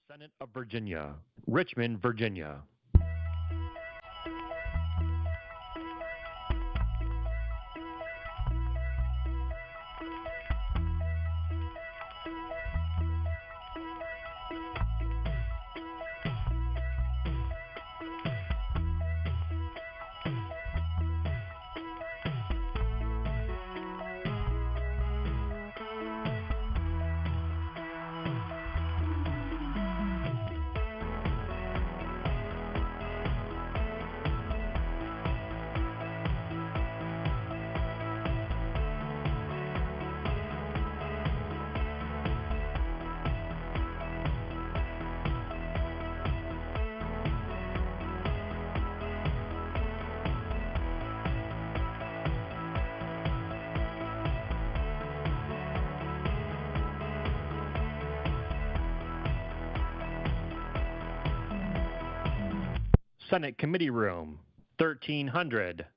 Senate of Virginia, Richmond, Virginia. Senate Committee Room, 1300.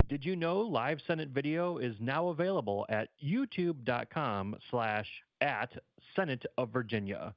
Did you know live Senate video is now available at youtube.com/@Senate of Virginia.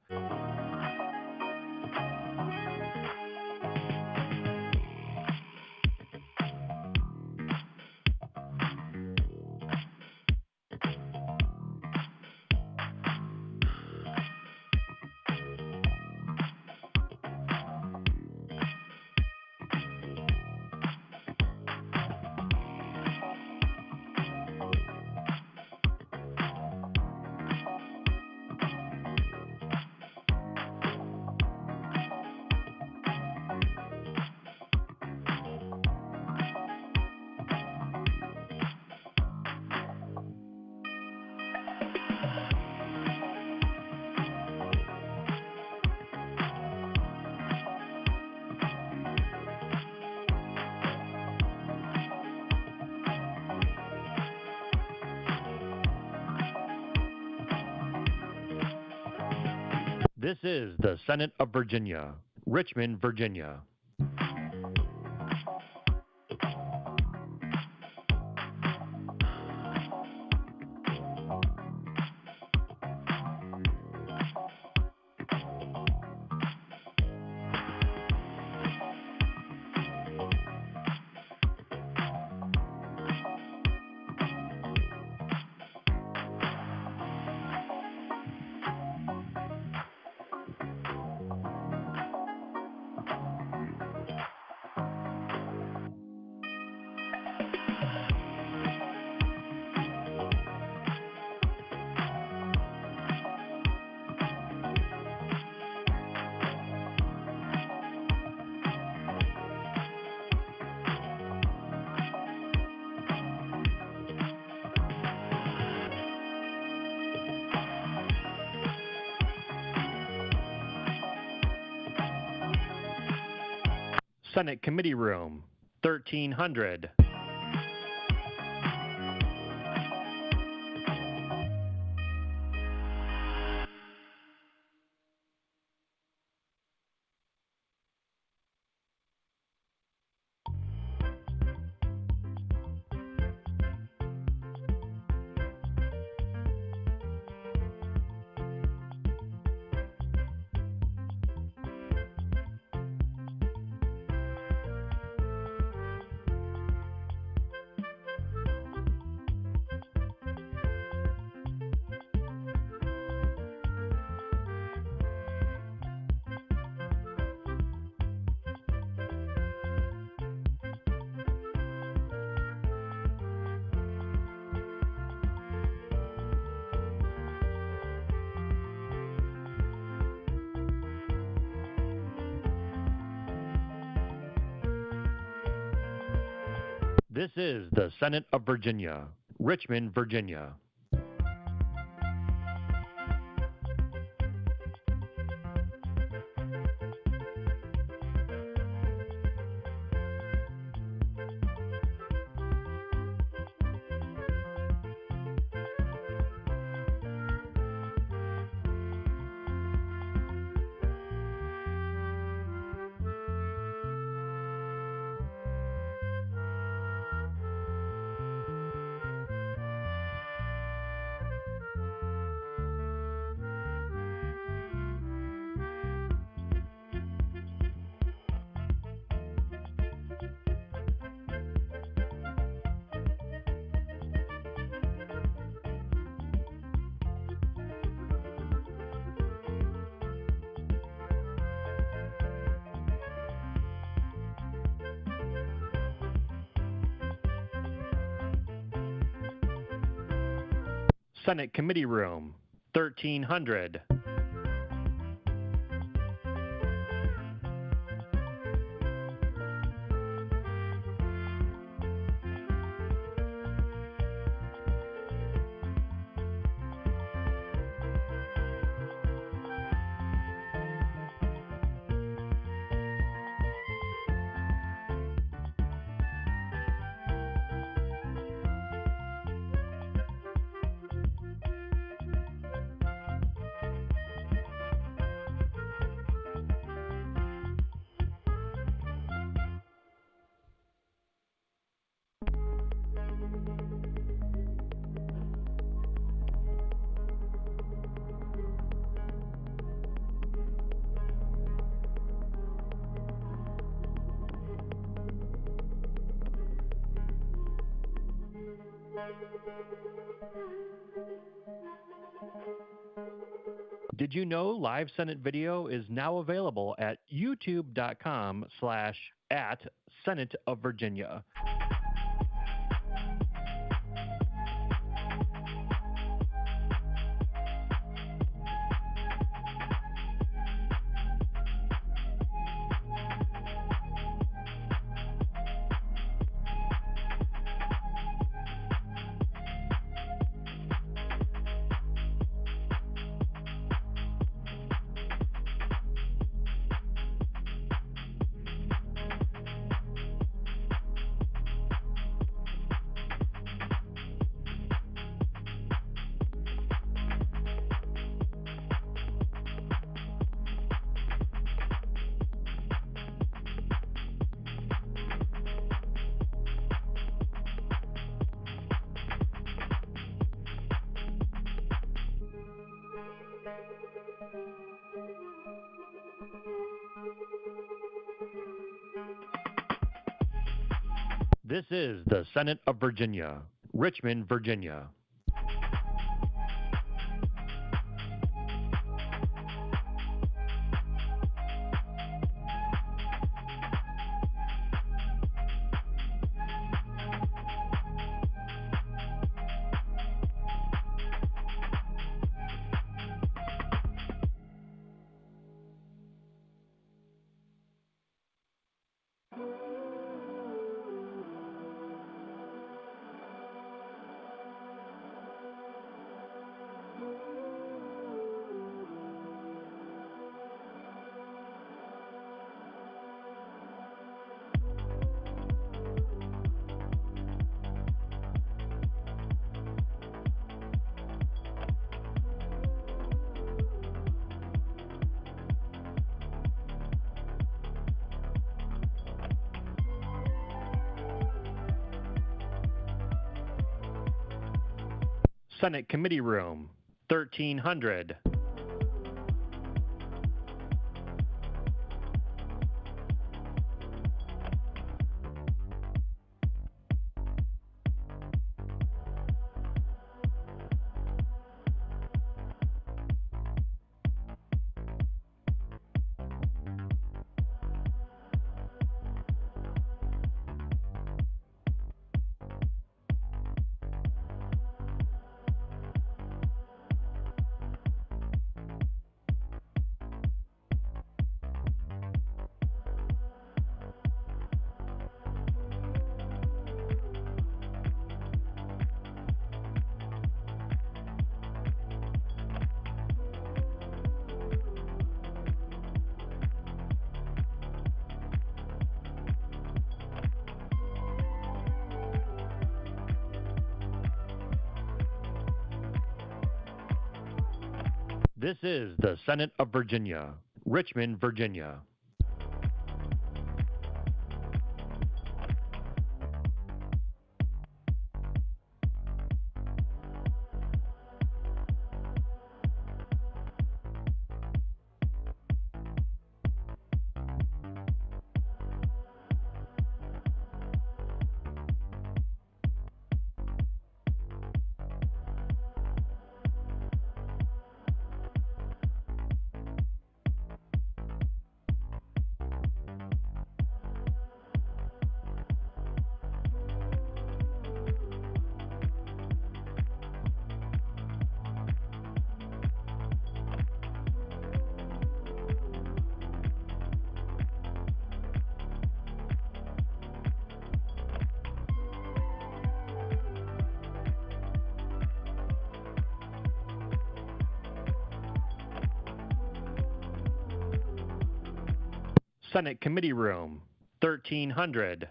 This is the Senate of Virginia, Richmond, Virginia. Senate Committee Room, 1300. This is the Senate of Virginia, Richmond, Virginia. Senate Committee Room, 1300. Did you know live Senate video is now available at youtube.com/@Senate of Virginia. This is the Senate of Virginia, Richmond, Virginia. Senate Committee Room, 1300. This is the Senate of Virginia, Richmond, Virginia. Senate Committee Room, 1300.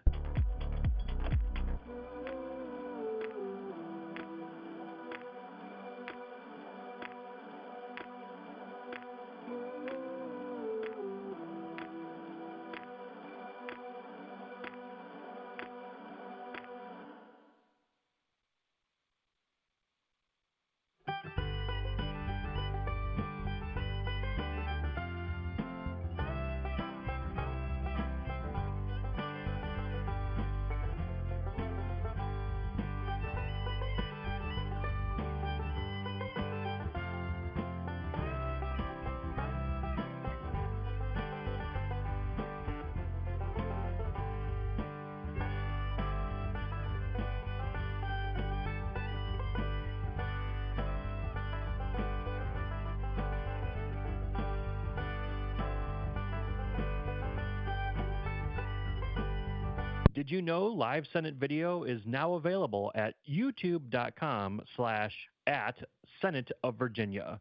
Did you know live Senate video is now available at youtube.com/@Senate of Virginia.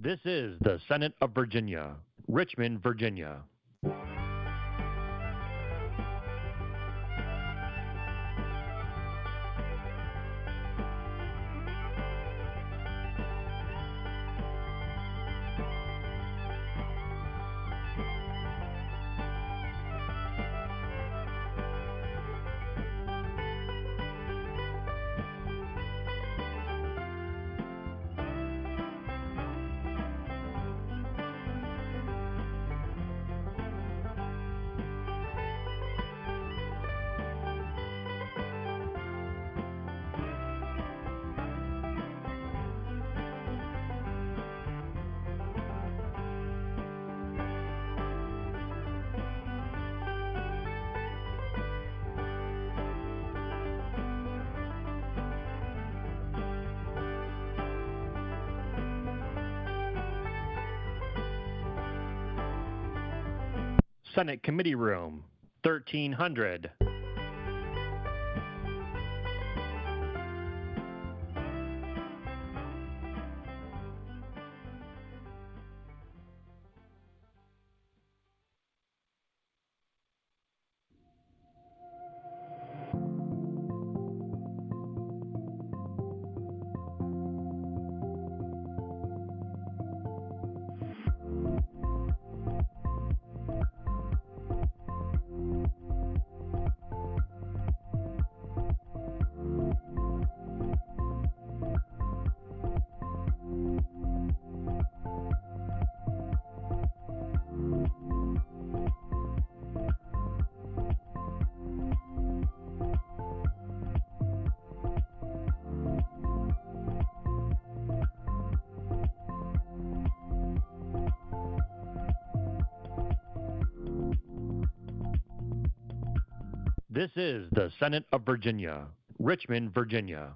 This is the Senate of Virginia, Richmond, Virginia. Senate Committee Room, 1300. This is the Senate of Virginia, Richmond, Virginia.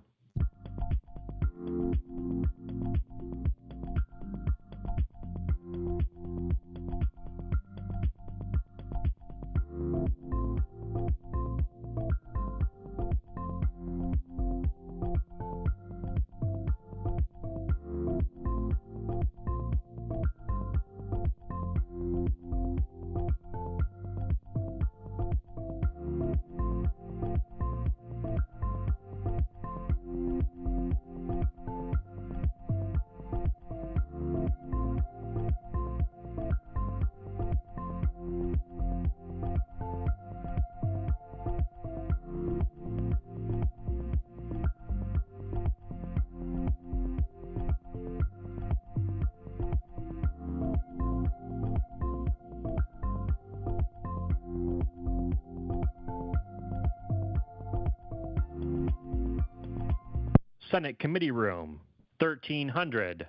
Senate Committee Room, 1300.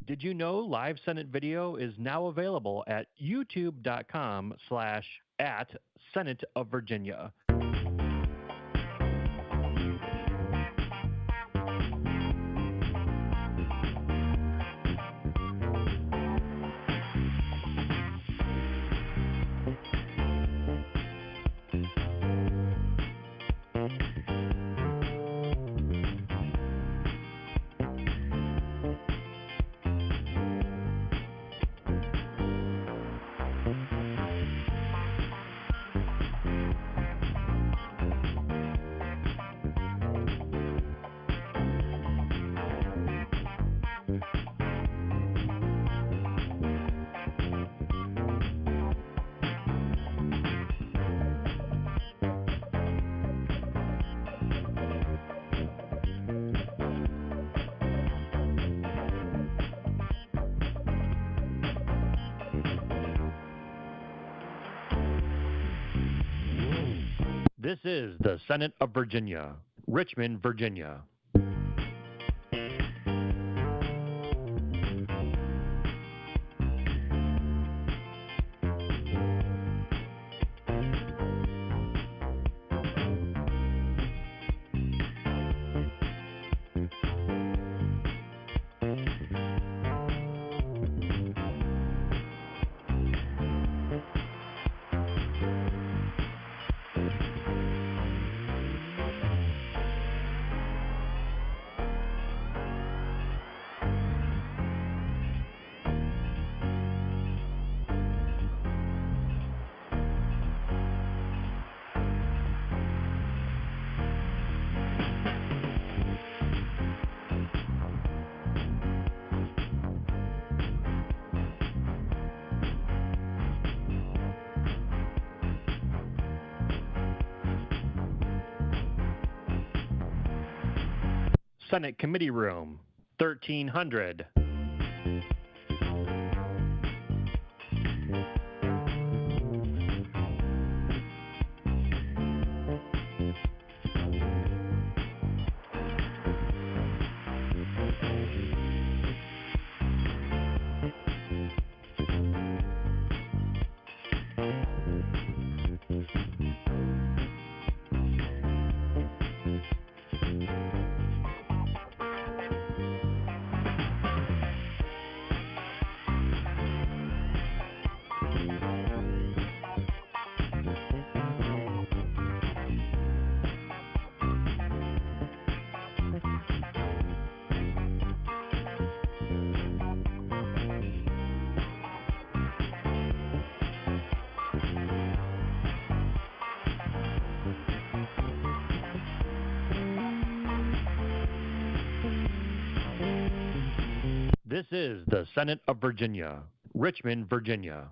Did you know live Senate video is now available at youtube.com/@Senate of Virginia. This is the Senate of Virginia, Richmond, Virginia. Senate Committee Room, 1300. This is the Senate of Virginia, Richmond, Virginia.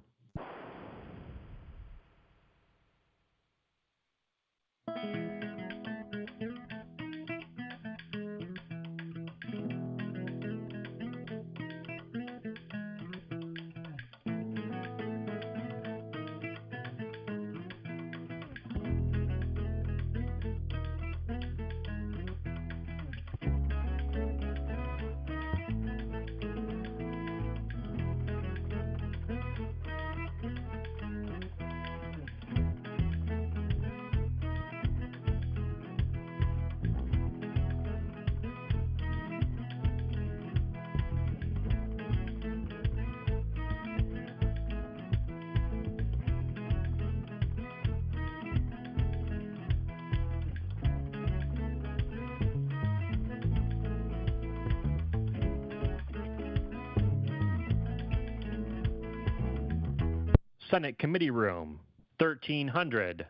Senate Committee Room, 1300.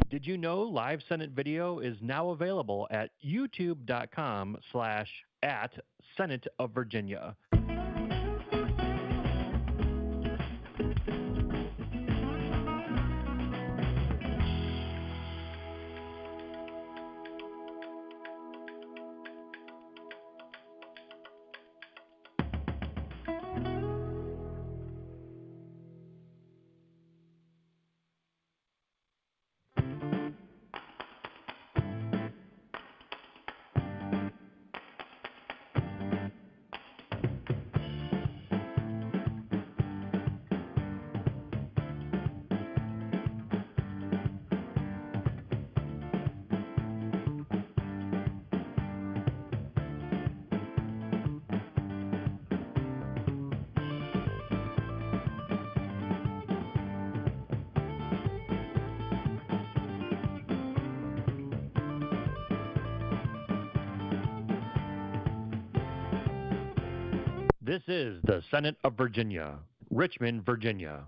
Did you know live Senate video is now available at youtube.com/@Senate of Virginia. This is the Senate of Virginia, Richmond, Virginia.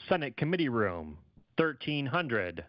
Senate Committee Room, 1300.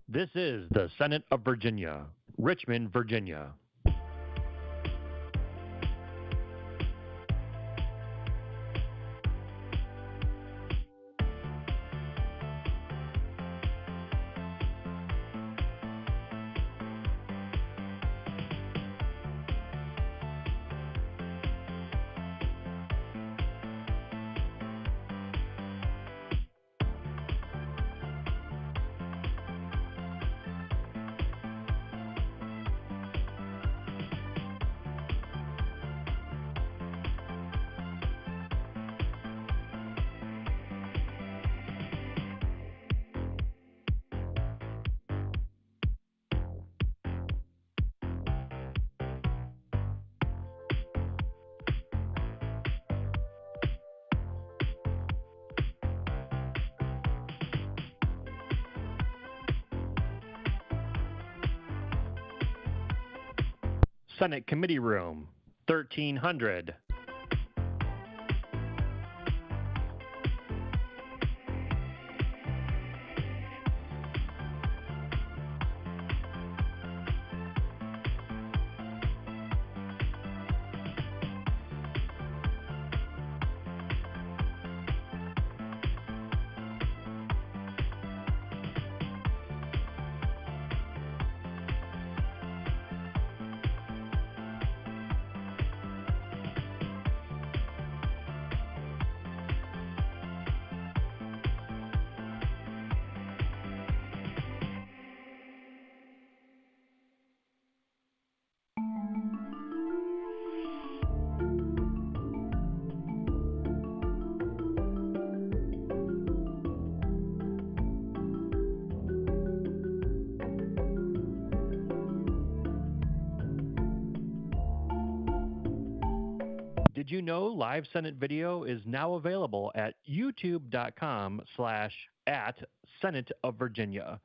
This is the Senate of Virginia, Richmond, Virginia. Senate Committee Room, 1300. Did you know live Senate video is now available at youtube.com/@Senate of Virginia.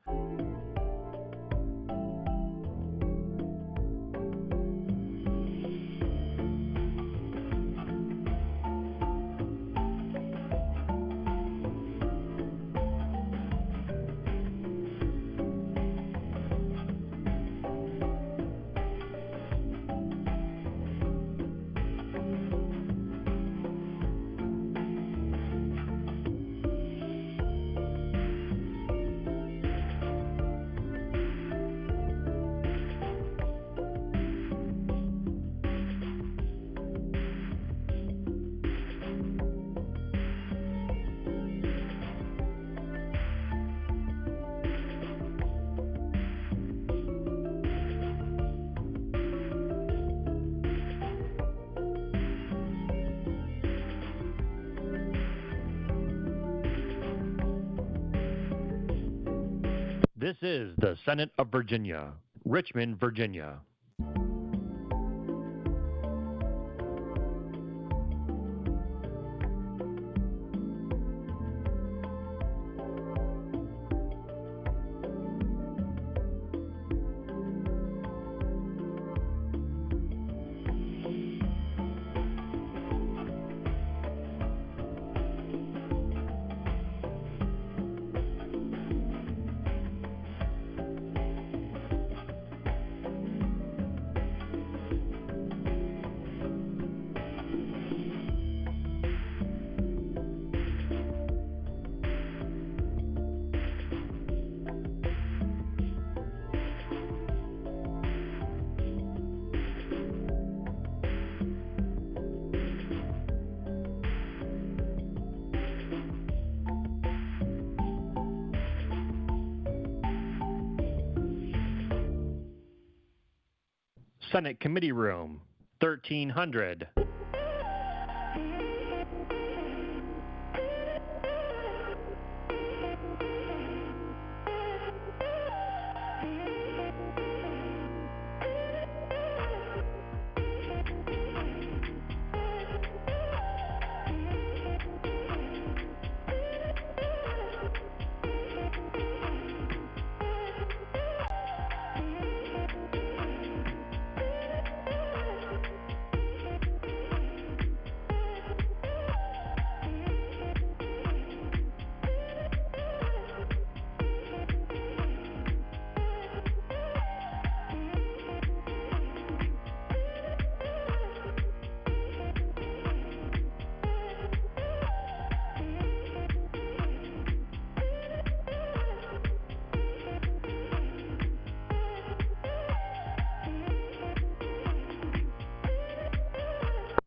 This is the Senate of Virginia, Richmond, Virginia. Senate Committee Room, 1300.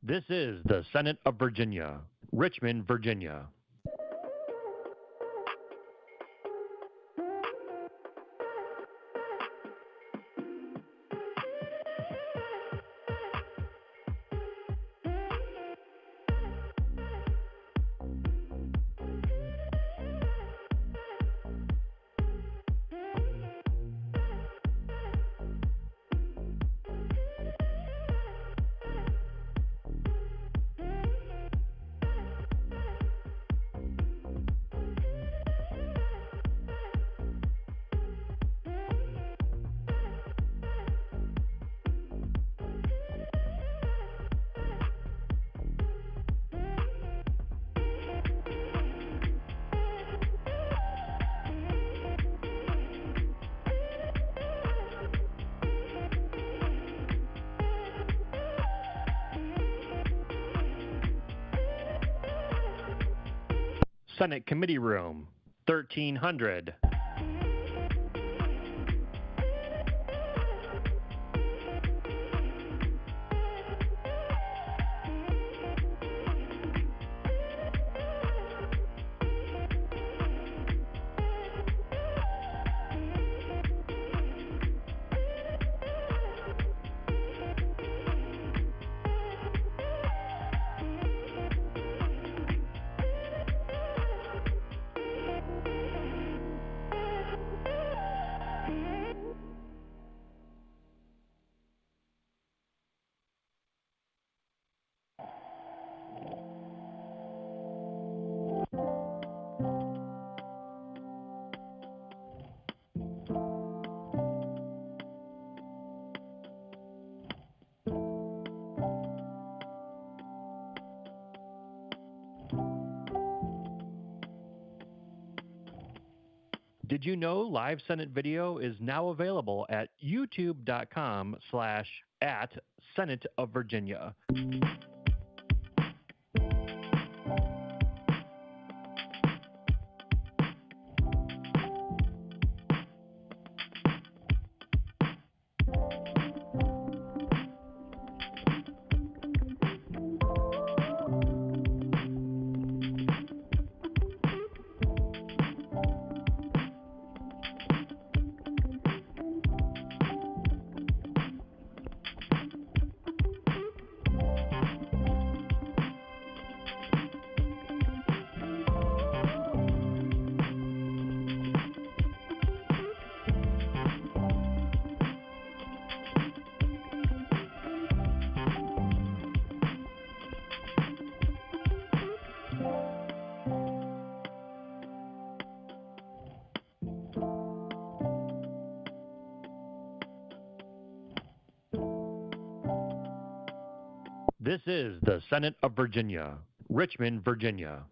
This is the Senate of Virginia, Richmond, Virginia. Senate Committee Room, 1300. Did you know live Senate video is now available at youtube.com/@Senate of Virginia. This is the Senate of Virginia, Richmond, Virginia.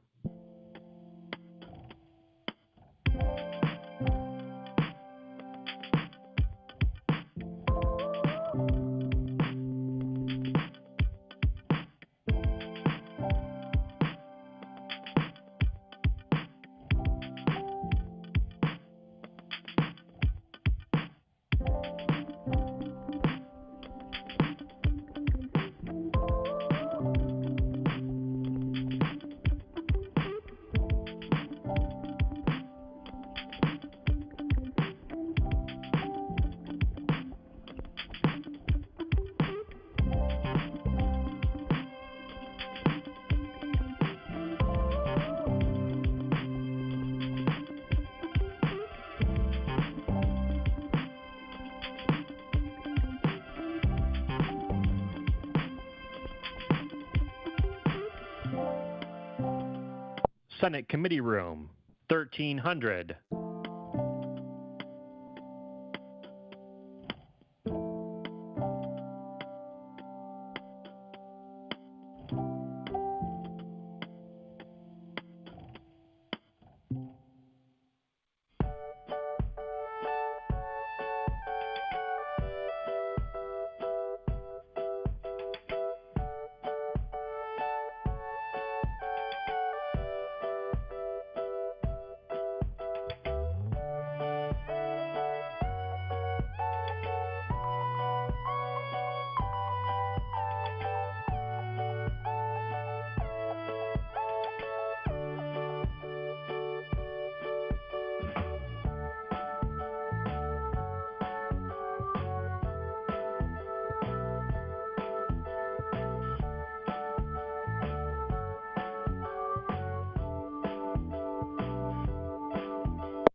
Senate Committee Room, 1300.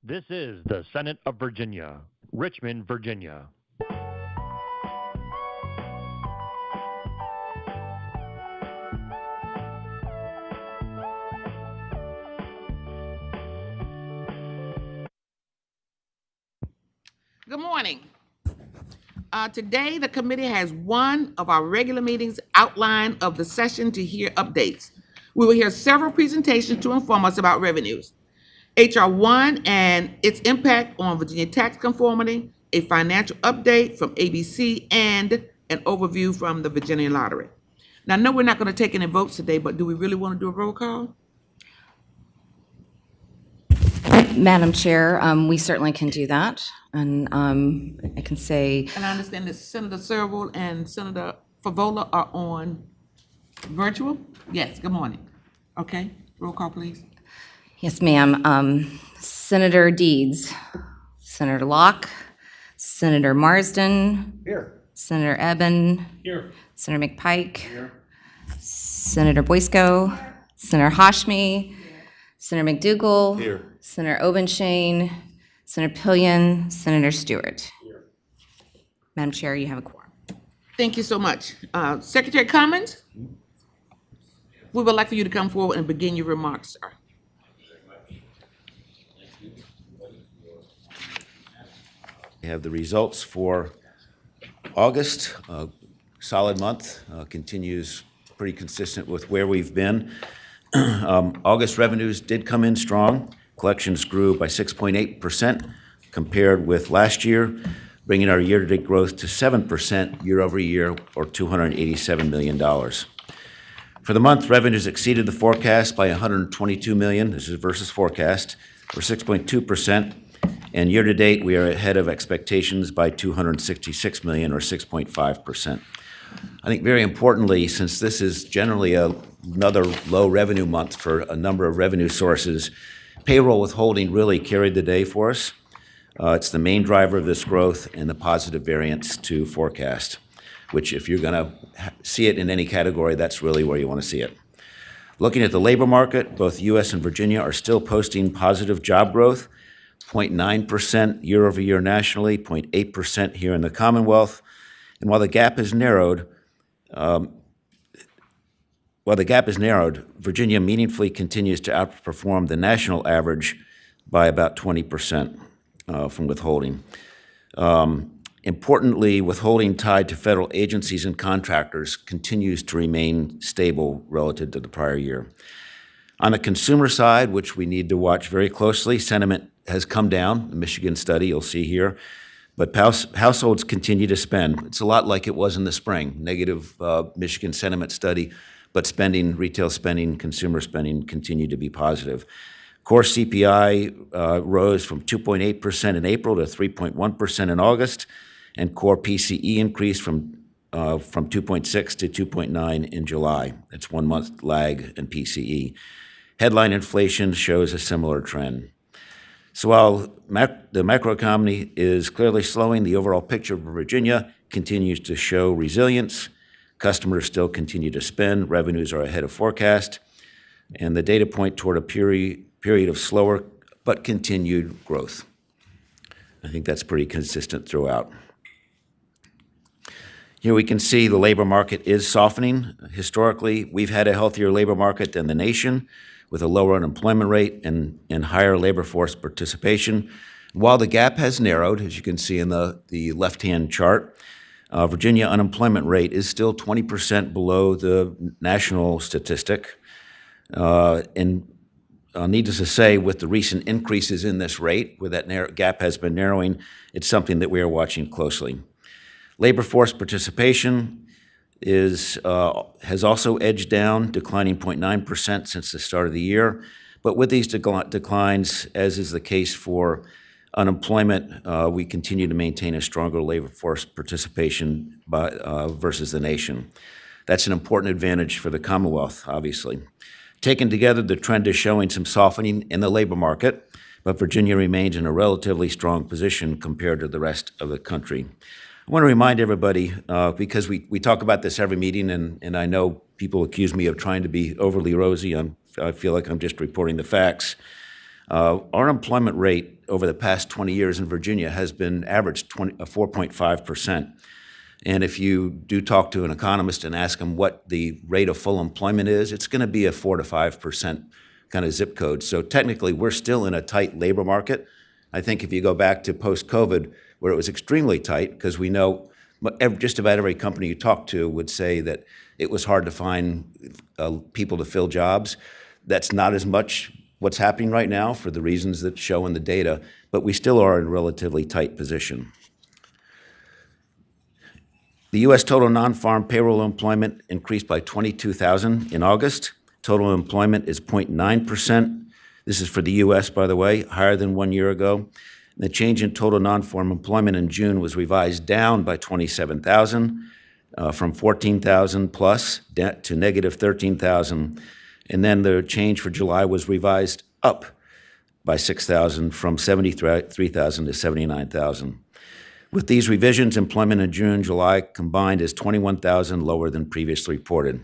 This is the Senate of Virginia, Richmond, Virginia. Good morning. Today, the committee has one of our regular meetings outline of the session to hear updates. We will hear several presentations to inform us about revenues. HR 1 and its impact on Virginia tax conformity, a financial update from ABC, and an overview from the Virginia Lottery. Now, I know we're not going to take any votes today, but do we really want to do a roll call? Madam Chair, we certainly can do that. And I can say, And I understand that Senator Serval and Senator Favola are on virtual? Yes, good morning. Okay, roll call, please. yes, ma'am. Senator Deeds, Senator Locke, Senator Marsden. Here. Senator Eben. Here. Senator McPike. Here. Senator Boysko. Senator Hashmi. Senator McDougall. Here. Senator Obenshane. Senator Pillion. Senator Stewart. Here. Madam Chair, you have a quorum. Thank you so much. Secretary Cummings? We would like for you to come forward and begin your remarks, sir. We have the results for August. Solid month, continues pretty consistent with where we've been. August revenues did come in strong. Collections grew by 6.8% compared with last year, bringing our year-to-date growth to 7% year over year, or $287 million. For the month, revenues exceeded the forecast by $122 million. This is versus forecast, or 6.2%. And year-to-date, we are ahead of expectations by $266 million, or 6.5%. I think very importantly, since this is generally another low revenue month for a number of revenue sources, payroll withholding really carried the day for us. It's the main driver of this growth and the positive variance to forecast, which if you're going to see it in any category, that's really where you want to see it. Looking at the labor market, both U.S. and Virginia are still posting positive job growth, 0.9% year over year nationally, 0.8% here in the Commonwealth. And while the gap is narrowed, Virginia meaningfully continues to outperform the national average by about 20% from withholding. Importantly, withholding tied to federal agencies and contractors continues to remain stable relative to the prior year. On the consumer side, which we need to watch very closely, sentiment has come down. The Michigan study you'll see here. But households continue to spend. It's a lot like it was in the spring, negative Michigan sentiment study, but spending, retail spending, consumer spending continue to be positive. Core CPI rose from 2.8% in April to 3.1% in August, and core PCE increased from 2.6 to 2.9 in July. That's 1 month lag in PCE. Headline inflation shows a similar trend. So while the macroeconomy is clearly slowing, the overall picture of Virginia continues to show resilience. Customers still continue to spend. Revenues are ahead of forecast. And the data point toward a period of slower but continued growth. I think that's pretty consistent throughout. Here we can see the labor market is softening. Historically, we've had a healthier labor market than the nation, with a lower unemployment rate and higher labor force participation. While the gap has narrowed, as you can see in the left-hand chart, Virginia unemployment rate is still 20% below the national statistic. And needless to say, with the recent increases in this rate, where that gap has been narrowing, it's something that we are watching closely. Labor force participation has also edged down, declining 0.9% since the start of the year. But with these declines, as is the case for unemployment, we continue to maintain a stronger labor force participation versus the nation. That's an important advantage for the Commonwealth, obviously. Taken together, the trend is showing some softening in the labor market, but Virginia remains in a relatively strong position compared to the rest of the country. I want to remind everybody, because we talk about this every meeting, and I know people accuse me of trying to be overly rosy. I feel like I'm just reporting the facts. Our employment rate over the past 20 years in Virginia has been averaged 4.5%. And if you do talk to an economist and ask them what the rate of full employment is, it's going to be a 4 to 5% kind of zip code. So technically, we're still in a tight labor market. I think if you go back to post-COVID, where it was extremely tight, because we know just about every company you talk to would say that it was hard to find people to fill jobs. That's not as much what's happening right now for the reasons that show in the data, but we still are in a relatively tight position. The U.S. total non-farm payroll employment increased by 22,000 in August. Total employment is 0.9%. This is for the U.S., by the way, higher than 1 year ago. The change in total non-farm employment in June was revised down by 27,000, from 14,000 plus to negative 13,000. And then the change for July was revised up by 6,000, from 73,000 to 79,000. With these revisions, employment in June and July combined is 21,000 lower than previously reported.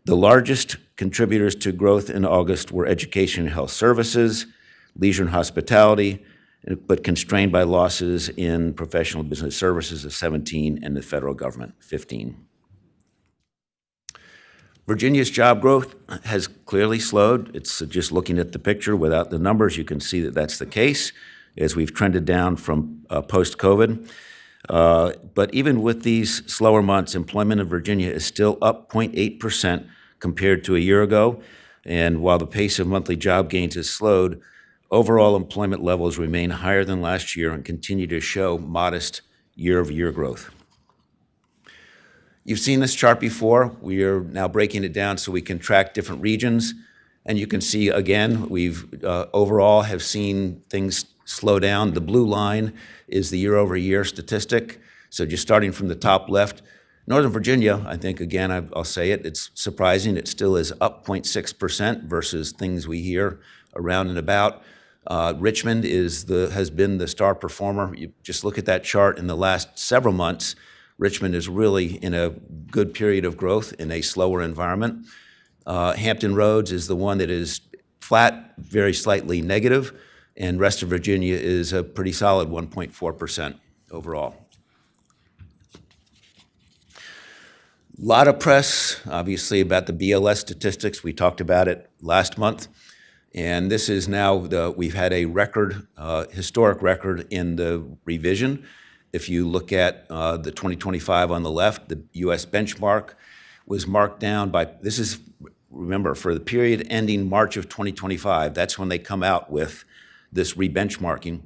The largest contributors to growth in August were education and health services, leisure and hospitality, but constrained by losses in professional business services of 17 and the federal government, 15. Virginia's job growth has clearly slowed. It's just looking at the picture without the numbers, you can see that that's the case as we've trended down from post-COVID. But even with these slower months, employment in Virginia is still up 0.8% compared to a year ago. And while the pace of monthly job gains has slowed, overall employment levels remain higher than last year and continue to show modest year-over-year growth. You've seen this chart before. We are now breaking it down so we can track different regions. And you can see, again, we've overall have seen things slow down. The blue line is the year-over-year statistic. So just starting from the top left, Northern Virginia, I think, again, I'll say it, it's surprising. It still is up 0.6% versus things we hear around and about. Richmond has been the star performer. You just look at that chart in the last several months. Richmond is really in a good period of growth in a slower environment. Hampton Roads is the one that is flat, very slightly negative, and rest of Virginia is a pretty solid 1.4% overall. A lot of press, obviously, about the BLS statistics. We talked about it last month. And this is now, we've had a record, historic record in the revision. If you look at the 2025 on the left, the U.S. benchmark was marked down by, this is, remember, for the period ending March of 2025, that's when they come out with this re-benchmarking.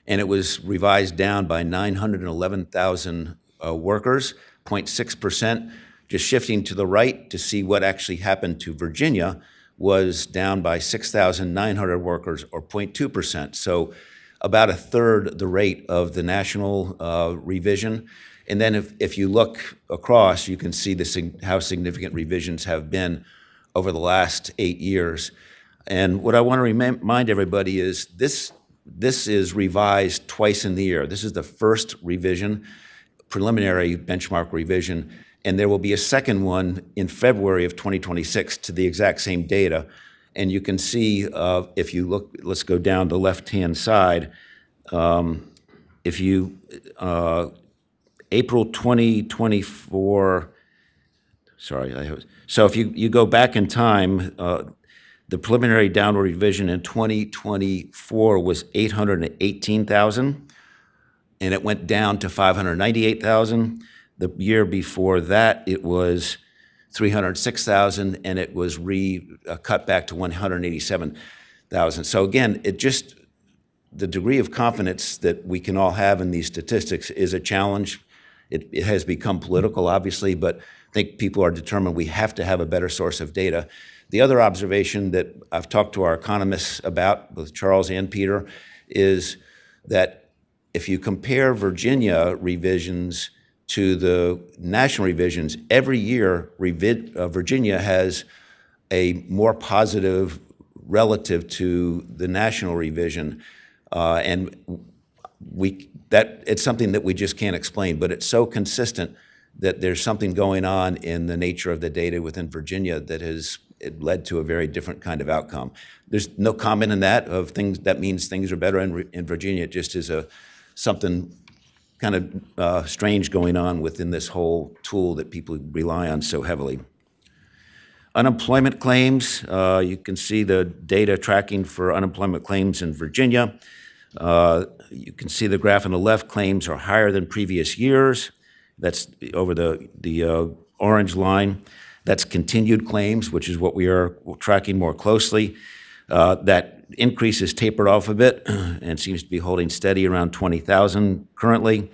And it was revised down by 911,000 workers, 0.6%. Just shifting to the right to see what actually happened to Virginia was down by 6,900 workers, or 0.2%. So about a third the rate of the national revision. And then if you look across, you can see how significant revisions have been over the last 8 years. And what I want to remind everybody is this is revised twice in the year. This is the first revision, preliminary benchmark revision, and there will be a second one in February of 2026 to the exact same data. And you can see, if you look, let's go down the left-hand side. If you, April 2024, so if you go back in time, the preliminary downward revision in 2024 was 818,000, and it went down to 598,000. The year before that, it was 306,000, and it was cut back to 187,000. So again, the degree of confidence that we can all have in these statistics is a challenge. It has become political, obviously, but I think people are determined we have to have a better source of data. The other observation that I've talked to our economists about, both Charles and Peter, is that if you compare Virginia revisions to the national revisions, every year Virginia has a more positive relative to the national revision, and it's something that we just can't explain, but it's so consistent that there's something going on in the nature of the data within Virginia that has it led to a very different kind of outcome. There's no comment in that of things that means things are better in Virginia. It just is something kind of strange going on within this whole tool that people rely on so heavily. Unemployment claims, you can see the data tracking for unemployment claims in Virginia. You can see the graph on the left, claims are higher than previous years. That's over the orange line. That's continued claims, which is what we are tracking more closely. That increase is tapered off a bit and seems to be holding steady around 20,000 currently.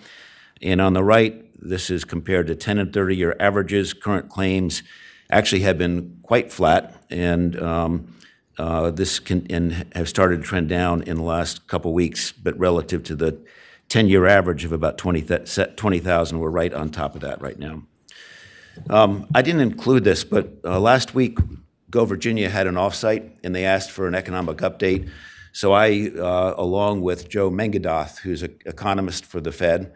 And on the right, this is compared to 10 and 30-year averages. Current claims actually have been quite flat, and have started to trend down in the last couple weeks, but relative to the 10-year average of about 20,000, we're right on top of that right now. I didn't include this, but last week, Go Virginia had an offsite, and they asked for an economic update. So I, along with Joe Mengedoth, who's an economist for the Fed,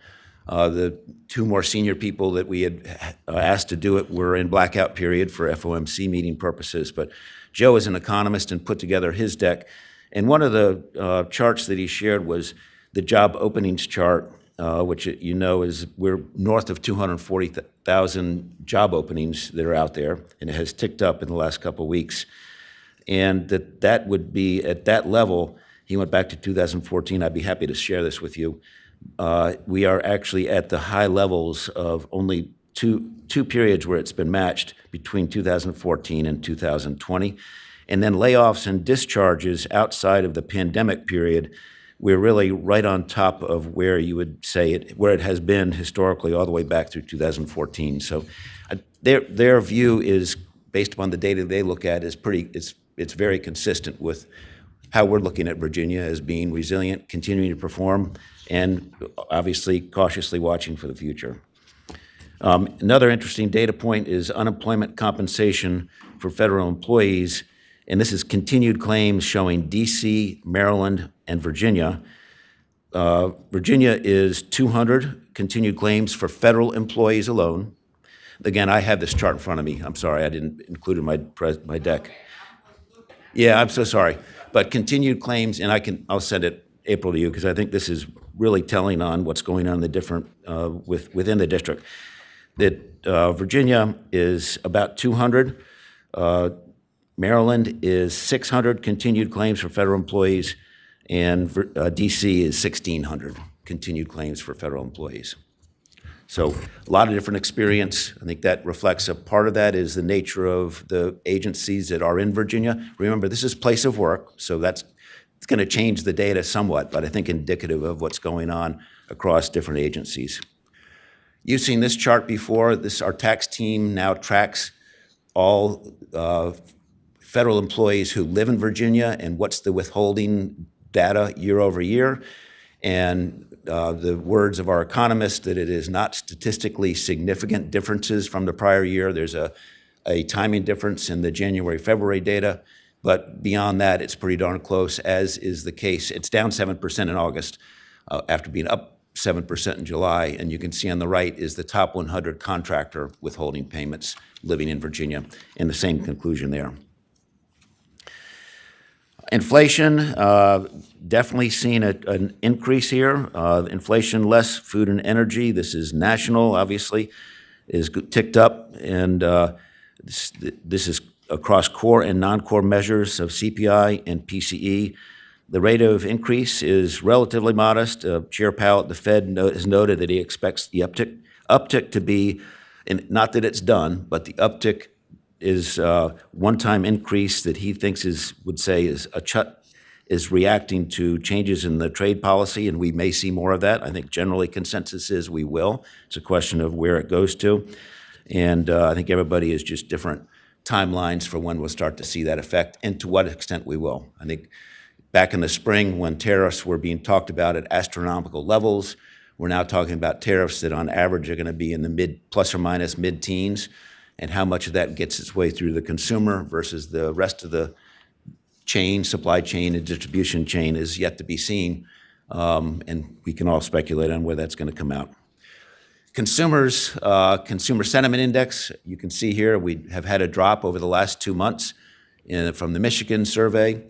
the two more senior people that we had asked to do it were in blackout period for FOMC meeting purposes. But Joe is an economist and put together his deck. And one of the charts that he shared was the job openings chart, which you know is we're north of 240,000 job openings that are out there, and it has ticked up in the last couple of weeks. And that would be at that level. He went back to 2014. I'd be happy to share this with you. We are actually at the high levels of only two periods where it's been matched between 2014 and 2020. And then layoffs and discharges outside of the pandemic period, we're really right on top of where you would say where it has been historically all the way back through 2014. So their view is, based upon the data they look at, is it's very consistent with how we're looking at Virginia as being resilient, continuing to perform, and obviously cautiously watching for the future. Another interesting data point is unemployment compensation for federal employees, and this is continued claims showing DC, Maryland, and Virginia. Virginia is 200 continued claims for federal employees alone. Again, I have this chart in front of me. I'm sorry, I didn't include it in my deck. Yeah, I'm so sorry. But continued claims, and I'll send it, April, to you, because I think this is really telling on what's going on in the different, within the district. That Virginia is about 200. Maryland is 600 continued claims for federal employees, and DC is 1,600 continued claims for federal employees. So a lot of different experience. I think that reflects a part of that is the nature of the agencies that are in Virginia. Remember, this is place of work, so it's going to change the data somewhat, but I think indicative of what's going on across different agencies. You've seen this chart before. Our tax team now tracks all federal employees who live in Virginia and what's the withholding data year over year. And the words of our economists that it is not statistically significant differences from the prior year. There's a timing difference in the January-February data, but beyond that, it's pretty darn close, as is the case. It's down 7% in August after being up 7% in July, and you can see on the right is the top 100 contractor withholding payments living in Virginia, and the same conclusion there. Inflation, definitely seen an increase here. Inflation less food and energy, this is national, obviously, is ticked up, and this is across core and non-core measures of CPI and PCE. The rate of increase is relatively modest. Chair Powell at the Fed has noted that he expects the uptick to be, and not that it's done, but the uptick is a one-time increase that he thinks is reacting to changes in the trade policy, and we may see more of that. I think generally consensus is we will. It's a question of where it goes to, and I think everybody is just different timelines for when we'll start to see that effect and to what extent we will. I think back in the spring when tariffs were being talked about at astronomical levels, we're now talking about tariffs that on average are going to be in the plus or minus mid-teens, and how much of that gets its way through the consumer versus the rest of the chain, supply chain and distribution chain is yet to be seen, and we can all speculate on where that's going to come out. Consumer Sentiment Index, you can see here, we have had a drop over the last 2 months from the Michigan survey.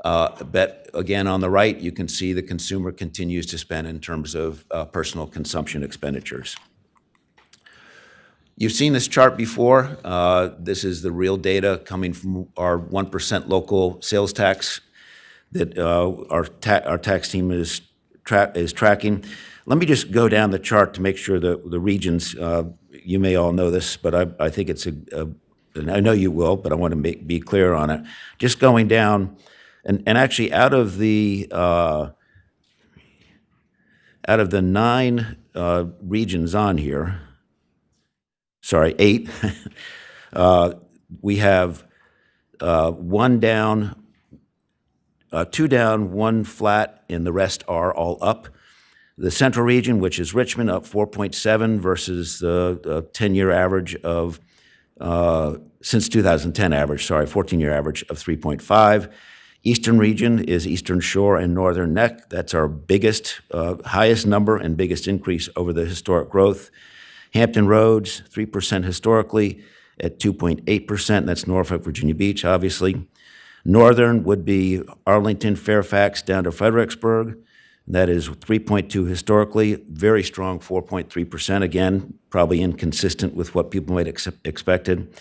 But again, on the right, you can see the consumer continues to spend in terms of personal consumption expenditures. You've seen this chart before. This is the real data coming from our 1% local sales tax that our tax team is tracking. Let me just go down the chart to make sure that the regions, you may all know this, but I think it's and I know you will, but I want to be clear on it. Just going down, and actually out of the 9 regions on here, sorry, 8, we have 1 down, 2 down, 1 flat, and the rest are all up. The central region, which is Richmond, up 4.7 versus the 10-year average of, since 2010 average, sorry, 14-year average of 3.5. Eastern region is Eastern Shore and Northern Neck. That's our biggest, highest number and biggest increase over the historic growth. Hampton Roads, 3% historically at 2.8%. That's Norfolk, Virginia Beach, obviously. Northern would be Arlington, Fairfax, down to Fredericksburg. That is 3.2 historically, very strong 4.3%. Again, probably inconsistent with what people might expected.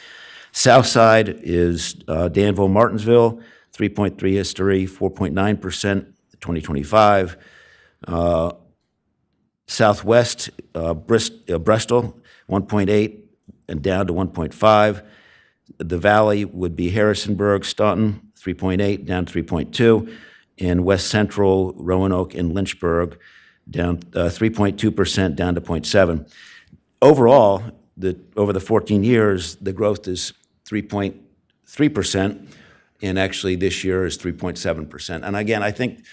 South side is Danville, Martinsville, 3.3 history, 4.9%, 2025. Southwest, Bristol, 1.8 and down to 1.5. The Valley would be Harrisonburg, Staunton, 3.8 down to 3.2. And West Central, Roanoke, and Lynchburg, down 3.2% down to 0.7. Overall, over the 14 years, the growth is 3.3%, and actually this year is 3.7%. And again, I think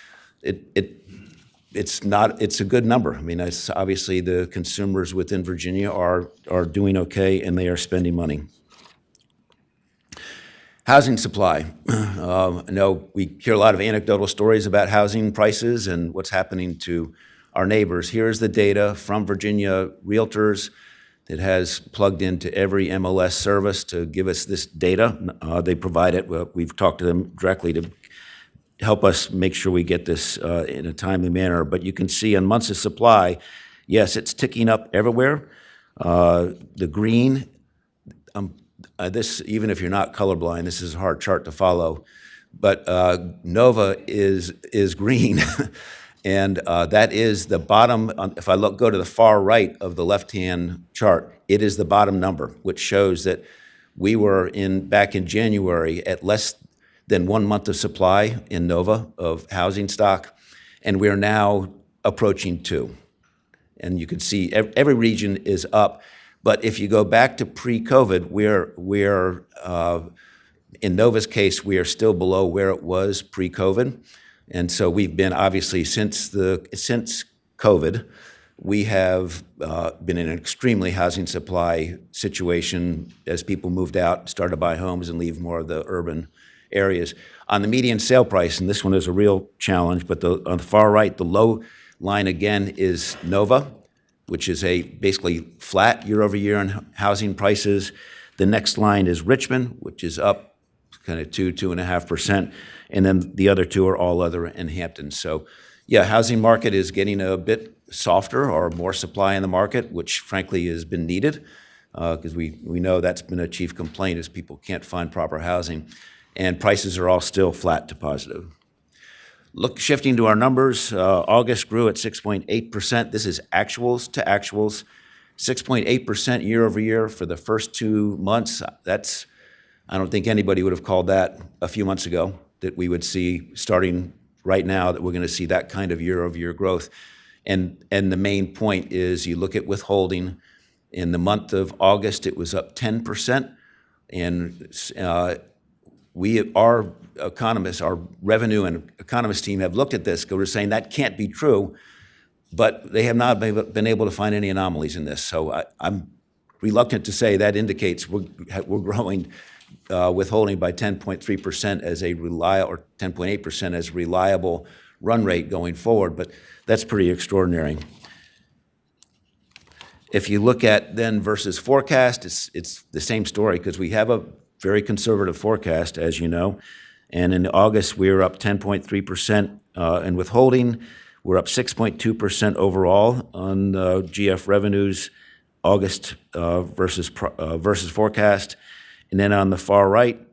it's a good number. I mean, it's obviously the consumers within Virginia are doing okay, and they are spending money. Housing supply. I know we hear a lot of anecdotal stories about housing prices and what's happening to our neighbors. Here's the data from Virginia Realtors that has plugged into every MLS service to give us this data. They provide it. We've talked to them directly to help us make sure we get this in a timely manner. But you can see on months of supply, yes, it's ticking up everywhere. The green, this, even if you're not colorblind, this is a hard chart to follow, but Nova is green, and that is the bottom. If I go to the far right of the left-hand chart, it is the bottom number, which shows that we were back in January at less than 1 month of supply in Nova of housing stock, and we're now approaching 2. And you can see every region is up. But if you go back to pre-COVID, we're in Nova's case, we are still below where it was pre-COVID. And so we've been, obviously, since COVID, we have been in an extremely housing supply situation as people moved out, started to buy homes and leave more of the urban areas. On the median sale price, and this one is a real challenge, but on the far right, the low line again is Nova, which is basically flat year over year on housing prices. The next line is Richmond, which is up kind of 2.5%. And then the other two are all other and Hampton. So yeah, housing market is getting a bit softer or more supply in the market, which frankly has been needed because we know that's been a chief complaint is people can't find proper housing. And prices are all still flat to positive. Shifting to our numbers, August grew at 6.8%. This is actuals to actuals, 6.8% year over year for the first 2 months. I don't think anybody would have called that a few months ago, that we would see starting right now that we're going to see that kind of year over year growth. And the main point is you look at withholding. In the month of August, it was up 10%. And our economists, our revenue and economist team have looked at this, we're saying that can't be true, but they have not been able to find any anomalies in this. So I'm reluctant to say that indicates we're growing withholding by 10.3% as a reliable, or 10.8% as a reliable run rate going forward, but that's pretty extraordinary. If you look at then versus forecast, it's the same story because we have a very conservative forecast, as you know. And in August, we were up 10.3% in withholding. We're up 6.2% overall on GF revenues, August versus forecast. And then on the far right,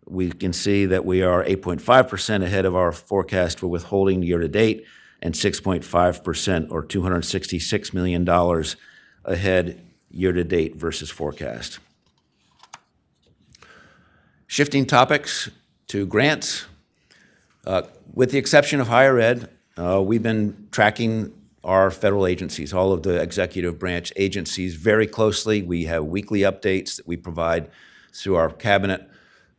we can see that we are 8.5% ahead of our forecast for withholding year to date and 6.5% or $266 million ahead year to date versus forecast. Shifting topics to grants. With the exception of higher ed, we've been tracking our federal agencies, all of the executive branch agencies, very closely. We have weekly updates that we provide through our cabinet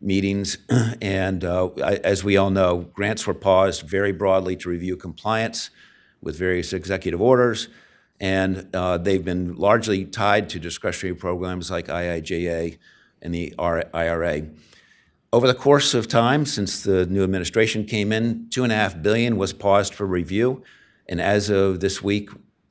meetings. And as we all know, grants were paused very broadly to review compliance with various executive orders. And they've been largely tied to discretionary programs like IIJA and the IRA. Over the course of time, since the new administration came in, $2.5 billion was paused for review. And as of this week,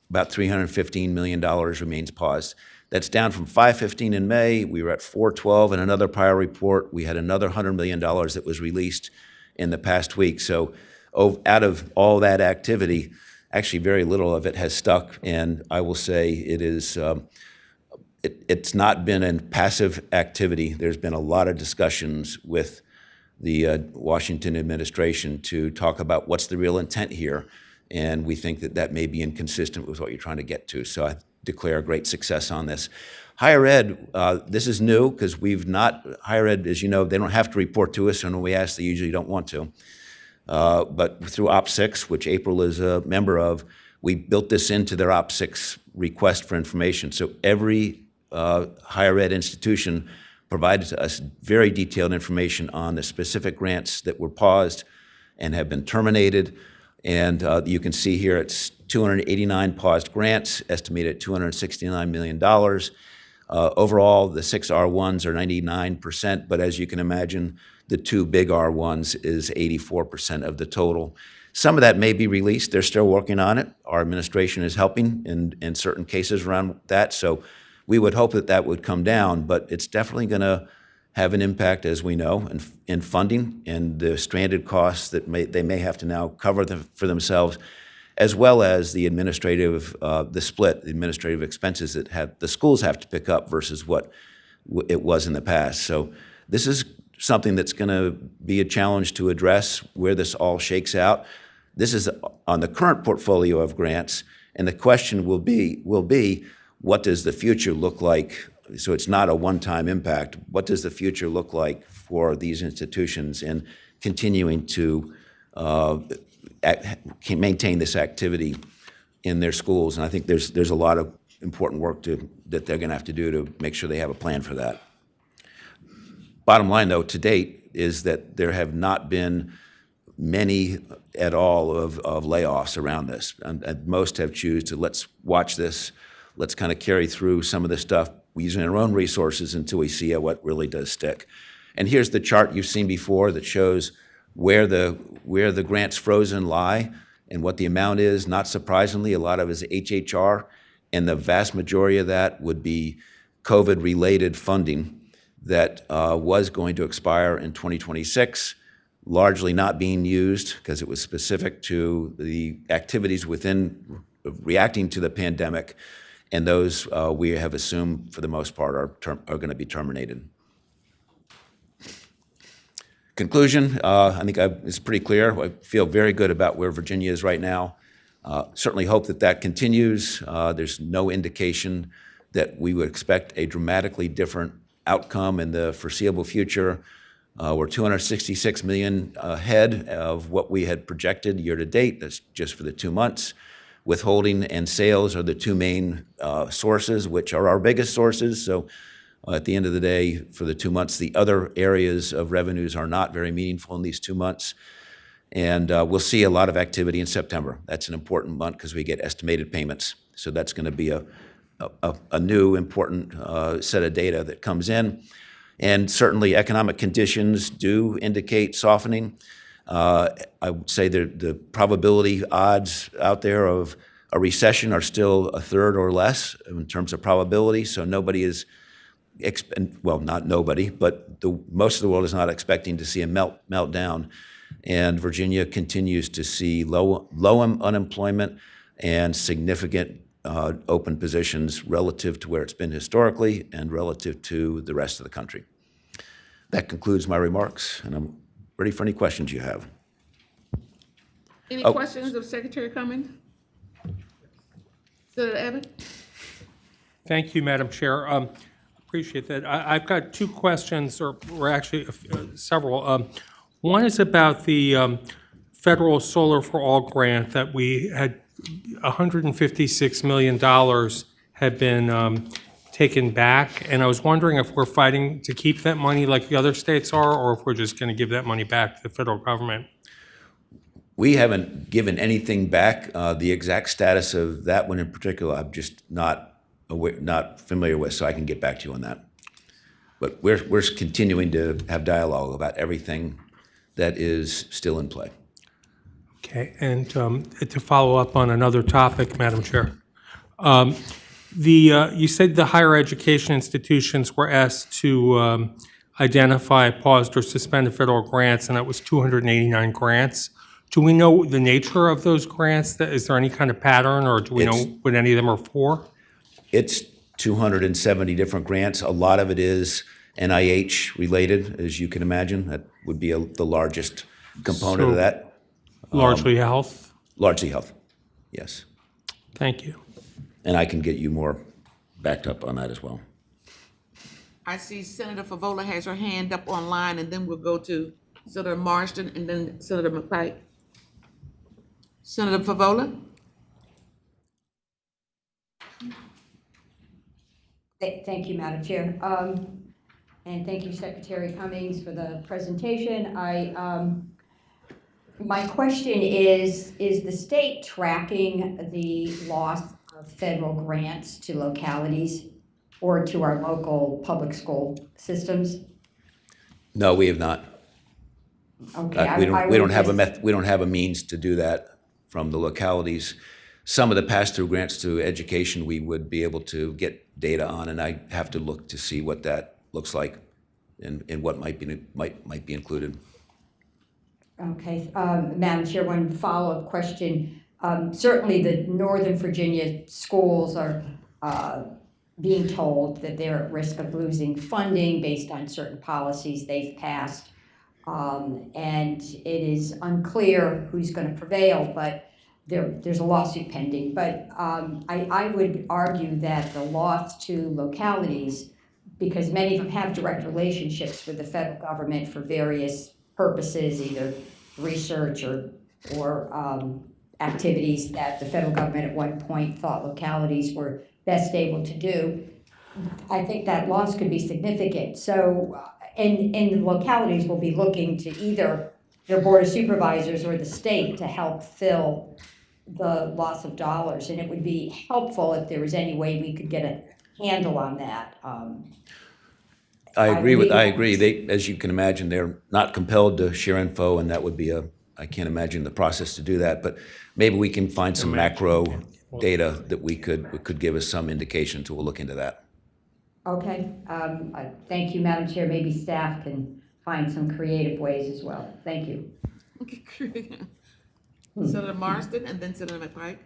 about $315 million remains paused. That's down from $515 in May. We were at $412 in another prior report. We had another $100 million that was released in the past week. So out of all that activity, actually very little of it has stuck. And I will say it is, it's not been a passive activity. There's been a lot of discussions with the Washington administration to talk about what's the real intent here. And we think that that may be inconsistent with what you're trying to get to. So I declare a great success on this. Higher ed, this is new because higher ed, as you know, they don't have to report to us, and when we ask, they usually don't want to. But through Op6, which April is a member of, we built this into their Op6 request for information. So every higher ed institution provided to us very detailed information on the specific grants that were paused and have been terminated. And you can see here it's 289 paused grants, estimated at $269 million. Overall, the 6 R1s are 99%, but as you can imagine, the 2 big R1s is 84% of the total. Some of that may be released. They're still working on it. Our administration is helping in certain cases around that. So we would hope that that would come down, but it's definitely going to have an impact, as we know, in funding and the stranded costs that they may have to now cover for themselves, as well as the administrative, the administrative expenses that the schools have to pick up versus what it was in the past. So this is something that's going to be a challenge to address where this all shakes out. This is on the current portfolio of grants, and the question will be, what does the future look like? So it's not a one-time impact. What does the future look like for these institutions in continuing to maintain this activity in their schools? And I think there's a lot of important work that they're going to have to do to make sure they have a plan for that. Bottom line, though, to date, is that there have not been many at all of layoffs around this. And most have chosen to let's watch this, let's kind of carry through some of this stuff using our own resources until we see what really does stick. And here's the chart you've seen before that shows where the grants frozen lie and what the amount is. Not surprisingly, a lot of it is HHR, and the vast majority of that would be COVID-related funding that was going to expire in 2026, largely not being used because it was specific to the activities within reacting to the pandemic, and those we have assumed for the most part are going to be terminated. Conclusion, I think it's pretty clear. I feel very good about where Virginia is right now. Certainly hope that continues. There's no indication that we would expect a dramatically different outcome in the foreseeable future. We're $266 million ahead of what we had projected year to date. That's just for the 2 months. Withholding and sales are the 2 main sources, which are our biggest sources. So at the end of the day, for the 2 months, the other areas of revenues are not very meaningful in these 2 months. And we'll see a lot of activity in September. That's an important month because we get estimated payments. So that's going to be a new important set of data that comes in. And certainly economic conditions do indicate softening. I would say the probability odds out there of a recession are still a third or less in terms of probability, so nobody is, well, not nobody, but most of the world is not expecting to see a meltdown. And Virginia continues to see low unemployment and significant open positions relative to where it's been historically and relative to the rest of the country. That concludes my remarks, and I'm ready for any questions you have. Any Oh. questions of Secretary Cummings? Senator Evans? Thank you, Madam Chair. Appreciate that. I've got two questions, or actually several. One is about the federal Solar for All grant that we had $156 million had been taken back, and I was wondering if we're fighting to keep that money like the other states are, or if we're just going to give that money back to the federal government. We haven't given anything back. The exact status of that one in particular, I'm just not familiar with, so I can get back to you on that. But we're continuing to have dialogue about everything that is still in play. Okay, and to follow up on another topic, Madam Chair, you said the higher education institutions were asked to identify, paused, or suspended federal grants, and that was 289 grants. Do we know the nature of those grants? Is there any kind of pattern, or do we know what any of them are for? It's 270 different grants. A lot of it is NIH related, as you can imagine. That would be the largest component of that. Largely health? Largely health, yes. Thank you. And I can get you more backed up on that as well. I see Senator Favola has her hand up online, and then we'll go to Senator Marston and then Senator McPike. Senator Favola? Thank you, Madam Chair. And thank you, Secretary Cummings, for the presentation. My question is the state tracking the loss of federal grants to localities or to our local public school systems? No, we have not. Okay. We don't have a means to do that from the localities. Some of the pass-through grants to education we would be able to get data on, and I have to look to see what that looks like and what might be included. Okay, Madam Chair, one follow-up question. Certainly the Northern Virginia schools are being told that they're at risk of losing funding based on certain policies they've passed. And it is unclear who's going to prevail, but there's a lawsuit pending. But I would argue that the loss to localities, because many of them have direct relationships with the federal government for various purposes, either research or activities that the federal government at one point thought localities were best able to do, I think that loss could be significant. So, and the localities will be looking to either their board of supervisors or the state to help fill the loss of dollars. And it would be helpful if there was any way we could get a handle on that. I agree. They, as you can imagine, they're not compelled to share info, and that would be I can't imagine the process to do that, but maybe we can find some macro data that could give us some indication, so we'll look into that. Okay. Thank you, Madam Chair. Maybe staff can find some creative ways as well. Thank you. Senator Marston and then Senator McPike.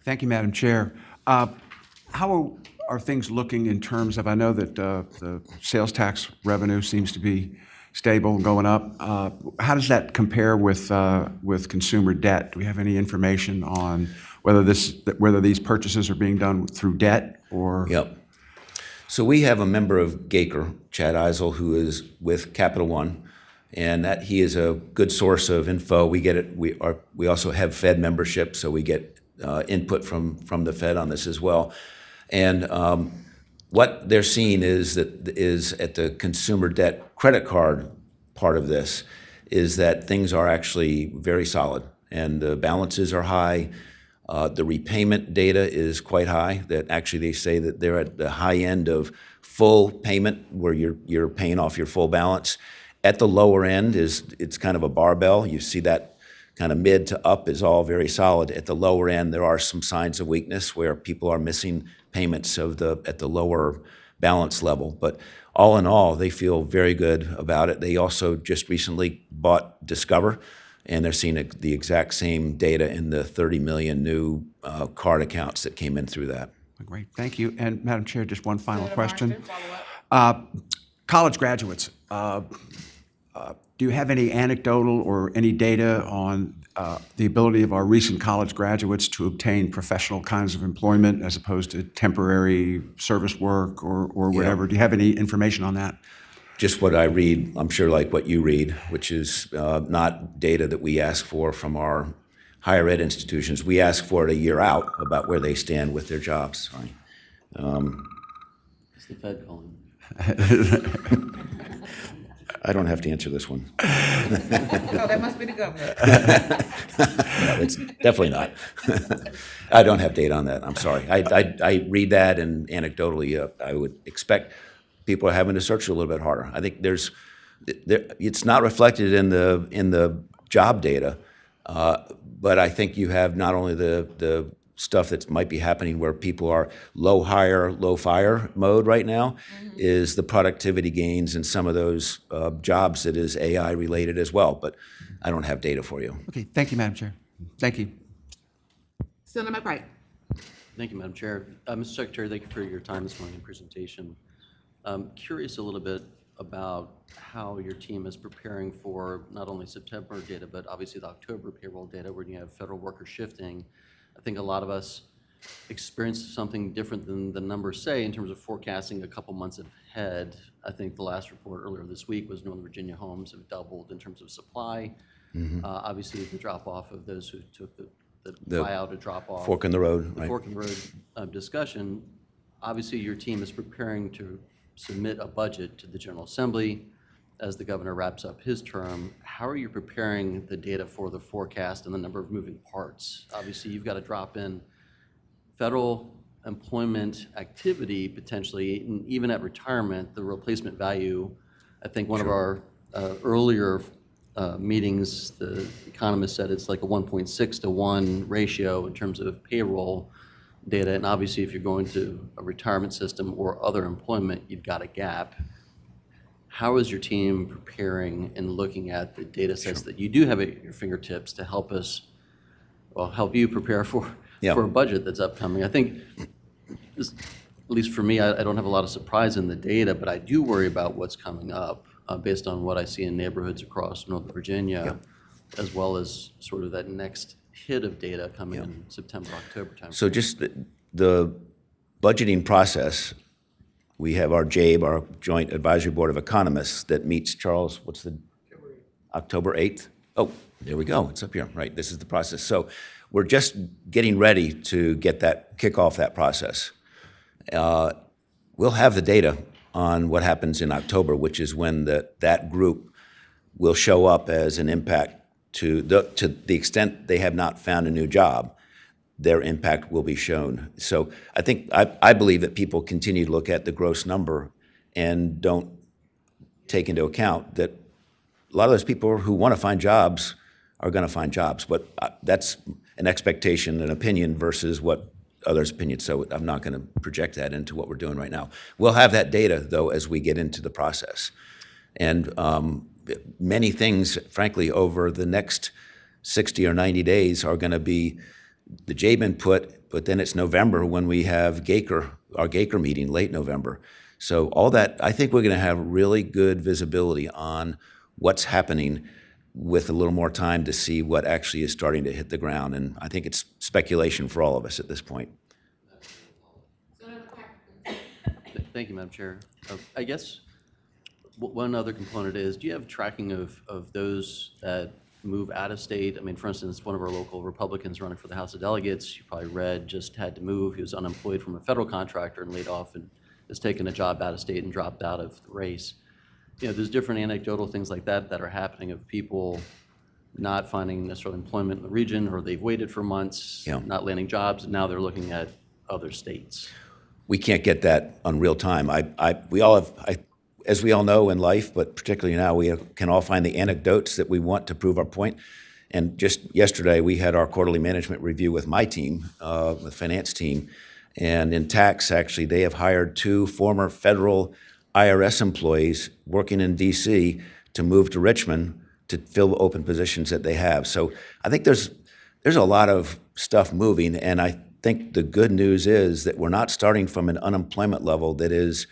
Thank you, Madam Chair. How are things looking in terms of, I know that the sales tax revenue seems to be stable and going up. How does that compare with consumer debt? Do we have any information on whether these purchases are being done through debt or? Yep. So we have a member of Gaker, Chad Eisel, who is with Capital One, and that he is a good source of info. We get it. We also have Fed membership, so we get input from the Fed on this as well. And what they're seeing is at the consumer debt credit card part of this is that things are actually very solid, and the balances are high. The repayment data is quite high. That actually they say that they're at the high end of full payment, where you're paying off your full balance. At the lower end it's kind of a barbell. You see that kind of mid to up is all very solid. At the lower end, there are some signs of weakness where people are missing payments at the lower balance level. But all in all, they feel very good about it. They also just recently bought Discover, and they're seeing the exact same data in the 30 million new card accounts that came in through that. Great, thank you. And Madam Chair, just one final Senator question. Marston, follow-up. College graduates, do you have any anecdotal or any data on the ability of our recent college graduates to obtain professional kinds of employment as opposed to temporary service work or whatever? Do you have any information on that? Just what I read, I'm sure like what you read, which is not data that we ask for from our higher ed institutions. We ask for it a year out about where they stand with their jobs. Sorry. It's the Fed calling. I don't have to answer this one. Oh, that must be the governor. No, it's definitely not. I don't have data on that. I'm sorry. I read that, and anecdotally, I would expect people are having to search a little bit harder. I think it's not reflected in the job data, but I think you have not only the stuff that might be happening where people are low hire, low fire mode right now, is the productivity gains in some of those jobs that is AI related as well. But I don't have data for you. Okay, thank you, Madam Chair. Thank you. Senator McBride. Thank you, Madam Chair. Mr. Secretary, thank you for your time this morning and presentation. Curious a little bit about how your team is preparing for not only September data, but obviously the October payroll data where you have federal workers shifting. I think a lot of us experienced something different than the numbers say in terms of forecasting a couple months ahead. I think the last report earlier this week was Northern Virginia homes have doubled in terms of supply. Obviously, the drop-off of those who took the buyout to drop off. Fork in the road, The right? fork in the road discussion. Obviously, your team is preparing to submit a budget to the General Assembly as the governor wraps up his term. How are you preparing the data for the forecast and the number of moving parts? Obviously, you've got to drop in federal employment activity potentially, and even at retirement, the replacement value. I think one of our earlier meetings, the economist said it's like a 1.6 to 1 ratio in terms of payroll data. And obviously, if you're going to a retirement system or other employment, you've got a gap. How is your team preparing and looking at the data sets that you do have at your fingertips to help us, well, help you prepare for a budget that's upcoming? I think, at least for me, I don't have a lot of surprise in the data, but I do worry about what's coming up based on what I see in neighborhoods across Northern Virginia, as well as sort of that next hit of data coming in September, October time. So just the budgeting process, we have our JABE, our Joint Advisory Board of Economists, that meets, Charles, what's the? October 8th? Oh, there we go, it's up here, right, this is the process. So we're just getting ready to kick off that process. We'll have the data on what happens in October, which is when that group will show up as an impact to the extent they have not found a new job. Their impact will be shown. So I believe that people continue to look at the gross number and don't take into account that a lot of those people who want to find jobs are going to find jobs. But that's an expectation, an opinion versus what others' opinions. So I'm not going to project that into what we're doing right now. We'll have that data, though, as we get into the process. And many things, frankly, over the next 60 or 90 days are going to be the JABE input, but then it's November when we have our Gaker meeting, late November. So all that, I think we're going to have really good visibility on what's happening with a little more time to see what actually is starting to hit the ground. And I think it's speculation for all of us at this point. Thank you, Madam Chair. I guess one other component is, do you have tracking of those that move out of state? I mean, for instance, one of our local Republicans running for the House of Delegates, you probably read, just had to move. He was unemployed from a federal contractor and laid off and has taken a job out of state and dropped out of the race. You know, there's different anecdotal things like that that are happening of people not finding necessarily employment in the region, or they've waited for months, not landing jobs, and now they're looking at other states. We can't get that on real time. We all have, as we all know in life, but particularly now, we can all find the anecdotes that we want to prove our point. And just yesterday, we had our quarterly management review with my team, the finance team. And in tax, actually, they have hired 2 former federal IRS employees working in DC to move to Richmond to fill open positions that they have. So I think there's a lot of stuff moving, and I think the good news is that we're not starting from an unemployment level that is,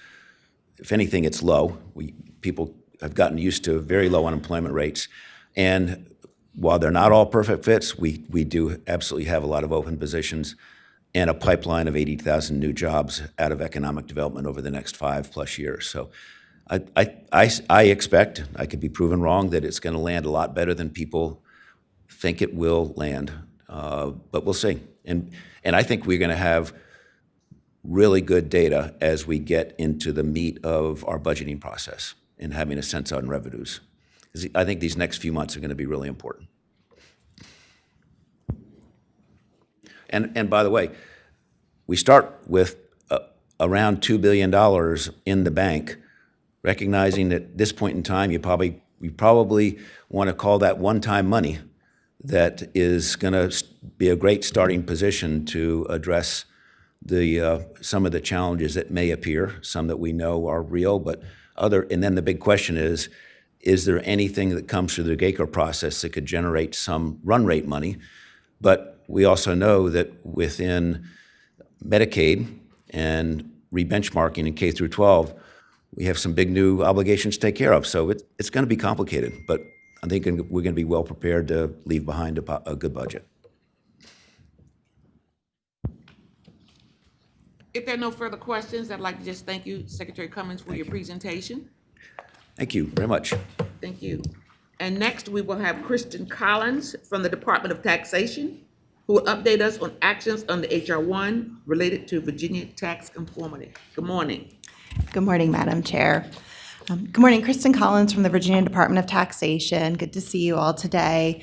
if anything, it's low. People have gotten used to very low unemployment rates. And while they're not all perfect fits, we do absolutely have a lot of open positions and a pipeline of 80,000 new jobs out of economic development over the next 5+ years. So I expect, I could be proven wrong, that it's going to land a lot better than people think it will land, but we'll see. And I think we're going to have really good data as we get into the meat of our budgeting process and having a sense on revenues. 'Cause I think these next few months are going to be really important. And by the way, we start with around $2 billion in the bank, recognizing that at this point in time, we probably want to call that one-time money that is going to be a great starting position to address some of the challenges that may appear, some that we know are real, but and then the big question is there anything that comes through the GACO process that could generate some run rate money? But we also know that within Medicaid and re-benchmarking in K through 12, we have some big new obligations to take care of. So it's going to be complicated, but I think we're going to be well prepared to leave behind a good budget. If there are no further questions, I'd like to just thank you, Secretary Cummings, for your presentation. Thank you very much. Thank you. And next, we will have Kristen Collins from the Department of Taxation, who will update us on actions under H.R. 1 related to Virginia tax conformity. Good morning. Good morning, Madam Chair. Good morning, Kristen Collins from the Virginia Department of Taxation. Good to see you all today.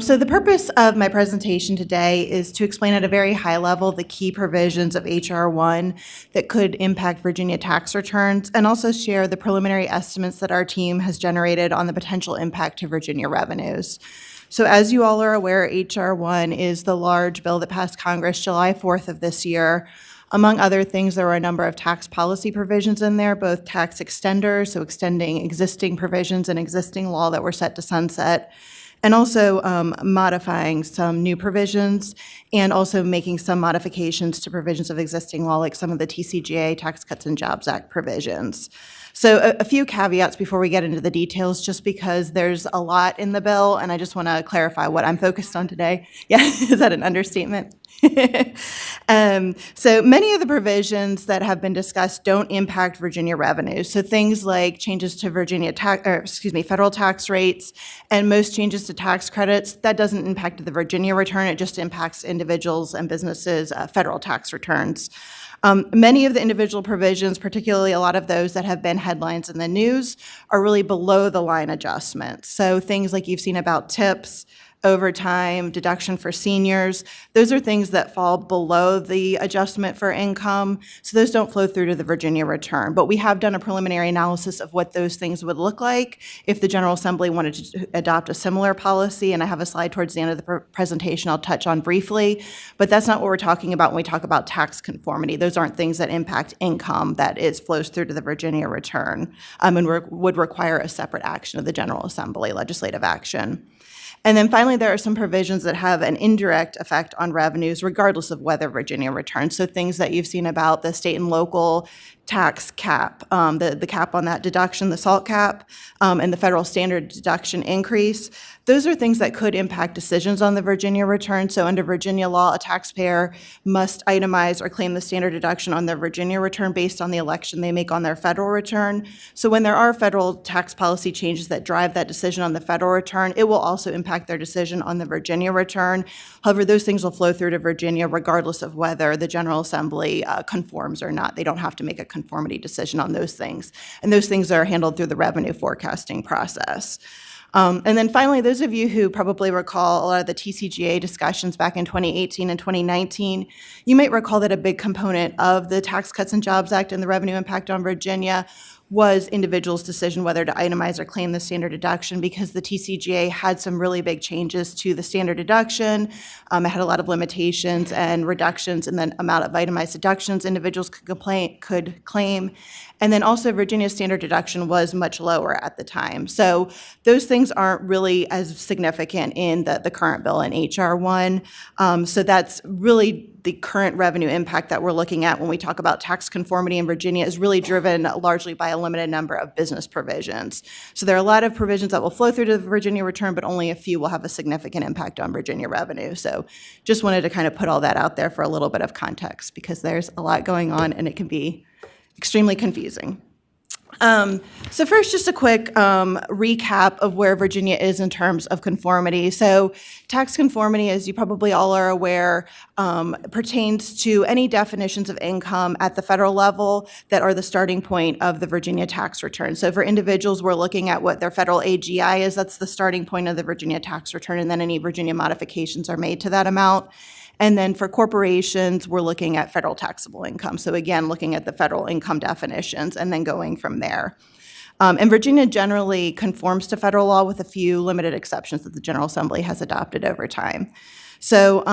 So the purpose of my presentation today is to explain at a very high level the key provisions of H.R. 1 that could impact Virginia tax returns, and also share the preliminary estimates that our team has generated on the potential impact to Virginia revenues. So as you all are aware, H.R. 1 is the large bill that passed Congress July 4th of this year. Among other things, there were a number of tax policy provisions in there, both tax extenders, so extending existing provisions in existing law that were set to sunset, and also modifying some new provisions, and also making some modifications to provisions of existing law, like some of the TCJA, Tax Cuts and Jobs Act provisions. So a few caveats before we get into the details, just because there's a lot in the bill, and I just want to clarify what I'm focused on today. Yeah, is that an understatement? So many of the provisions that have been discussed don't impact Virginia revenues. So things like changes to federal tax rates, and most changes to tax credits, that doesn't impact the Virginia return. It just impacts individuals and businesses' federal tax returns. Many of the individual provisions, particularly a lot of those that have been headlines in the news, are really below the line adjustments. So things like you've seen about tips, overtime, deduction for seniors, those are things that fall below the adjustment for income, so those don't flow through to the Virginia return. But we have done a preliminary analysis of what those things would look like if the General Assembly wanted to adopt a similar policy, and I have a slide towards the end of the presentation I'll touch on briefly, but that's not what we're talking about when we talk about tax conformity. Those aren't things that impact income that flows through to the Virginia return, and would require a separate action of the General Assembly, legislative action. And then finally, there are some provisions that have an indirect effect on revenues regardless of whether Virginia returns. So things that you've seen about the state and local tax cap, the cap on that deduction, the SALT cap, and the federal standard deduction increase. Those are things that could impact decisions on the Virginia return. So under Virginia law, a taxpayer must itemize or claim the standard deduction on their Virginia return based on the election they make on their federal return. So when there are federal tax policy changes that drive that decision on the federal return, it will also impact their decision on the Virginia return. However, those things will flow through to Virginia regardless of whether the General Assembly conforms or not. They don't have to make a conformity decision on those things. And those things are handled through the revenue forecasting process. And then finally, those of you who probably recall a lot of the TCJA discussions back in 2018 and 2019, you might recall that a big component of the Tax Cuts and Jobs Act and the revenue impact on Virginia was individuals' decision whether to itemize or claim the standard deduction, because the TCJA had some really big changes to the standard deduction. It had a lot of limitations and reductions in the amount of itemized deductions individuals could claim. And then also Virginia's standard deduction was much lower at the time. So those things aren't really as significant in the current bill in HR 1. So that's really the current revenue impact that we're looking at when we talk about tax conformity in Virginia is really driven largely by a limited number of business provisions. So there are a lot of provisions that will flow through to the Virginia return, but only a few will have a significant impact on Virginia revenue. So just wanted to kind of put all that out there for a little bit of context, because there's a lot going on and it can be extremely confusing. So first, just a quick recap of where Virginia is in terms of conformity. So tax conformity, as you probably all are aware, pertains to any definitions of income at the federal level that are the starting point of the Virginia tax return. So for individuals, we're looking at what their federal AGI is. That's the starting point of the Virginia tax return, and then any Virginia modifications are made to that amount. And then for corporations, we're looking at federal taxable income. So again, looking at the federal income definitions and then going from there. And Virginia generally conforms to federal law with a few limited exceptions that the General Assembly has adopted over time. So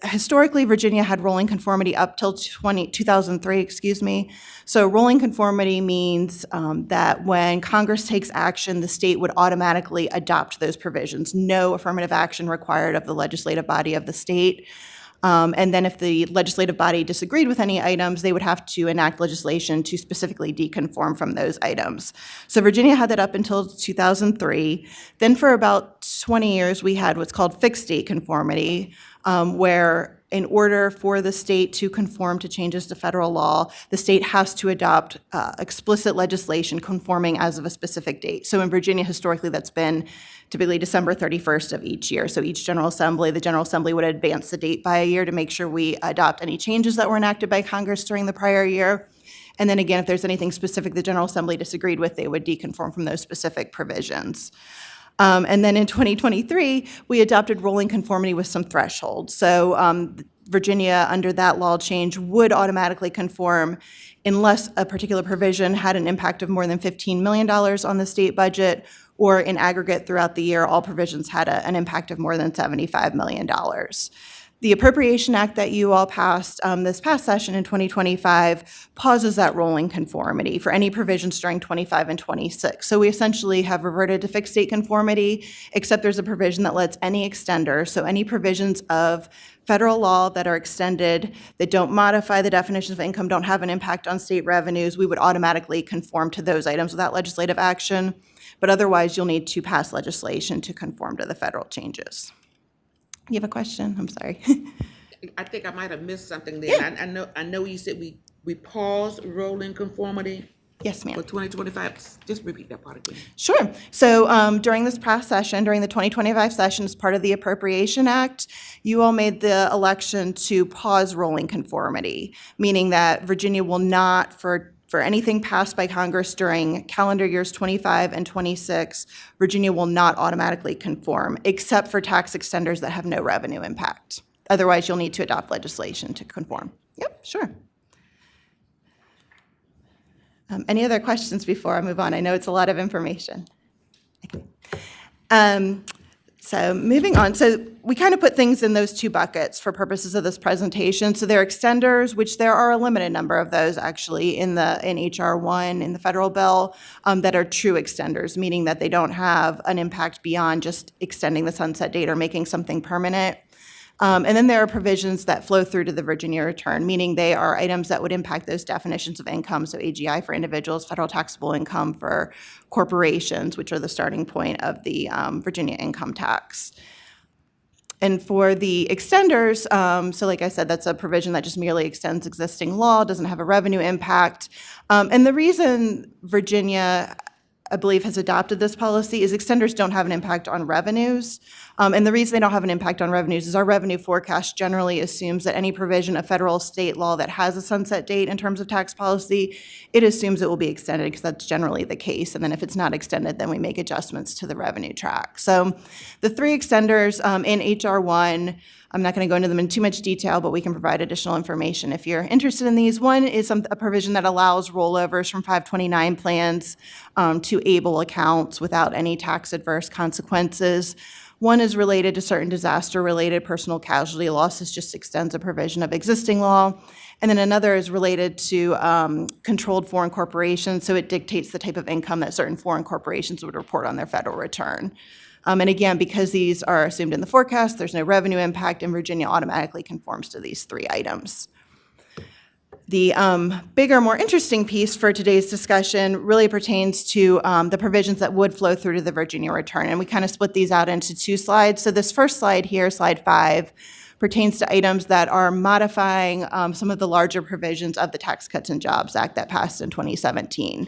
historically, Virginia had rolling conformity up till 2003, So rolling conformity means that when Congress takes action, the state would automatically adopt those provisions. No affirmative action required of the legislative body of the state. And then if the legislative body disagreed with any items, they would have to enact legislation to specifically deconform from those items. So Virginia had that up until 2003. Then for about 20 years, we had what's called fixed state conformity, where in order for the state to conform to changes to federal law, the state has to adopt explicit legislation conforming as of a specific date. So in Virginia, historically, that's been typically December 31st of each year. So each General Assembly, the General Assembly would advance the date by a year to make sure we adopt any changes that were enacted by Congress during the prior year. And then again, if there's anything specific the General Assembly disagreed with, they would deconform from those specific provisions. And then in 2023, we adopted rolling conformity with some thresholds. So Virginia, under that law change, would automatically conform unless a particular provision had an impact of more than $15 million on the state budget, or in aggregate throughout the year, all provisions had an impact of more than $75 million. The Appropriation Act that you all passed this past session in 2025 pauses that rolling conformity for any provisions during 25 and 26. So we essentially have reverted to fixed state conformity, except there's a provision that lets any extender, so any provisions of federal law that are extended, that don't modify the definitions of income, don't have an impact on state revenues, we would automatically conform to those items without legislative action. But otherwise, you'll need to pass legislation to conform to the federal changes. You have a question? I'm sorry. I think I might have missed something there. Yeah. I know you said we paused rolling conformity Yes, ma'am. for 2025. Just repeat that part again. Sure. So during this past session, during the 2025 session, as part of the Appropriation Act, you all made the election to pause rolling conformity, meaning that Virginia will not, for anything passed by Congress during calendar years 25 and 26, Virginia will not automatically conform, except for tax extenders that have no revenue impact. Otherwise, you'll need to adopt legislation to conform. Yep, sure. Any other questions before I move on? I know it's a lot of information. Okay. So moving on, so we kind of put things in those two buckets for purposes of this presentation. So there are extenders, which there are a limited number of those actually in HR 1 in the federal bill that are true extenders, meaning that they don't have an impact beyond just extending the sunset date or making something permanent. And then there are provisions that flow through to the Virginia return, meaning they are items that would impact those definitions of income, so AGI for individuals, federal taxable income for corporations, which are the starting point of the Virginia income tax. And for the extenders, so like I said, that's a provision that just merely extends existing law, doesn't have a revenue impact. And the reason Virginia, I believe, has adopted this policy is extenders don't have an impact on revenues. And the reason they don't have an impact on revenues is our revenue forecast generally assumes that any provision of federal or state law that has a sunset date in terms of tax policy, it assumes it will be extended because that's generally the case. And then if it's not extended, then we make adjustments to the revenue track. So the three extenders in HR 1, I'm not going to go into them in too much detail, but we can provide additional information if you're interested in these. One is a provision that allows rollovers from 529 plans to ABLE accounts without any tax adverse consequences. One is related to certain disaster-related personal casualty losses, just extends a provision of existing law. And then another is related to controlled foreign corporations, so it dictates the type of income that certain foreign corporations would report on their federal return. And again, because these are assumed in the forecast, there's no revenue impact, and Virginia automatically conforms to these three items. The bigger, more interesting piece for today's discussion really pertains to the provisions that would flow through to the Virginia return, and we kind of split these out into two slides. So this first slide here, slide 5, pertains to items that are modifying some of the larger provisions of the Tax Cuts and Jobs Act that passed in 2017.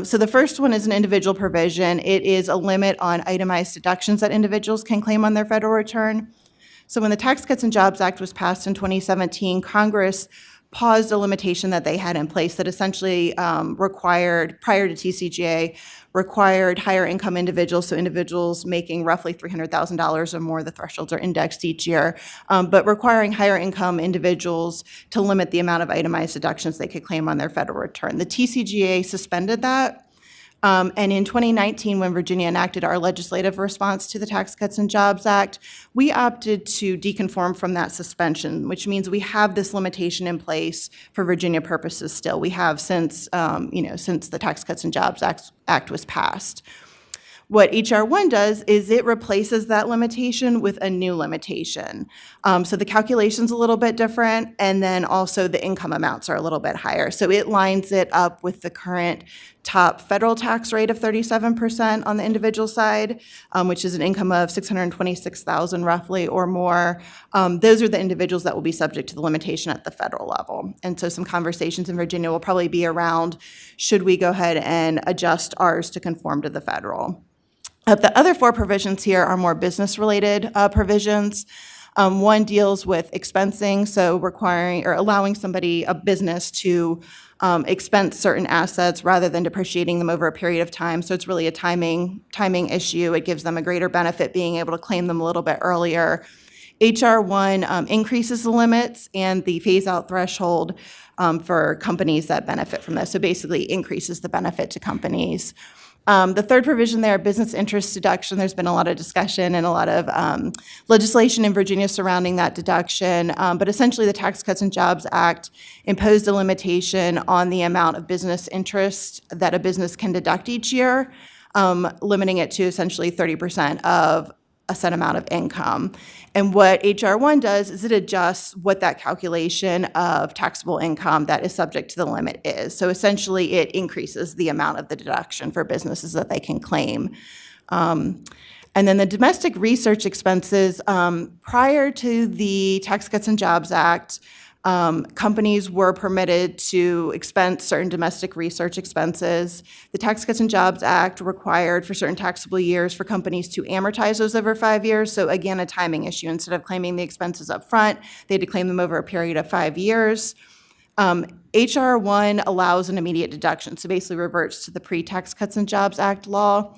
So the first one is an individual provision. It is a limit on itemized deductions that individuals can claim on their federal return. So when the Tax Cuts and Jobs Act was passed in 2017, Congress paused a limitation that they had in place that essentially required, prior to TCJA, required higher income individuals, so individuals making roughly $300,000 or more, the thresholds are indexed each year, but requiring higher income individuals to limit the amount of itemized deductions they could claim on their federal return. The TCJA suspended that. And in 2019, when Virginia enacted our legislative response to the Tax Cuts and Jobs Act, we opted to deconform from that suspension, which means we have this limitation in place for Virginia purposes still. We have since the Tax Cuts and Jobs Act was passed. What H.R. 1 does is it replaces that limitation with a new limitation. So the calculation's a little bit different, and then also the income amounts are a little bit higher. So it lines it up with the current top federal tax rate of 37% on the individual side, which is an income of $626,000 roughly or more. Those are the individuals that will be subject to the limitation at the federal level. And so some conversations in Virginia will probably be around, should we go ahead and adjust ours to conform to the federal? The other 4 provisions here are more business-related provisions. One deals with expensing, so requiring or allowing somebody, a business, to expense certain assets rather than depreciating them over a period of time. So it's really a timing issue. It gives them a greater benefit being able to claim them a little bit earlier. H.R. 1 increases the limits and the phase-out threshold for companies that benefit from this. So basically increases the benefit to companies. The third provision there, business interest deduction, there's been a lot of discussion and a lot of legislation in Virginia surrounding that deduction, but essentially the Tax Cuts and Jobs Act imposed a limitation on the amount of business interest that a business can deduct each year, limiting it to essentially 30% of a set amount of income. And what H.R. 1 does is it adjusts what that calculation of taxable income that is subject to the limit is. So essentially it increases the amount of the deduction for businesses that they can claim. And then the domestic research expenses, prior to the Tax Cuts and Jobs Act, companies were permitted to expense certain domestic research expenses. The Tax Cuts and Jobs Act required for certain taxable years for companies to amortize those over 5 years. So again, a timing issue. Instead of claiming the expenses up front, they had to claim them over a period of 5 years. H.R. 1 allows an immediate deduction, so basically reverts to the pre-Tax Cuts and Jobs Act law.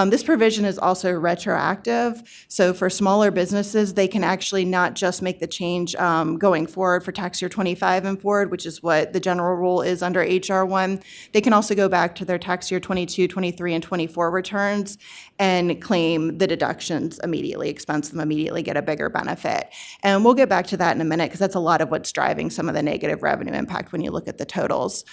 This provision is also retroactive, so for smaller businesses, they can actually not just make the change going forward for tax year 25 and forward, which is what the general rule is under H.R. 1. They can also go back to their tax year 22, 23, and 24 returns and claim the deductions immediately, expense them immediately, get a bigger benefit. And we'll get back to that in a minute because that's a lot of what's driving some of the negative revenue impact when you look at the totals.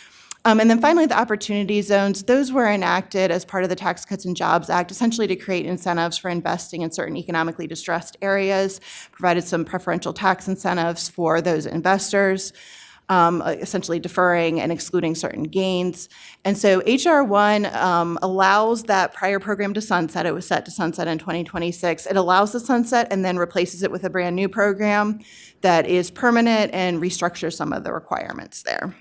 And then finally, the opportunity zones, those were enacted as part of the Tax Cuts and Jobs Act, essentially to create incentives for investing in certain economically distressed areas, provided some preferential tax incentives for those investors, essentially deferring and excluding certain gains. And so H.R. 1 allows that prior program to sunset. It was set to sunset in 2026. It allows the sunset and then replaces it with a brand new program that is permanent and restructures some of the requirements there.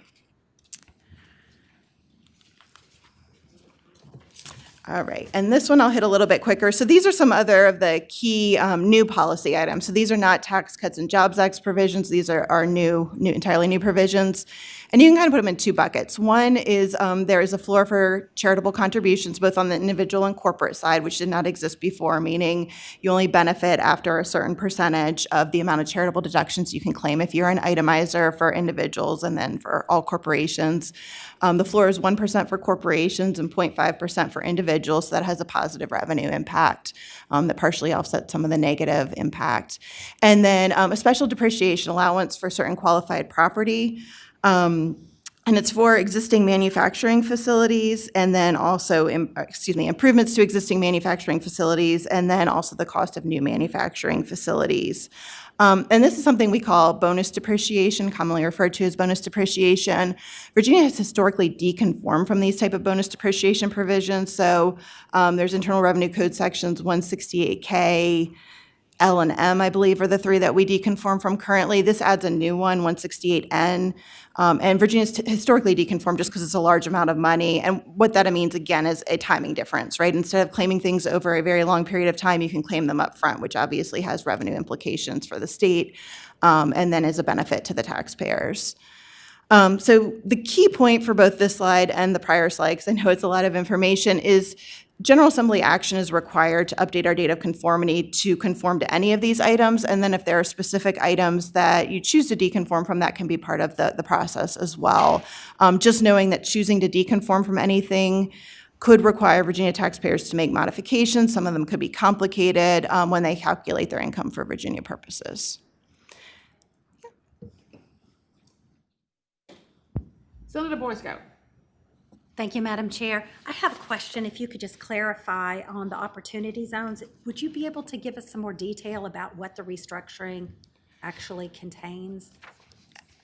All right, and this one I'll hit a little bit quicker. So these are some other of the key new policy items. So these are not Tax Cuts and Jobs Act provisions. These are our entirely new provisions. And you can kind of put them in two buckets. One is there is a floor for charitable contributions, both on the individual and corporate side, which did not exist before, meaning you only benefit after a certain percentage of the amount of charitable deductions you can claim if you're an itemizer for individuals and then for all corporations. The floor is 1% for corporations and 0.5% for individuals. So that has a positive revenue impact that partially offsets some of the negative impact. And then a special depreciation allowance for certain qualified property. And it's for existing manufacturing facilities and then also, improvements to existing manufacturing facilities and then also the cost of new manufacturing facilities. And this is something we call bonus depreciation, commonly referred to as bonus depreciation. Virginia has historically deconformed from these type of bonus depreciation provisions. So there's Internal Revenue Code sections 168K, L and M, I believe, are the three that we deconform from currently. This adds a new one, 168N. And Virginia's historically deconformed just because it's a large amount of money. And what that means, again, is a timing difference, right? Instead of claiming things over a very long period of time, you can claim them up front, which obviously has revenue implications for the state and then is a benefit to the taxpayers. So the key point for both this slide and the prior slide, because I know it's a lot of information, is General Assembly action is required to update our date of conformity to conform to any of these items. And then if there are specific items that you choose to deconform from, that can be part of the process as well. Just knowing that choosing to deconform from anything could require Virginia taxpayers to make modifications. Some of them could be complicated when they calculate their income for Virginia purposes. Senator Boy Scout. Thank you, Madam Chair. I have a question. If you could just clarify on the opportunity zones, would you be able to give us some more detail about what the restructuring actually contains?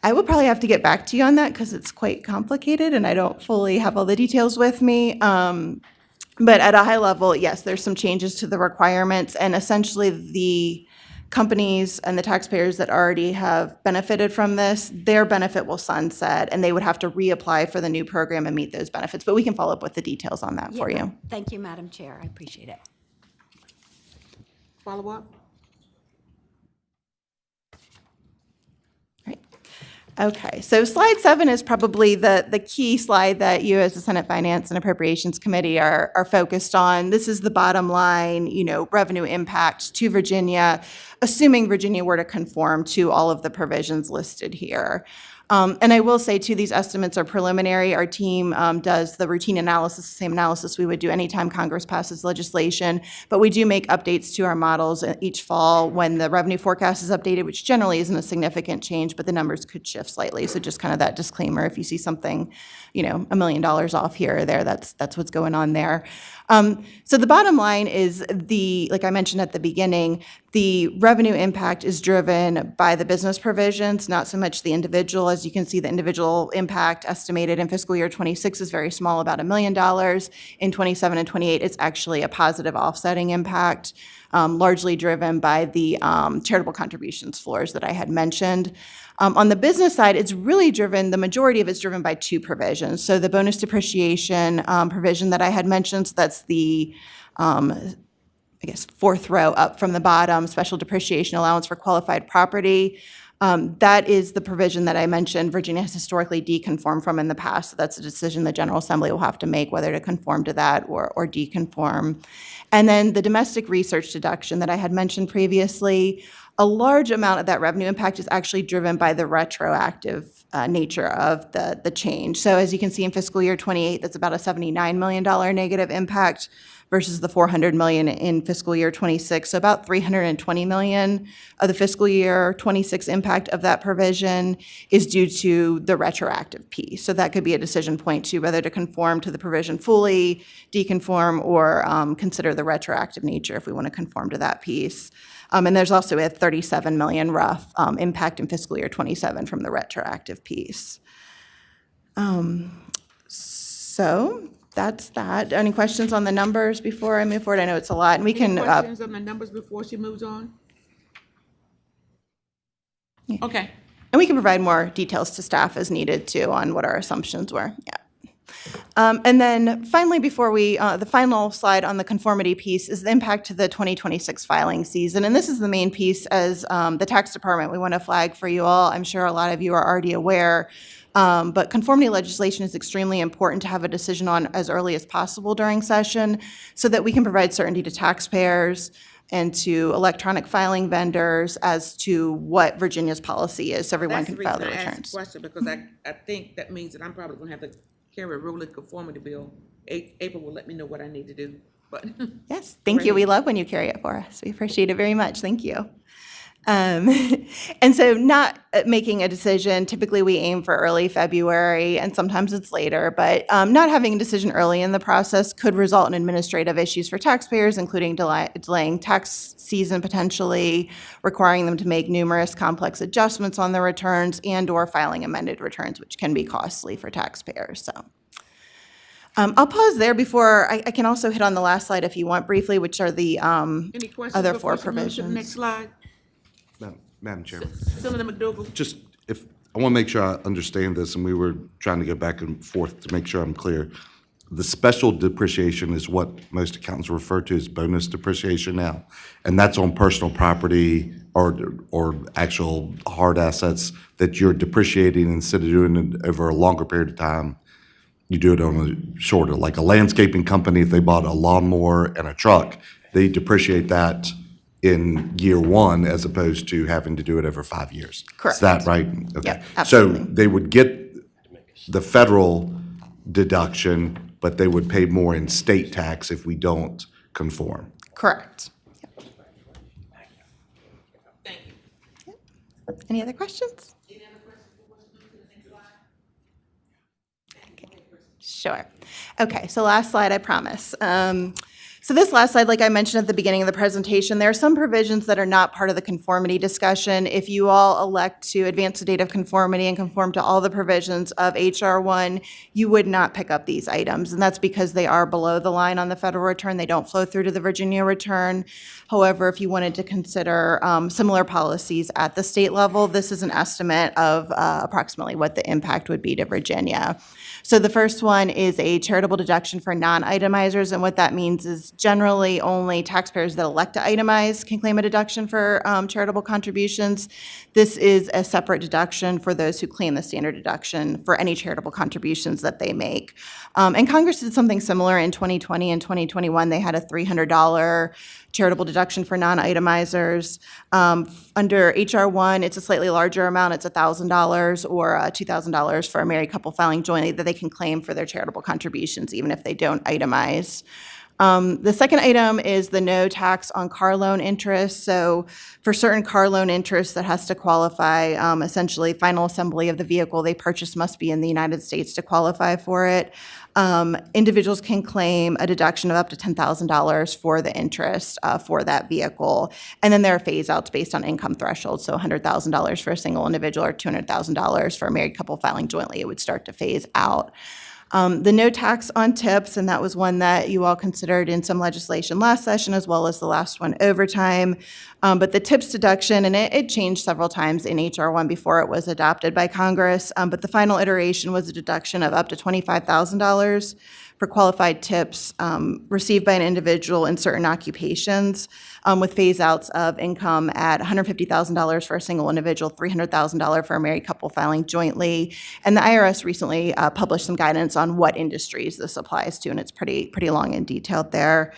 I will probably have to get back to you on that because it's quite complicated and I don't fully have all the details with me. But at a high level, yes, there's some changes to the requirements and essentially the companies and the taxpayers that already have benefited from this, their benefit will sunset and they would have to reapply for the new program and meet those benefits. But we can follow up with the details on that for you. Thank you, Madam Chair. I appreciate it. Follow up? Right. Okay, so slide 7 is probably the key slide that you as the Senate Finance and Appropriations Committee are focused on. This is the bottom line, revenue impact to Virginia, assuming Virginia were to conform to all of the provisions listed here. And I will say, too, these estimates are preliminary. Our team does the routine analysis, the same analysis we would do anytime Congress passes legislation. But we do make updates to our models each fall when the revenue forecast is updated, which generally isn't a significant change, but the numbers could shift slightly. So just kind of that disclaimer, if you see something, $1 million off here or there, that's what's going on there. So the bottom line is like I mentioned at the beginning, the revenue impact is driven by the business provisions, not so much the individual. As you can see, the individual impact estimated in fiscal year 26 is very small, about $1 million. In 27 and 28, it's actually a positive offsetting impact, largely driven by the charitable contributions floors that I had mentioned. On the business side, it's really driven, the majority of it's driven by two provisions. So the bonus depreciation provision that I had mentioned, so that's the, fourth row up from the bottom, special depreciation allowance for qualified property. That is the provision that I mentioned Virginia has historically deconformed from in the past. So that's a decision the General Assembly will have to make whether to conform to that or deconform. And then the domestic research deduction that I had mentioned previously, a large amount of that revenue impact is actually driven by the retroactive nature of the change. So as you can see in fiscal year 28, that's about a $79 million negative impact versus the $400 million in fiscal year 26. So about $320 million of the fiscal year 26 impact of that provision is due to the retroactive piece. So that could be a decision point to whether to conform to the provision fully, deconform, or consider the retroactive nature if we want to conform to that piece. And there's also a $37 million rough impact in fiscal year 27 from the retroactive piece. So that's that. Any questions on the numbers before I move forward? I know it's a lot, and we can. Any questions on the numbers before she moves on? Yeah. Okay. And we can provide more details to staff as needed too on what our assumptions were. Yeah. And then finally, before the final slide on the conformity piece is the impact to the 2026 filing season. And this is the main piece as the tax department we want to flag for you all. I'm sure a lot of you are already aware. But conformity legislation is extremely important to have a decision on as early as possible during session so that we can provide certainty to taxpayers and to electronic filing vendors as to what Virginia's policy is, so everyone can file their That's the reason I asked returns. the question, because I think that means that I'm probably gonna have to carry a rolling conformity bill. April will let me know what I need to do, but. Yes, thank you. We love when you carry it for us. We appreciate it very much. Thank you. And so not making a decision, typically we aim for early February, and sometimes it's later, but not having a decision early in the process could result in administrative issues for taxpayers, including delaying tax season potentially, requiring them to make numerous complex adjustments on their returns, and/or filing amended returns, which can be costly for taxpayers. So I'll pause there before I can also hit on the last slide if you want briefly, which are the Any questions other before four we move to the next provisions. slide? Madam Chairman, Senator McDougal? just if, I want to make sure I understand this, and we were trying to go back and forth to make sure I'm clear. The special depreciation is what most accountants refer to as bonus depreciation now, and that's on personal property or actual hard assets that you're depreciating instead of doing it over a longer period of time. You do it on a shorter, like a landscaping company, if they bought a lawnmower and a truck, they depreciate that in year one as opposed to having to do it over 5 years. Correct. Is that right? Okay. Yep, absolutely. So they would get the federal deduction, but they would pay more in state tax if we don't conform. Correct. Thank you. Any other questions? Okay, sure. Okay, so last slide, I promise. So this last slide, like I mentioned at the beginning of the presentation, there are some provisions that are not part of the conformity discussion. If you all elect to advance the date of conformity and conform to all the provisions of HR 1, you would not pick up these items, and that's because they are below the line on the federal return. They don't flow through to the Virginia return. However, if you wanted to consider similar policies at the state level, this is an estimate of approximately what the impact would be to Virginia. So the first one is a charitable deduction for non-itemizers, and what that means is generally only taxpayers that elect to itemize can claim a deduction for charitable contributions. This is a separate deduction for those who claim the standard deduction for any charitable contributions that they make. And Congress did something similar in 2020 and 2021. They had a $300 charitable deduction for non-itemizers. Under HR 1, it's a slightly larger amount. It's $1,000 or $2,000 for a married couple filing jointly that they can claim for their charitable contributions, even if they don't itemize. The second item is the no tax on car loan interest. So for certain car loan interest that has to qualify, essentially final assembly of the vehicle they purchase must be in the United States to qualify for it. Individuals can claim a deduction of up to $10,000 for the interest for that vehicle. And then there are phase outs based on income thresholds. So $100,000 for a single individual or $200,000 for a married couple filing jointly, it would start to phase out. The no tax on tips, and that was one that you all considered in some legislation last session, as well as the last one overtime. But the tips deduction, and it changed several times in HR 1 before it was adopted by Congress, but the final iteration was a deduction of up to $25,000 for qualified tips received by an individual in certain occupations, with phase-outs of income at $150,000 for a single individual, $300,000 for a married couple filing jointly. And the IRS recently published some guidance on what industries this applies to, and it's pretty long and detailed there.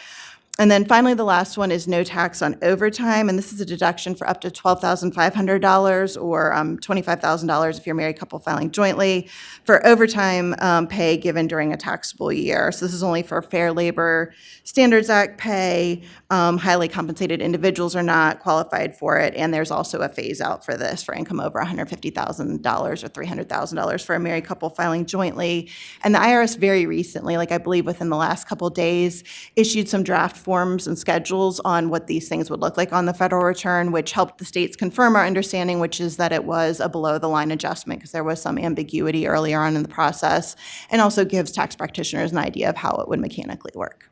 And then finally, the last one is no tax on overtime, and this is a deduction for up to $12,500 or $25,000 if you're a married couple filing jointly for overtime pay given during a taxable year. So this is only for Fair Labor Standards Act pay. Highly compensated individuals are not qualified for it, and there's also a phase out for this for income over $150,000 or $300,000 for a married couple filing jointly. And the IRS very recently, like I believe within the last couple of days, issued some draft forms and schedules on what these things would look like on the federal return, which helped the states confirm our understanding, which is that it was a below-the-line adjustment because there was some ambiguity earlier on in the process, and also gives tax practitioners an idea of how it would mechanically work.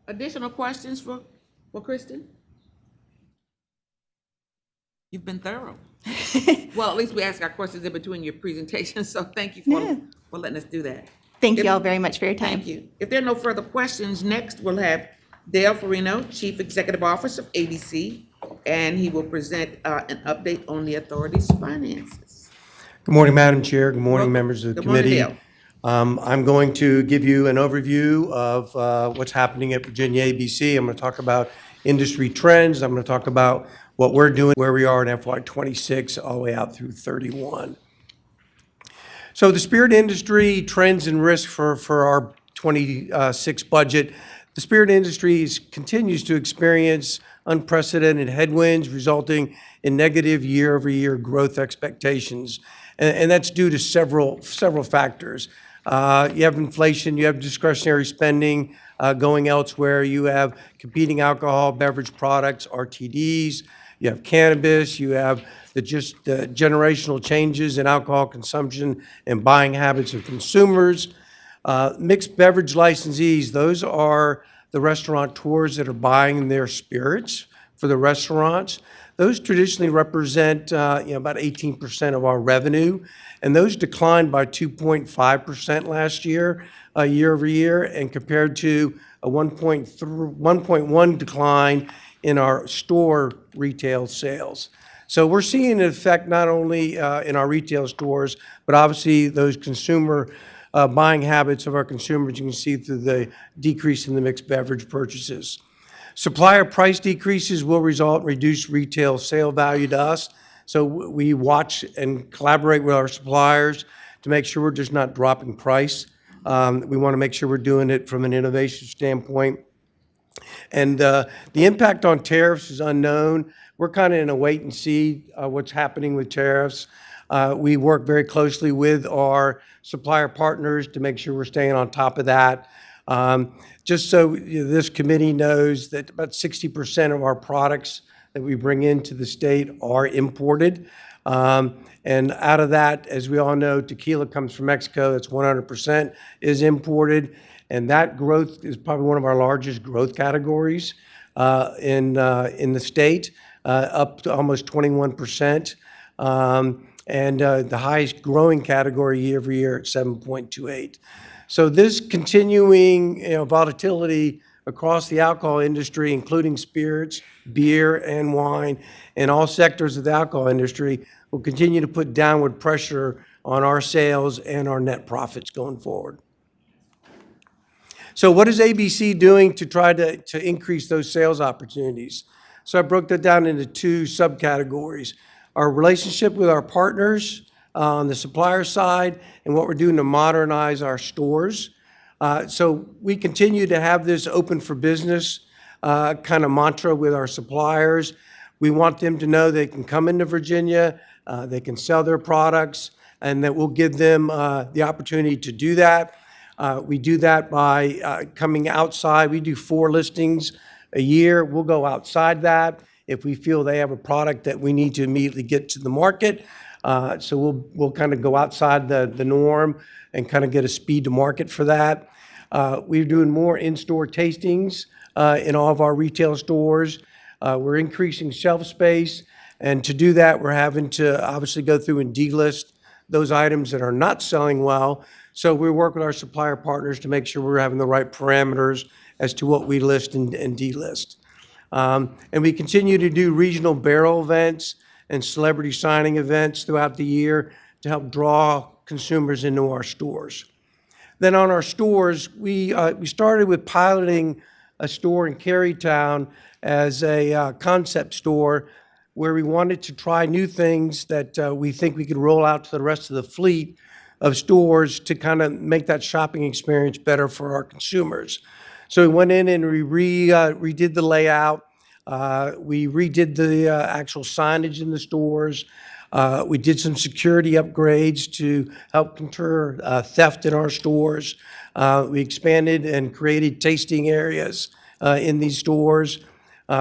Additional questions for Kristen? You've been thorough. Well, at least we ask our questions in between your presentations, so thank you for letting us do that. Thank If- you all very much for your time. Thank you. If there are no further questions, next we'll have Dale Farino, Chief Executive Officer of ABC, and he will present an update on the authority's finances. Good morning, Madam Chair. Good morning, Well, members of the good morning, committee. Dale. I'm going to give you an overview of what's happening at Virginia ABC. I'm going to talk about industry trends. I'm going to talk about what we're doing, where we are in FY26 all the way out through 31. So the spirit industry trends and risks for our 26 budget. The spirit industry continues to experience unprecedented headwinds, resulting in negative year-over-year growth expectations. And that's due to several factors. You have inflation, you have discretionary spending going elsewhere, you have competing alcohol beverage products, RTDs, you have cannabis, you have the generational changes in alcohol consumption and buying habits of consumers. Mixed beverage licensees, those are the restaurateurs that are buying their spirits for the restaurants. Those traditionally represent about 18% of our revenue, and those declined by 2.5% last year, year over year, and compared to a 1.1 decline in our store retail sales. So we're seeing an effect not only in our retail stores, but obviously those consumer buying habits of our consumers, you can see through the decrease in the mixed beverage purchases. Supplier price decreases will result in reduced retail sale value to us. So we watch and collaborate with our suppliers to make sure we're just not dropping price. We want to make sure we're doing it from an innovation standpoint. And the impact on tariffs is unknown. We're kind of in a wait and see what's happening with tariffs. We work very closely with our supplier partners to make sure we're staying on top of that. Just so this committee knows that about 60% of our products that we bring into the state are imported. And out of that, as we all know, tequila comes from Mexico. It's 100% is imported. And that growth is probably one of our largest growth categories in the state, up to almost 21%. And the highest growing category year over year at 7.28. So this continuing volatility across the alcohol industry, including spirits, beer, and wine, and all sectors of the alcohol industry, will continue to put downward pressure on our sales and our net profits going forward. So what is ABC doing to try to increase those sales opportunities? So I broke that down into two subcategories. Our relationship with our partners on the supplier side and what we're doing to modernize our stores. So we continue to have this open for business kind of mantra with our suppliers. We want them to know they can come into Virginia, they can sell their products, and that we'll give them the opportunity to do that. We do that by coming outside. We do 4 listings a year. We'll go outside that if we feel they have a product that we need to immediately get to the market. So we'll kind of go outside the norm and kind of get a speed to market for that. We're doing more in-store tastings in all of our retail stores. We're increasing shelf space, and to do that, we're having to obviously go through and delist those items that are not selling well. So we work with our supplier partners to make sure we're having the right parameters as to what we list and delist. And we continue to do regional barrel events and celebrity signing events throughout the year to help draw consumers into our stores. Then on our stores, we started with piloting a store in Carytown as a concept store where we wanted to try new things that we think we could roll out to the rest of the fleet of stores to kind of make that shopping experience better for our consumers. So we went in and we redid the layout. We redid the actual signage in the stores. We did some security upgrades to help deter theft in our stores. We expanded and created tasting areas in these stores.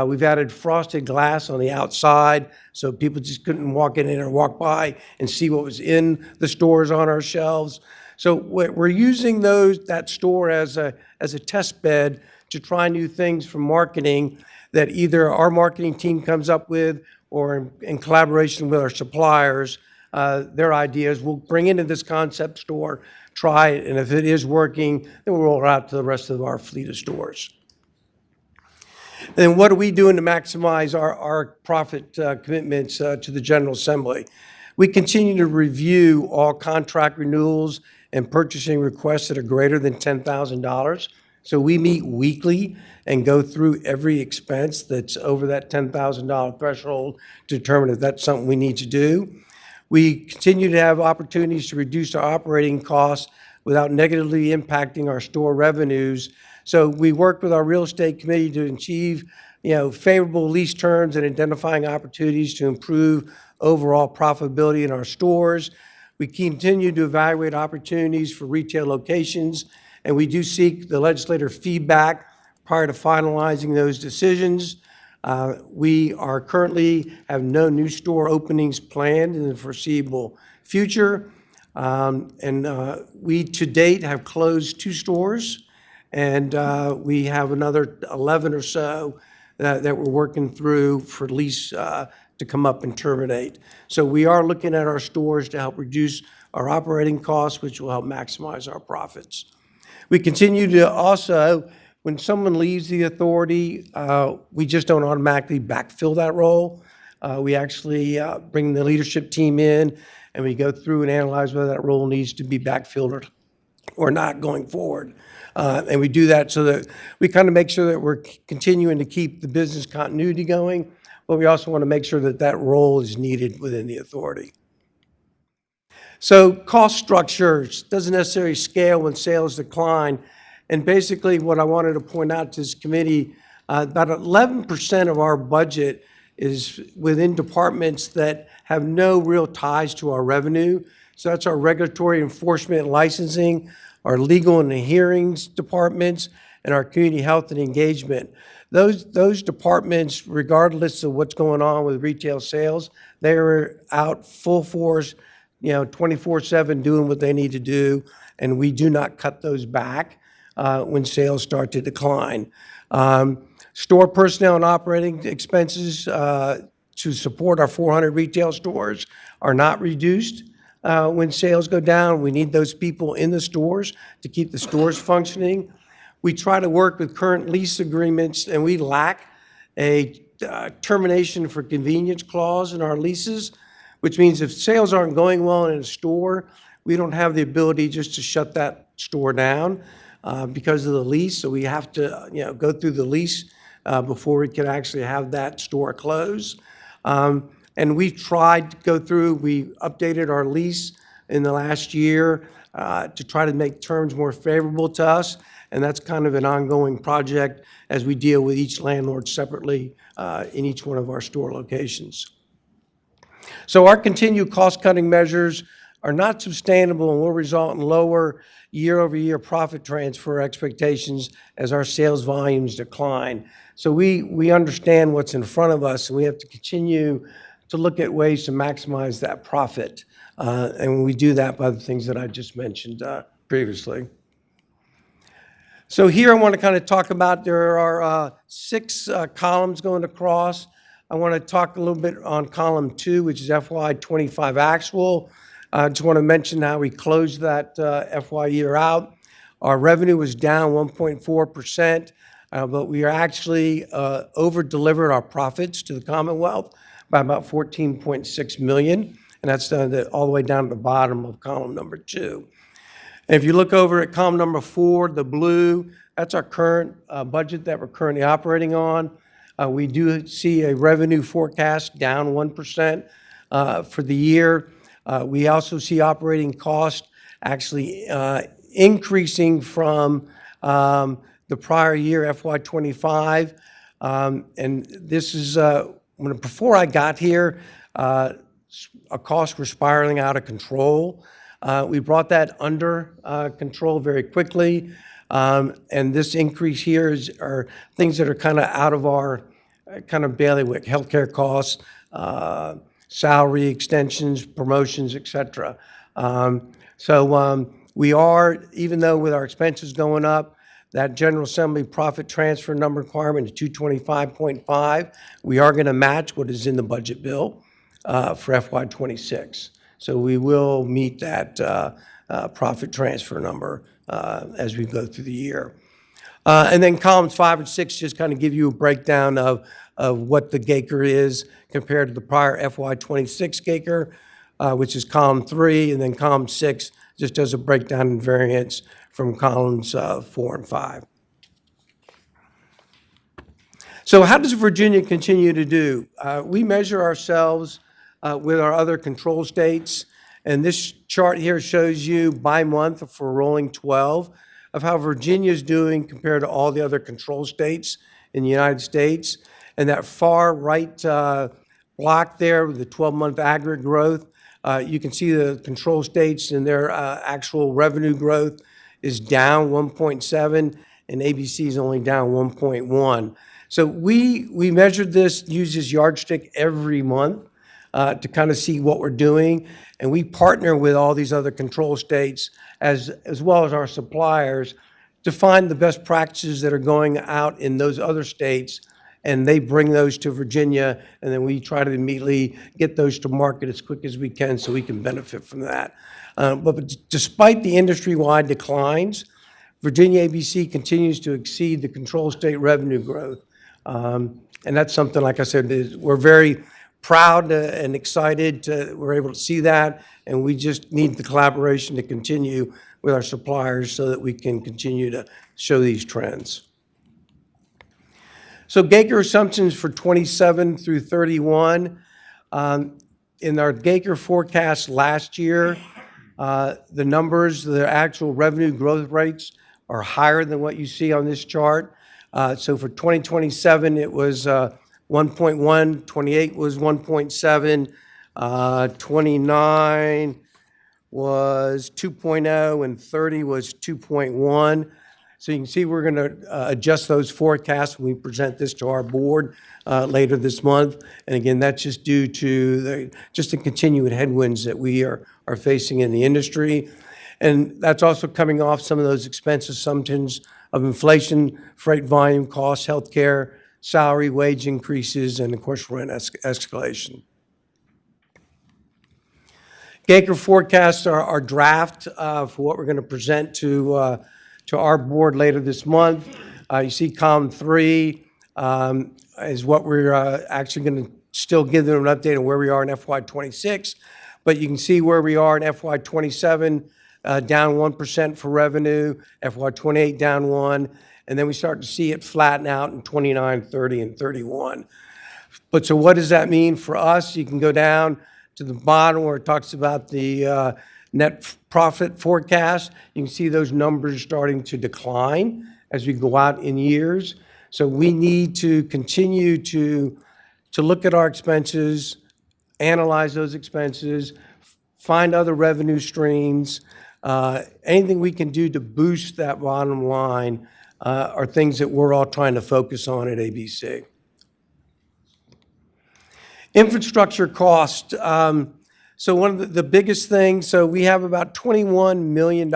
We've added frosted glass on the outside so people just couldn't walk in or walk by and see what was in the stores on our shelves. So we're using that store as a test bed to try new things from marketing that either our marketing team comes up with or in collaboration with our suppliers, their ideas we'll bring into this concept store, try it, and if it is working, then we'll roll it out to the rest of our fleet of stores. And then what are we doing to maximize our profit commitments to the General Assembly? We continue to review all contract renewals and purchasing requests that are greater than $10,000. So we meet weekly and go through every expense that's over that $10,000 threshold to determine if that's something we need to do. We continue to have opportunities to reduce our operating costs without negatively impacting our store revenues. So we work with our real estate committee to achieve, favorable lease terms and identifying opportunities to improve overall profitability in our stores. We continue to evaluate opportunities for retail locations, and we do seek the legislator feedback prior to finalizing those decisions. We are currently have no new store openings planned in the foreseeable future. We to date have closed 2 stores, and we have another 11 or so that we're working through for lease to come up and terminate. So we are looking at our stores to help reduce our operating costs, which will help maximize our profits. We continue to also, when someone leaves the authority, we just don't automatically backfill that role. We actually bring the leadership team in, and we go through and analyze whether that role needs to be backfilled or not going forward. And we do that so that we kind of make sure that we're continuing to keep the business continuity going, but we also want to make sure that that role is needed within the authority. So cost structures doesn't necessarily scale when sales decline. And basically what I wanted to point out to this committee, about 11% of our budget is within departments that have no real ties to our revenue. So that's our regulatory enforcement and licensing, our legal and hearings departments, and our community health and engagement. Those departments, regardless of what's going on with retail sales, they are out full force, 24/7 doing what they need to do, and we do not cut those back when sales start to decline. Store personnel and operating expenses to support our 400 retail stores are not reduced when sales go down. We need those people in the stores to keep the stores functioning. We try to work with current lease agreements, and we lack a termination for convenience clause in our leases, which means if sales aren't going well in a store, we don't have the ability just to shut that store down because of the lease. So we have to go through the lease before we can actually have that store close. And we've tried to go through, we updated our lease in the last year to try to make terms more favorable to us. And that's kind of an ongoing project as we deal with each landlord separately in each one of our store locations. So our continued cost-cutting measures are not sustainable and will result in lower year-over-year profit transfer expectations as our sales volumes decline. So we understand what's in front of us, and we have to continue to look at ways to maximize that profit. And we do that by the things that I just mentioned previously. So here I want to kind of talk about, there are 6 columns going across. I want to talk a little bit on column 2, which is FY25 actual. I just want to mention how we closed that FY year out. Our revenue was down 1.4%, but we are actually over-delivered our profits to the Commonwealth by about $14.6 million, and that's all the way down to the bottom of column number 2. And if you look over at column number 4, the blue, that's our current budget that we're currently operating on. We do see a revenue forecast down 1% for the year. We also see operating costs actually increasing from the prior year, FY25. And this is, before I got here, our costs were spiraling out of control. We brought that under control very quickly. And this increase here are things that are kind of out of our kind of bailiwick: healthcare costs, salary extensions, promotions, et cetera. We are, even though with our expenses going up, that General Assembly profit transfer number requirement is 225.5. We are going to match what is in the budget bill for FY26. So we will meet that profit transfer number as we go through the year. And then columns 5 and 6 just kind of give you a breakdown of what the GACR is compared to the prior FY26 GACR, which is column 3, and then column 6 just does a breakdown in variance from columns 4 and 5. So how does Virginia continue to do? We measure ourselves with our other control states, and this chart here shows you by month for rolling 12 of how Virginia is doing compared to all the other control states in the United States. And that far right block there with the 12-month aggregate growth, you can see the control states and their actual revenue growth is down 1.7, and ABC is only down 1.1. So we measured this, use this yardstick every month to kind of see what we're doing, and we partner with all these other control states as well as our suppliers to find the best practices that are going out in those other states, and they bring those to Virginia, and then we try to immediately get those to market as quick as we can so we can benefit from that. But despite the industry-wide declines, Virginia ABC continues to exceed the control state revenue growth. And that's something, like I said, we're very proud and excited we're able to see that, and we just need the collaboration to continue with our suppliers so that we can continue to show these trends. So GACR assumptions for 27 through 31. In our GACR forecast last year, the numbers, the actual revenue growth rates are higher than what you see on this chart. So for 2027, it was 1.1, 28 was 1.7, 29 was 2.0, and 30 was 2.1. So you can see we're going to adjust those forecasts when we present this to our board later this month. And again, that's just due to the continuing headwinds that we are facing in the industry. And that's also coming off some of those expense assumptions of inflation, freight volume, costs, healthcare, salary, wage increases, and of course, rent escalation. GACR forecasts are draft for what we're going to present to our board later this month. You see column 3 is what we're actually going to still give them an update on where we are in FY26, but you can see where we are in FY27, down 1% for revenue, FY28 down 1%, and then we start to see it flatten out in 29, 30, and 31. But so what does that mean for us? You can go down to the bottom where it talks about the net profit forecast. You can see those numbers starting to decline as we go out in years. So we need to continue to look at our expenses, analyze those expenses, find other revenue streams. Anything we can do to boost that bottom line are things that we're all trying to focus on at ABC. Infrastructure cost. So one of the biggest things, so we have about $21 million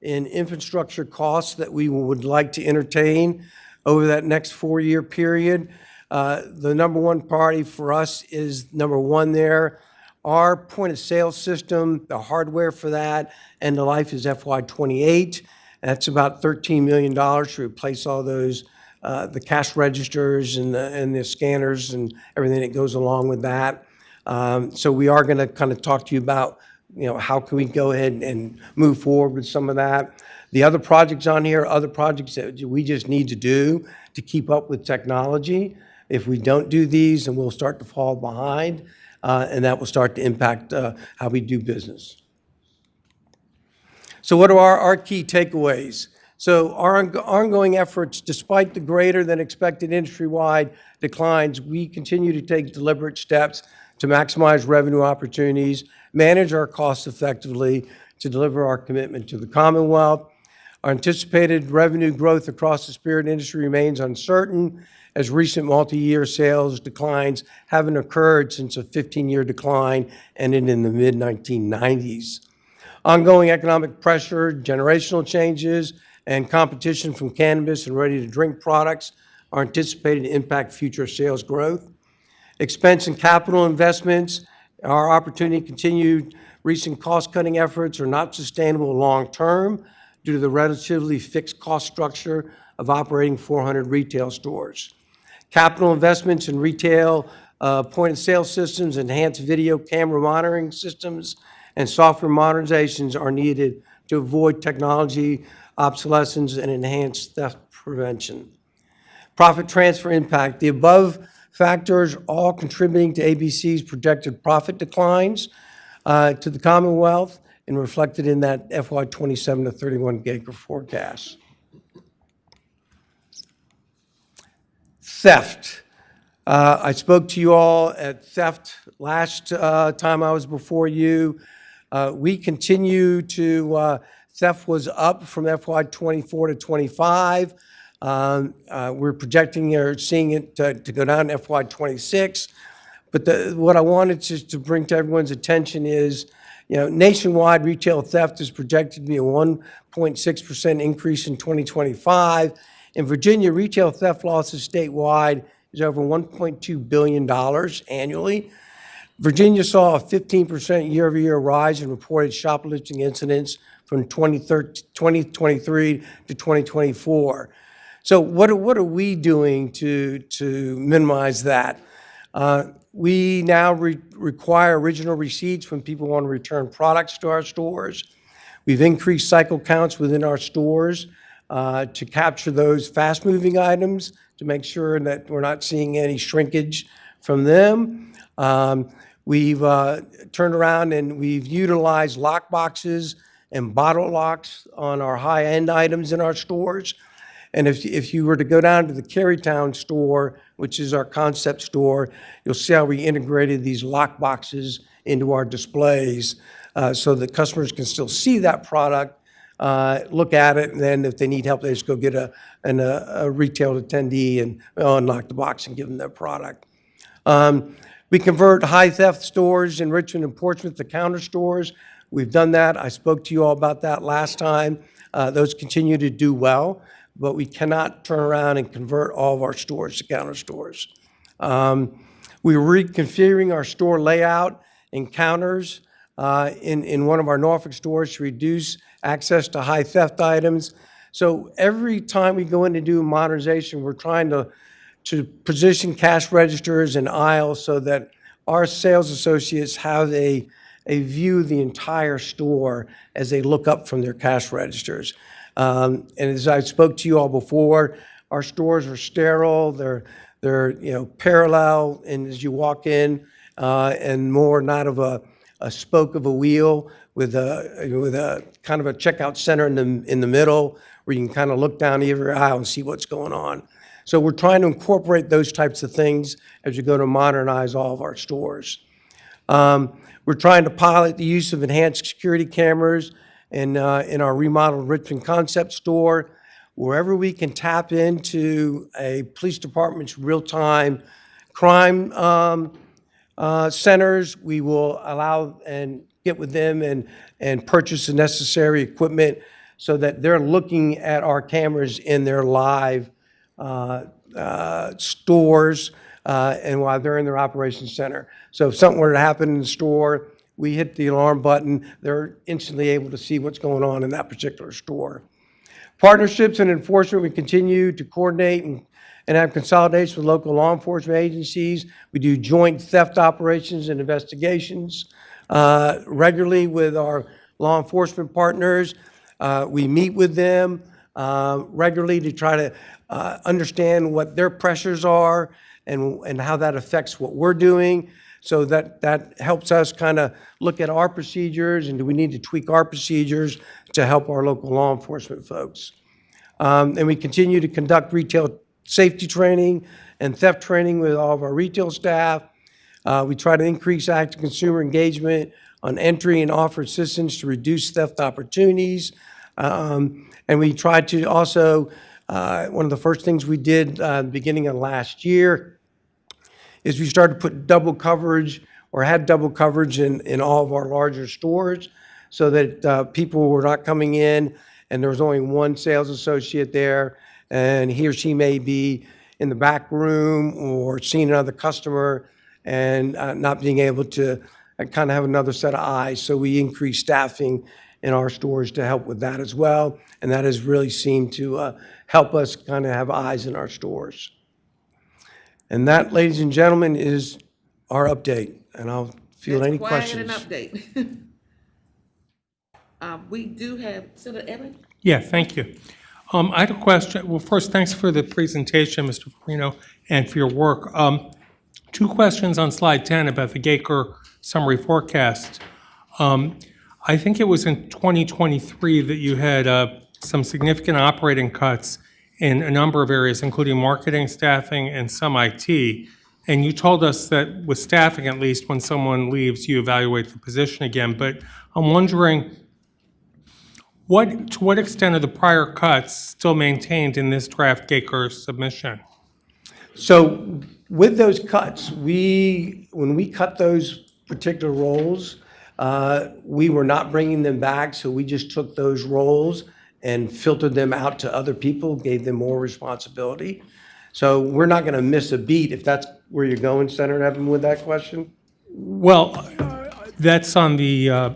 in infrastructure costs that we would like to entertain over that next 4-year period. The number one priority for us is number one there. Our point of sale system, the hardware for that, end of life is FY28. That's about $13 million to replace all those, the cash registers and the scanners and everything that goes along with that. So we are going to kind of talk to you about, how can we go ahead and move forward with some of that. The other projects on here, other projects that we just need to do to keep up with technology. If we don't do these, then we'll start to fall behind, and that will start to impact how we do business. So what are our key takeaways? So our ongoing efforts, despite the greater than expected industry-wide declines, we continue to take deliberate steps to maximize revenue opportunities, manage our costs effectively to deliver our commitment to the Commonwealth. Our anticipated revenue growth across the spirit industry remains uncertain, as recent multi-year sales declines haven't occurred since a 15-year decline ended in the mid-1990s. Ongoing economic pressure, generational changes, and competition from cannabis and ready-to-drink products are anticipated to impact future sales growth. Expense and capital investments, our opportunity to continue recent cost-cutting efforts are not sustainable long-term due to the relatively fixed cost structure of operating 400 retail stores. Capital investments in retail point-of-sale systems, enhanced video camera monitoring systems, and software modernizations are needed to avoid technology obsolescence and enhance theft prevention. Profit transfer impact. The above factors all contributing to ABC's projected profit declines to the Commonwealth and reflected in that FY 27 to 31 GACRE forecast. Theft. I spoke to you all at theft last time I was before you. We continue to, theft was up from FY 24 to 25. We're projecting or seeing it to go down in FY 26. But what I wanted to bring to everyone's attention is, nationwide retail theft is projected to be a 1.6% increase in 2025. In Virginia, retail theft losses statewide is over $1.2 billion annually. Virginia saw a 15% year-over-year rise in reported shoplifting incidents from 2023 to 2024. So what are we doing to minimize that? We now require original receipts when people want to return products to our stores. We've increased cycle counts within our stores to capture those fast-moving items to make sure that we're not seeing any shrinkage from them. We've turned around and we've utilized lock boxes and bottle locks on our high-end items in our stores. And if you were to go down to the Carytown store, which is our concept store, you'll see how we integrated these lock boxes into our displays so that customers can still see that product, look at it, and then if they need help, they just go get a retail attendee and unlock the box and give them their product. We convert high theft stores in Richmond and Portsmouth to counter stores. We've done that. I spoke to you all about that last time. Those continue to do well, but we cannot turn around and convert all of our stores to counter stores. We're reconfiguring our store layout and counters in one of our Norfolk stores to reduce access to high theft items. So every time we go in to do modernization, we're trying to position cash registers and aisles so that our sales associates have a view of the entire store as they look up from their cash registers. And as I spoke to you all before, our stores are sterile, they're parallel, and as you walk in, and more not of a spoke of a wheel with a kind of a checkout center in the middle where you can kind of look down every aisle and see what's going on. So we're trying to incorporate those types of things as we go to modernize all of our stores. We're trying to pilot the use of enhanced security cameras in our remodeled Richmond concept store. Wherever we can tap into a police department's real-time crime centers, we will allow and get with them and purchase the necessary equipment so that they're looking at our cameras in their live stores and while they're in their operations center. So if something were to happen in the store, we hit the alarm button, they're instantly able to see what's going on in that particular store. Partnerships and enforcement, we continue to coordinate and have consolidation with local law enforcement agencies. We do joint theft operations and investigations regularly with our law enforcement partners. We meet with them regularly to try to understand what their pressures are and how that affects what we're doing. So that helps us kind of look at our procedures and do we need to tweak our procedures to help our local law enforcement folks. And we continue to conduct retail safety training and theft training with all of our retail staff. We try to increase active consumer engagement on entry and offer assistance to reduce theft opportunities. And we try to also, one of the first things we did beginning of last year is we started to put double coverage or had double coverage in all of our larger stores so that people were not coming in and there was only one sales associate there and he or she may be in the back room or seeing another customer and not being able to kind of have another set of eyes. So we increased staffing in our stores to help with that as well. And that has really seemed to help us kind of have eyes in our stores. And that, ladies and gentlemen, is our update. And I'll field any questions. That's quite an update. We do have Senator Evans. Yeah, thank you. I had a question. Well, first, thanks for the presentation, Mr. Farino, and for your work. Two questions on slide 10 about the Gaker summary forecast. I think it was in 2023 that you had some significant operating cuts in a number of areas, including marketing, staffing, and some IT. And you told us that with staffing, at least, when someone leaves, you evaluate the position again. But I'm wondering, to what extent are the prior cuts still maintained in this draft Gaker submission? So with those cuts, when we cut those particular roles, we were not bringing them back, so we just took those roles and filtered them out to other people, gave them more responsibility. So we're not going to miss a beat, if that's where you're going, Senator Evans, with that question? Well, that's on the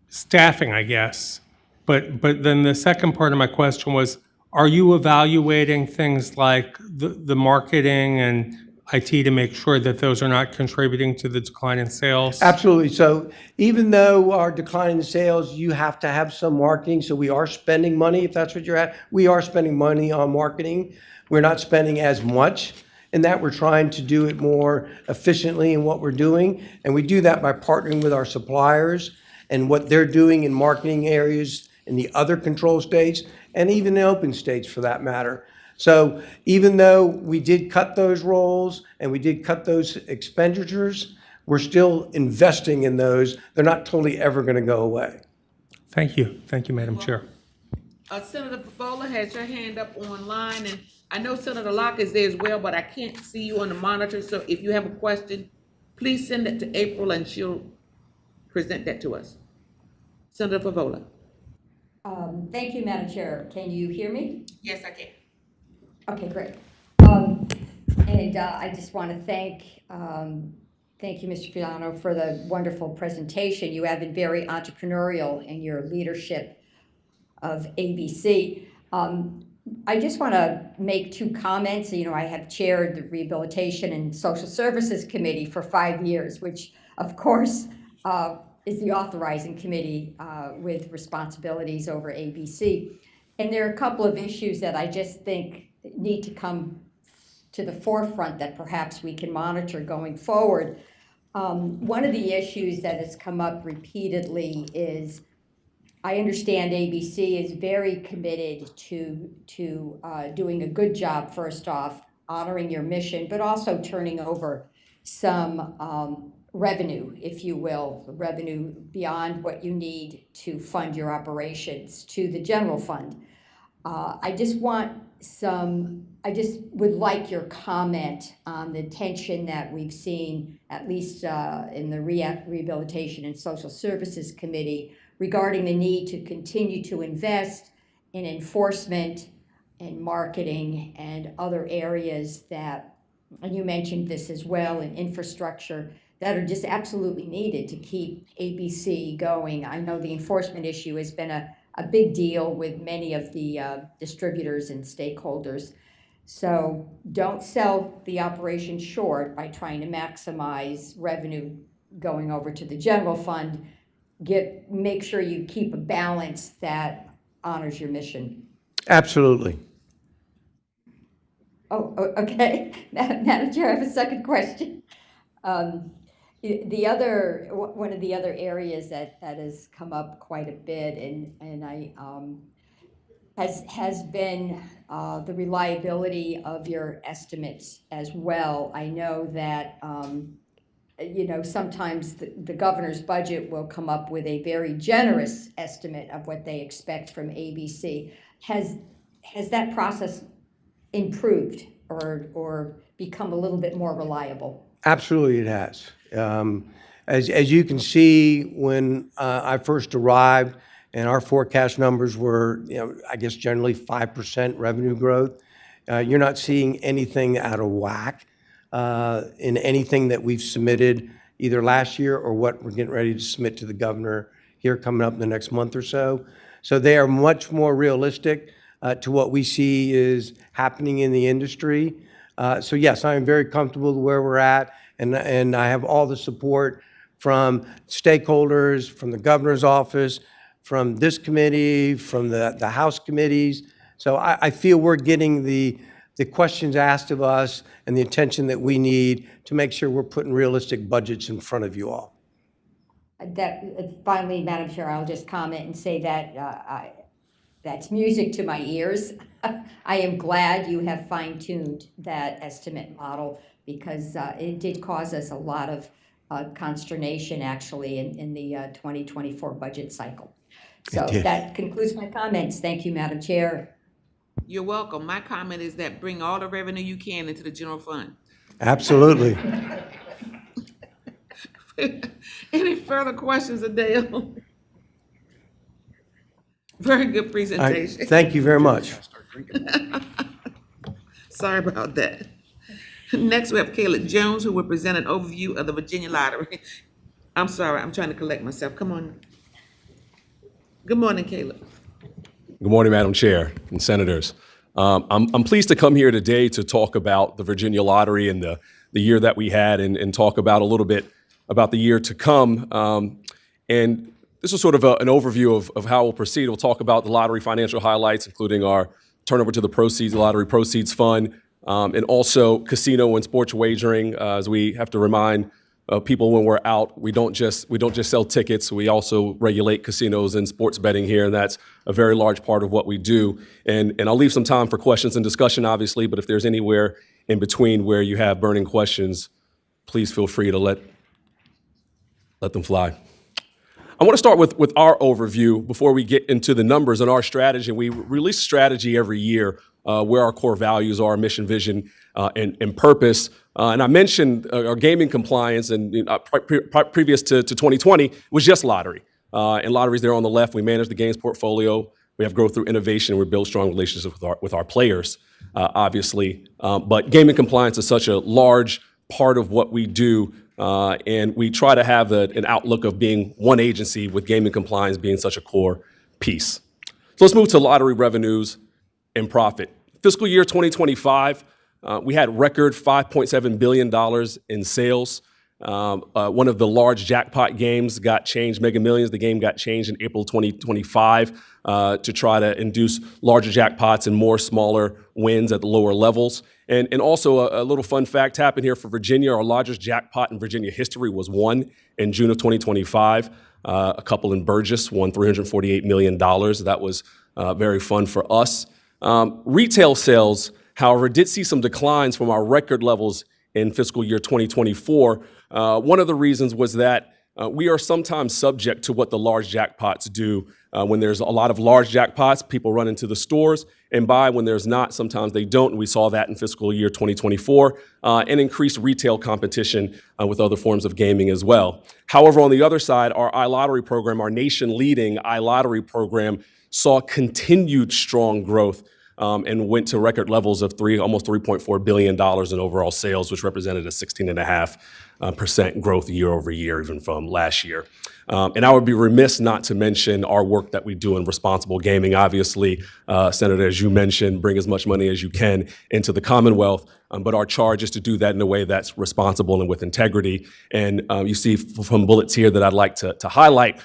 staffing, I guess. But then the second part of my question was, are you evaluating things like the marketing and IT to make sure that those are not contributing to the decline in sales? Absolutely. So even though our decline in sales, you have to have some marketing. So we are spending money, if that's what you're at. We are spending money on marketing. We're not spending as much in that. We're trying to do it more efficiently in what we're doing. And we do that by partnering with our suppliers and what they're doing in marketing areas in the other control states and even the open states for that matter. So even though we did cut those roles and we did cut those expenditures, we're still investing in those. They're not totally ever going to go away. Thank you. Thank you, Madam Chair. Senator Favola has your hand up online, and I know Senator Locke is there as well, but I can't see you on the monitor. So if you have a question, please send it to April and she'll present that to us. Senator Favola. Thank you, Madam Chair. Can you hear me? Yes, I can. Okay, great. And I just want to thank you, Mr. Filano, for the wonderful presentation. You have been very entrepreneurial in your leadership of ABC. I just want to make two comments. You know, I have chaired the Rehabilitation and Social Services Committee for 5 years, which, of course, is the authorizing committee with responsibilities over ABC. And there are a couple of issues that I just think need to come to the forefront that perhaps we can monitor going forward. One of the issues that has come up repeatedly is, I understand ABC is very committed to doing a good job, first off, honoring your mission, but also turning over some revenue, if you will, revenue beyond what you need to fund your operations to the general fund. I just would like your comment on the tension that we've seen, at least in the Rehabilitation and Social Services Committee, regarding the need to continue to invest in enforcement and marketing and other areas that, and you mentioned this as well, in infrastructure, that are just absolutely needed to keep ABC going. I know the enforcement issue has been a big deal with many of the distributors and stakeholders. So don't sell the operation short by trying to maximize revenue going over to the general fund. Make sure you keep a balance that honors your mission. Absolutely. Oh, okay. Madam Chair, I have a second question. One of the other areas that has come up quite a bit has been the reliability of your estimates as well. I know that sometimes the governor's budget will come up with a very generous estimate of what they expect from ABC. Has that process improved or become a little bit more reliable? Absolutely, it has. As you can see, when I first arrived, and our forecast numbers were, I guess generally 5% revenue growth, you're not seeing anything out of whack in anything that we've submitted, either last year or what we're getting ready to submit to the governor here coming up in the next month or so. So they are much more realistic to what we see is happening in the industry. So yes, I am very comfortable where we're at, and I have all the support from stakeholders, from the governor's office, from this committee, from the House committees. So I feel we're getting the questions asked of us and the attention that we need to make sure we're putting realistic budgets in front of you all. Finally, Madam Chair, I'll just comment and say that that's music to my ears. I am glad you have fine-tuned that estimate model because it did cause us a lot of consternation actually in the 2024 budget cycle. So that concludes my comments. Thank you, Madam Chair. You're welcome. My comment is that bring all the revenue you can into the general fund. Absolutely. Any further questions, Adele? Very good presentation. Thank you very much. Sorry about that. Next, we have Caleb Jones, who will present an overview of the Virginia Lottery. I'm sorry, I'm trying to collect myself. Come on. Good morning, Caleb. Good morning, Madam Chair and Senators. I'm pleased to come here today to talk about the Virginia Lottery and the year that we had and talk about a little bit about the year to come. And this is sort of an overview of how we'll proceed. We'll talk about the lottery financial highlights, including our turnover to the proceeds, the lottery proceeds fund, and also casino and sports wagering, as we have to remind people when we're out, we don't just sell tickets. We also regulate casinos and sports betting here, and that's a very large part of what we do. And I'll leave some time for questions and discussion, obviously, but if there's anywhere in between where you have burning questions, please feel free to let them fly. I want to start with our overview before we get into the numbers and our strategy. We release strategy every year where our core values are, mission, vision, and purpose. And I mentioned our gaming compliance, and previous to 2020 was just lottery. And lotteries there on the left. We manage the games portfolio. We have growth through innovation. We build strong relationships with our players, obviously. But gaming compliance is such a large part of what we do. And we try to have an outlook of being one agency with gaming compliance being such a core piece. So let's move to lottery revenues and profit. Fiscal year 2025, we had record $5.7 billion in sales. One of the large jackpot games got changed, Mega Millions. The game got changed in April 2025 to try to induce larger jackpots and more smaller wins at the lower levels. And also a little fun fact happened here for Virginia. Our largest jackpot in Virginia history was won in June of 2025. A couple in Burgess won $348 million. That was very fun for us. Retail sales, however, did see some declines from our record levels in fiscal year 2024. One of the reasons was that we are sometimes subject to what the large jackpots do. When there's a lot of large jackpots, people run into the stores and buy. When there's not, sometimes they don't. And we saw that in fiscal year 2024 and increased retail competition with other forms of gaming as well. However, on the other side, our iLottery program, our nation-leading iLottery program, saw continued strong growth and went to record levels of almost $3.4 billion in overall sales, which represented a 16.5% growth year over year, even from last year. And I would be remiss not to mention our work that we do in responsible gaming. Obviously, Senator, as you mentioned, bring as much money as you can into the Commonwealth, but our charge is to do that in a way that's responsible and with integrity. And you see from bullets here that I'd like to highlight.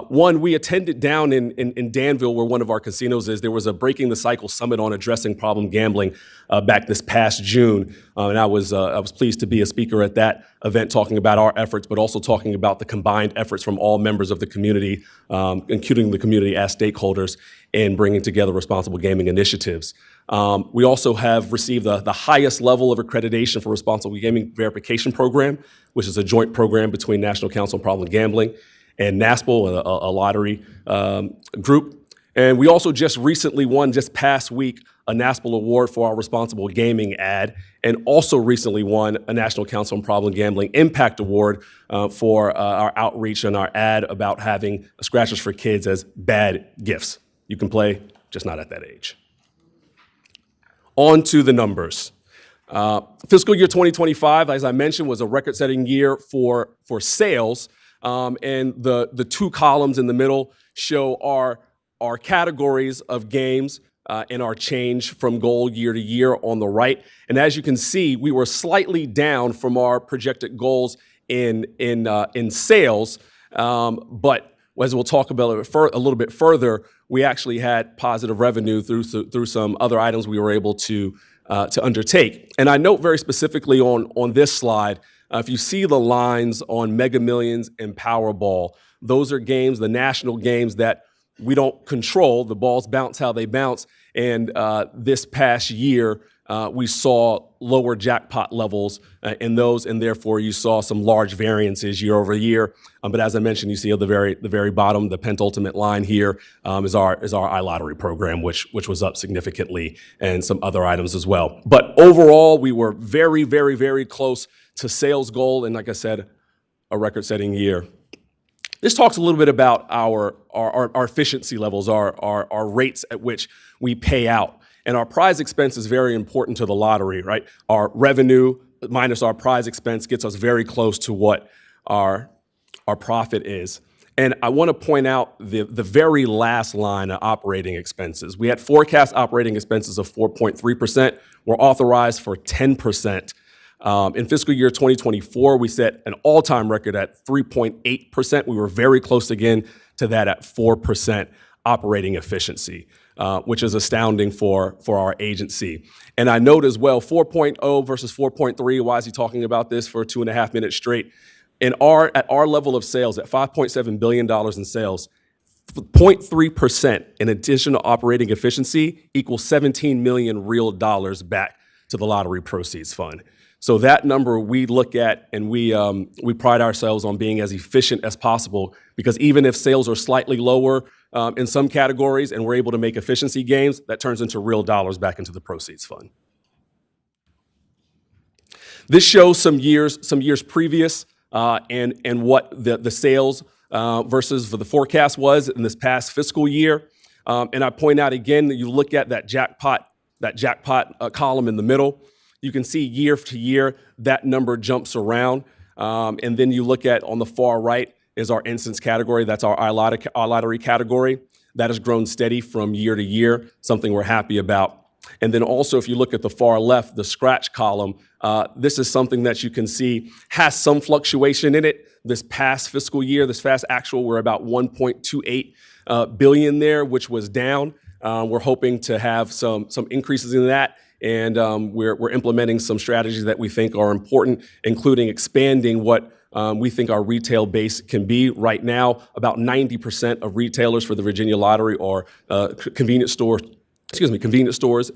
One, we attended down in Danville, where one of our casinos is. There was a Breaking the Cycle Summit on addressing problem gambling back this past June. And I was pleased to be a speaker at that event talking about our efforts, but also talking about the combined efforts from all members of the community, including the community as stakeholders, in bringing together responsible gaming initiatives. We also have received the highest level of accreditation for Responsible Gaming Verification Program, which is a joint program between National Council on Problem Gambling and NASPL, a lottery group. And we also just recently won, just past week, a NASPL award for our responsible gaming ad, and also recently won a National Council on Problem Gambling Impact Award for our outreach and our ad about having scratchers for kids as bad gifts. You can play, just not at that age. On to the numbers. Fiscal year 2025, as I mentioned, was a record-setting year for sales, and the two columns in the middle show our categories of games and our change from goal year to year on the right. And as you can see, we were slightly down from our projected goals in sales, but as we'll talk about a little bit further, we actually had positive revenue through some other items we were able to undertake. And I note very specifically on this slide, if you see the lines on Mega Millions and Powerball, those are games, the national games that we don't control. The balls bounce how they bounce. And this past year, we saw lower jackpot levels in those, and therefore you saw some large variances year over year. But as I mentioned, you see at the very bottom, the penultimate line here is our iLottery program, which was up significantly, and some other items as well. But overall, we were very, very, very close to sales goal, and like I said, a record-setting year. This talks a little bit about our efficiency levels, our rates at which we pay out. And our prize expense is very important to the lottery, right? Our revenue minus our prize expense gets us very close to what our profit is. And I want to point out the very last line of operating expenses. We had forecast operating expenses of 4.3%. We're authorized for 10%. In fiscal year 2024, we set an all-time record at 3.8%. We were very close again to that at 4% operating efficiency, which is astounding for our agency. And I note as well, 4.0 versus 4.3, why is he talking about this for 2.5 minutes straight? At our level of sales, at $5.7 billion in sales, 0.3% in additional operating efficiency equals 17 million real dollars back to the lottery proceeds fund. So that number we look at, and we pride ourselves on being as efficient as possible, because even if sales are slightly lower in some categories and we're able to make efficiency gains, that turns into real dollars back into the proceeds fund. This shows some years previous and what the sales versus the forecast was in this past fiscal year. And I point out again that you look at that jackpot column in the middle. You can see year to year, that number jumps around. And then you look at on the far right is our instance category. That's our iLottery category. That has grown steady from year to year, something we're happy about. And then also, if you look at the far left, the scratch column, this is something that you can see has some fluctuation in it. This past fiscal year, this past actual, we're about 1.28 billion there, which was down. We're hoping to have some increases in that. And we're implementing some strategies that we think are important, including expanding what we think our retail base can be. Right now, about 90% of retailers for the Virginia Lottery are convenience stores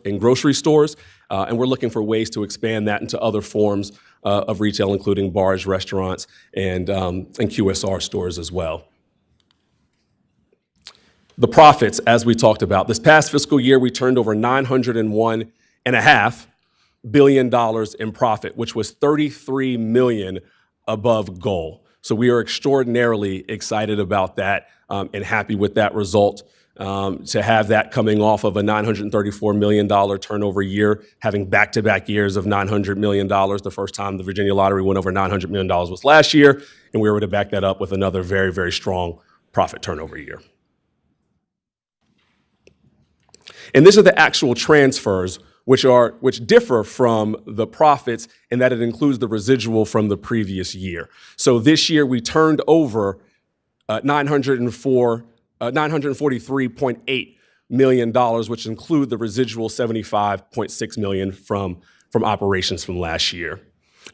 and grocery stores. And we're looking for ways to expand that into other forms of retail, including bars, restaurants, and QSR stores as well. The profits, as we talked about, this past fiscal year, we turned over $901.5 billion in profit, which was 33 million above goal. So we are extraordinarily excited about that and happy with that result. To have that coming off of a $934 million turnover year, having back-to-back years of $900 million. The first time the Virginia Lottery went over $900 million was last year, and we were to back that up with another very, very strong profit turnover year. And these are the actual transfers, which differ from the profits in that it includes the residual from the previous year. So this year we turned over $943.8 million, which include the residual $75.6 million from operations from last year.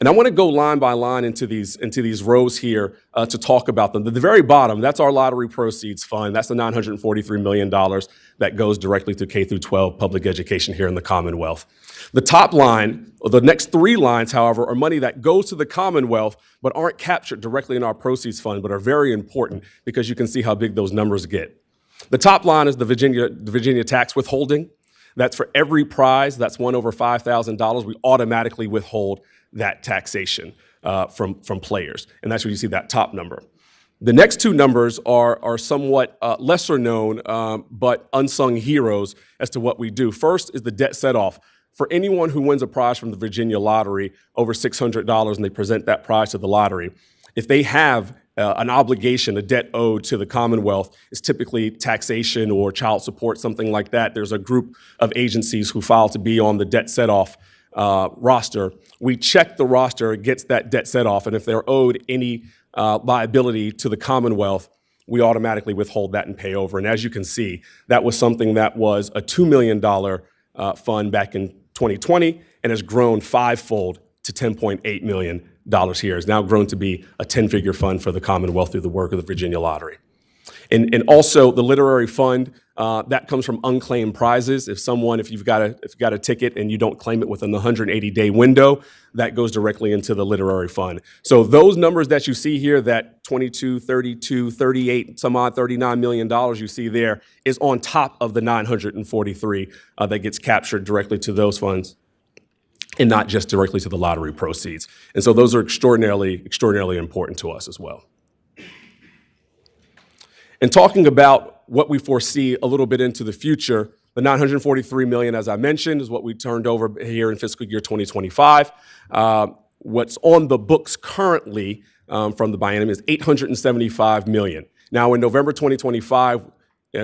And I want to go line by line into these rows here to talk about them. At the very bottom, that's our lottery proceeds fund. That's the $943 million that goes directly to K through 12 public education here in the Commonwealth. The top line, or the next three lines, however, are money that goes to the Commonwealth but aren't captured directly in our proceeds fund, but are very important because you can see how big those numbers get. The top line is the Virginia tax withholding. That's for every prize that's won over $5,000, we automatically withhold that taxation from players. And that's where you see that top number. The next two numbers are somewhat lesser known, but unsung heroes as to what we do. First is the debt set-off. for anyone who wins a prize from the Virginia Lottery over $600 and they present that prize to the lottery, if they have an obligation, a debt owed to the Commonwealth, it's typically taxation or child support, something like that. There's a group of agencies who file to be on the debt set-off roster. We check the roster against that debt set-off, and if they're owed any liability to the Commonwealth, we automatically withhold that and pay over. And as you can see, that was something that was a $2 million fund back in 2020 and has grown fivefold to $10.8 million here. It's now grown to be a 10-figure fund for the Commonwealth through the work of the Virginia Lottery. And also the literary fund, that comes from unclaimed prizes. If you've got a ticket and you don't claim it within the 180-day window, that goes directly into the literary fund. So those numbers that you see here, that 22, 32, 38, some odd $39 million you see there is on top of the 943 that gets captured directly to those funds and not just directly to the lottery proceeds. And so those are extraordinarily important to us as well. And talking about what we foresee a little bit into the future, the $943 million, as I mentioned, is what we turned over here in fiscal year 2025. What's on the books currently from the biennium is $875 million. Now, in November 2025,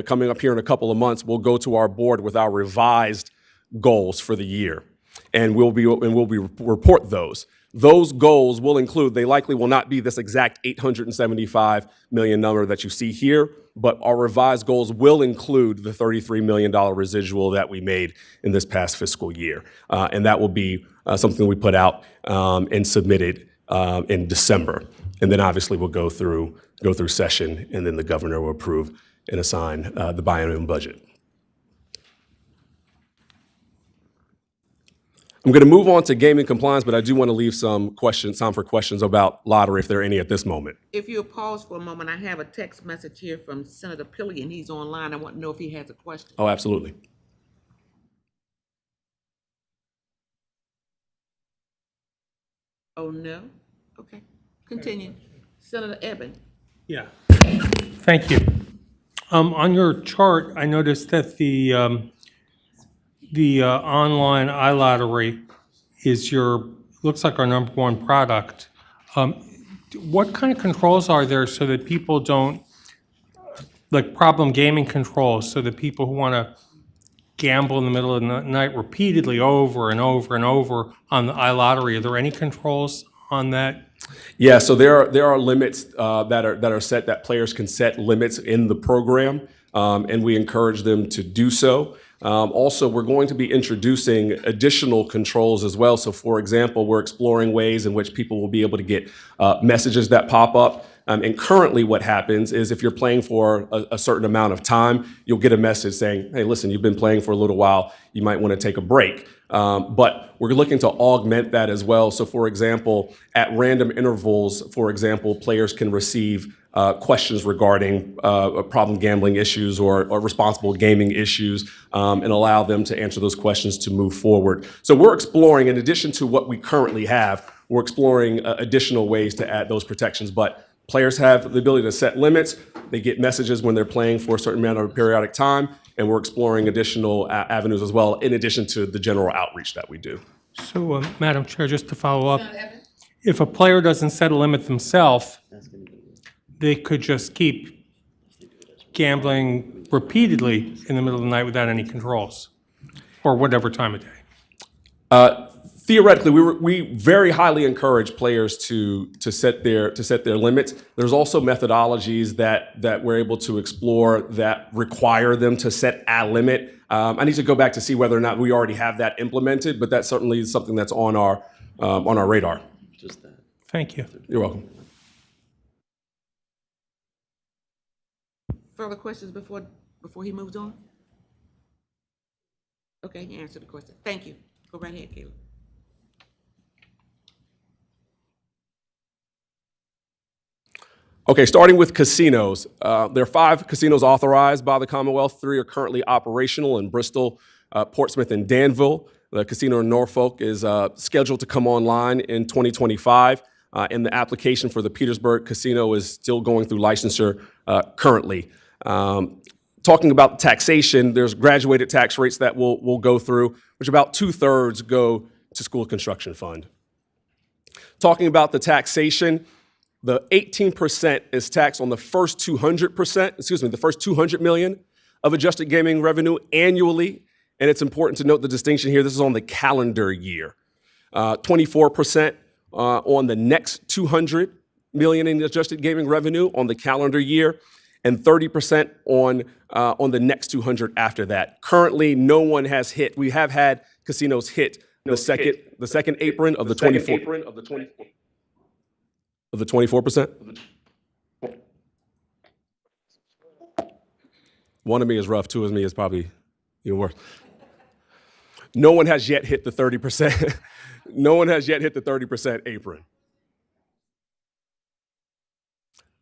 coming up here in a couple of months, we'll go to our board with our revised goals for the year, and we'll report those. Those goals will include, they likely will not be this exact $875 million number that you see here, but our revised goals will include the $33 million residual that we made in this past fiscal year. And that will be something we put out and submitted in December. And then obviously we'll go through session, and then the governor will approve and assign the biennium budget. I'm going to move on to gaming compliance, but I do want to leave time for questions about lottery, if there are any at this moment. If you'll pause for a moment, I have a text message here from Senator Pillion. He's online. I want to know if he has a question. Oh, absolutely. Oh, no? Okay. Continue. Senator Eben. Yeah. Thank you. On your chart, I noticed that the online iLottery looks like our number one product. What kind of controls are there so that people don't, like problem gaming controls, so that people who want to gamble in the middle of the night repeatedly over and over and over on the iLottery, are there any controls on that? Yeah, so there are limits that are set, that players can set limits in the program, and we encourage them to do so. Also, we're going to be introducing additional controls as well. So, for example, we're exploring ways in which people will be able to get messages that pop up. And currently what happens is if you're playing for a certain amount of time, you'll get a message saying, hey, listen, you've been playing for a little while, you might want to take a break. But we're looking to augment that as well. So, for example, at random intervals, for example, players can receive questions regarding problem gambling issues or responsible gaming issues, and allow them to answer those questions to move forward. So we're exploring, in addition to what we currently have, we're exploring additional ways to add those protections. But players have the ability to set limits. They get messages when they're playing for a certain amount of periodic time, and we're exploring additional avenues as well, in addition to the general outreach that we do. So, Madam Chair, just to follow up, if a player doesn't set a limit themselves, they could just keep gambling repeatedly in the middle of the night without any controls, or whatever time of day. Theoretically, we very highly encourage players to set their limits. There's also methodologies that we're able to explore that require them to set a limit. I need to go back to see whether or not we already have that implemented, but that's certainly something that's on our radar. Just that. Thank you. You're welcome. Further questions before he moves on? Okay, he answered the question. Thank you. Go right ahead, Caleb. Okay, starting with casinos. There are 5 casinos authorized by the Commonwealth. 3 are currently operational in Bristol, Portsmouth, and Danville. The casino in Norfolk is scheduled to come online in 2025, and the application for the Petersburg Casino is still going through licensure currently. talking about taxation, there's graduated tax rates that we'll go through, which about 2/3 go to school construction fund. Talking about the taxation, the 18% is taxed on the first 200 million of adjusted gaming revenue annually. And it's important to note the distinction here. This is on the calendar year. 24% on the next 200 million in adjusted gaming revenue on the calendar year, and 30% on the next 200 after that. Currently, no one has hit. We have had casinos hit the second apron of the 24%. One of me is rough. Two of me is probably even worse. No one has yet hit the 30%. No one has yet hit the 30% apron.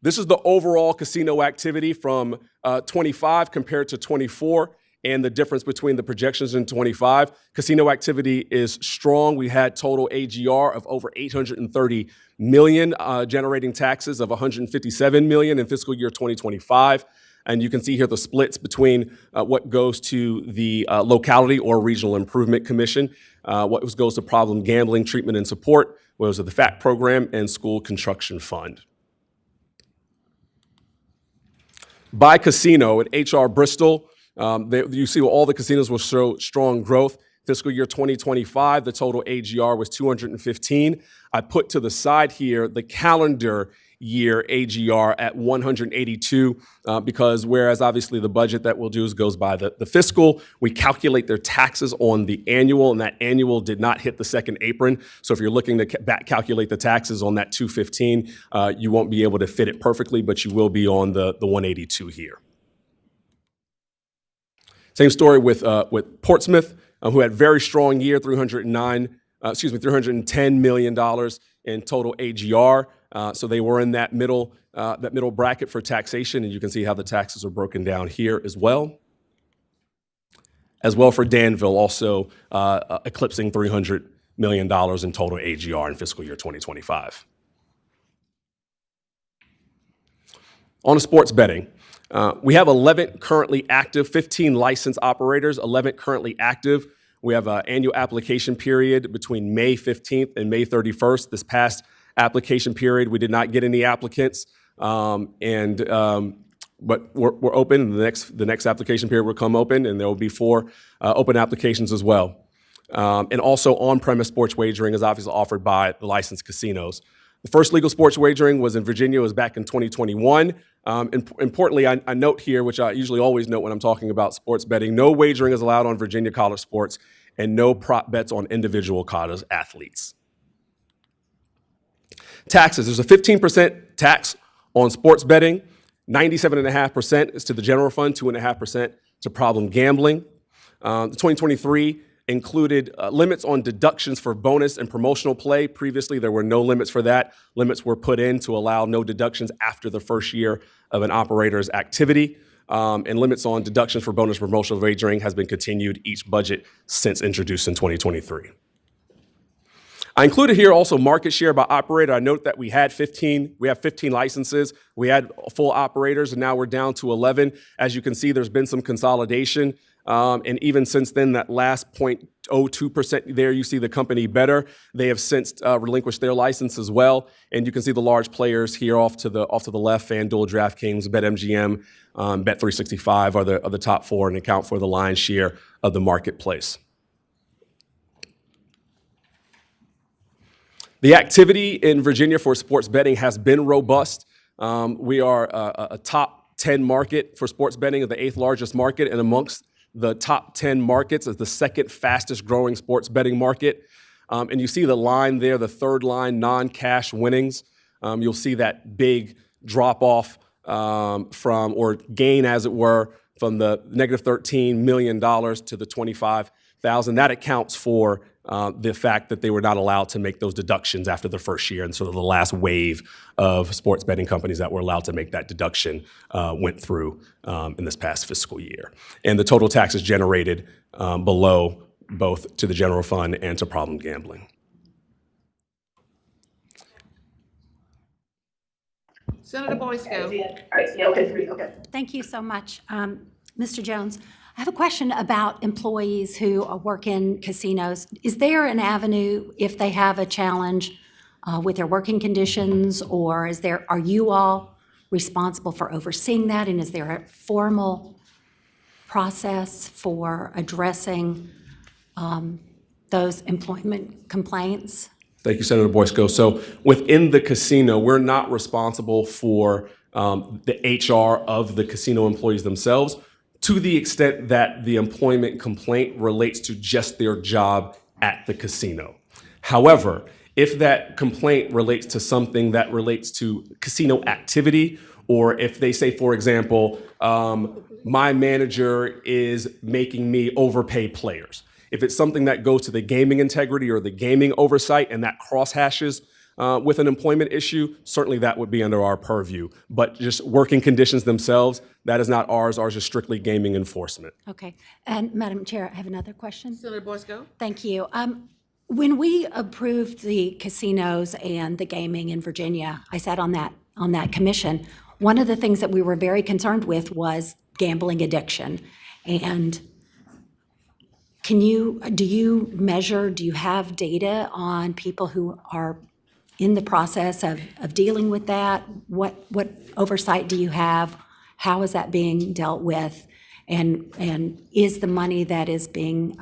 This is the overall casino activity from 25 compared to 24, and the difference between the projections in 25. Casino activity is strong. We had total AGR of over 830 million, generating taxes of 157 million in fiscal year 2025. And you can see here the splits between what goes to the locality or regional improvement commission, what goes to problem gambling treatment and support, what goes to the FACT program and school construction fund. By casino at HR Bristol, you see all the casinos will show strong growth. Fiscal year 2025, the total AGR was 215. I put to the side here the calendar year AGR at 182 because whereas obviously the budget that we'll do goes by the fiscal, we calculate their taxes on the annual, and that annual did not hit the second apron. So if you're looking to back calculate the taxes on that 215, you won't be able to fit it perfectly, but you will be on the 182 here. Same story with Portsmouth, who had very strong year, $310 million in total AGR. So they were in that middle bracket for taxation, and you can see how the taxes are broken down here as well. As well for Danville, also eclipsing $300 million in total AGR in fiscal year 2025. On to sports betting. We have 11 currently active, 15 licensed operators, 11 currently active. We have an annual application period between May 15th and May 31st. This past application period, we did not get any applicants, but we're open. The next application period will come open, and there will be 4 open applications as well. And also on-premise sports wagering is obviously offered by the licensed casinos. The first legal sports wagering was in Virginia. It was back in 2021. Importantly, I note here, which I usually always note when I'm talking about sports betting, no wagering is allowed on Virginia college sports and no prop bets on individual college athletes. Taxes, there's a 15% tax on sports betting. 97.5% is to the general fund, 2.5% to problem gambling. The 2023 included limits on deductions for bonus and promotional play. Previously, there were no limits for that. Limits were put in to allow no deductions after the first year of an operator's activity. And limits on deductions for bonus promotional wagering has been continued each budget since introduced in 2023. I included here also market share by operator. I note that we have 15 licenses. We had full operators, and now we're down to 11. As you can see, there's been some consolidation. And even since then, that last 0.02% there, you see the company Better. They have since relinquished their license as well. And you can see the large players here off to the left: FanDuel, DraftKings, BetMGM, Bet365 are the top 4 and account for the lion's share of the marketplace. The activity in Virginia for sports betting has been robust. We are a top 10 market for sports betting, the 8th largest market, and amongst the top 10 markets is the 2nd fastest growing sports betting market. And you see the line there, the third line, non-cash winnings. You'll see that big drop off from, or gain as it were, from the negative $13 million to the $25,000. That accounts for the fact that they were not allowed to make those deductions after the first year. And sort of the last wave of sports betting companies that were allowed to make that deduction went through in this past fiscal year. And the total taxes generated below both to the general fund and to problem gambling. Senator Boyce, go. Thank you so much. Mr. Jones, I have a question about employees who work in casinos. Is there an avenue if they have a challenge with their working conditions, or are you all responsible for overseeing that? And is there a formal process for addressing those employment complaints? Thank you, Senator Boysko. So within the casino, we're not responsible for the HR of the casino employees themselves, to the extent that the employment complaint relates to just their job at the casino. However, if that complaint relates to something that relates to casino activity, or if they say, for example, my manager is making me overpay players. If it's something that goes to the gaming integrity or the gaming oversight and that cross-hashes with an employment issue, certainly that would be under our purview. But just working conditions themselves, that is not ours. Ours is strictly gaming enforcement. Okay. And Madam Chair, I have another question. Senator Boysko? Thank you. When we approved the casinos and the gaming in Virginia, I sat on that commission. One of the things that we were very concerned with was gambling addiction. And do you have data on people who are in the process of dealing with that? What oversight do you have? How is that being dealt with? And is the money that is being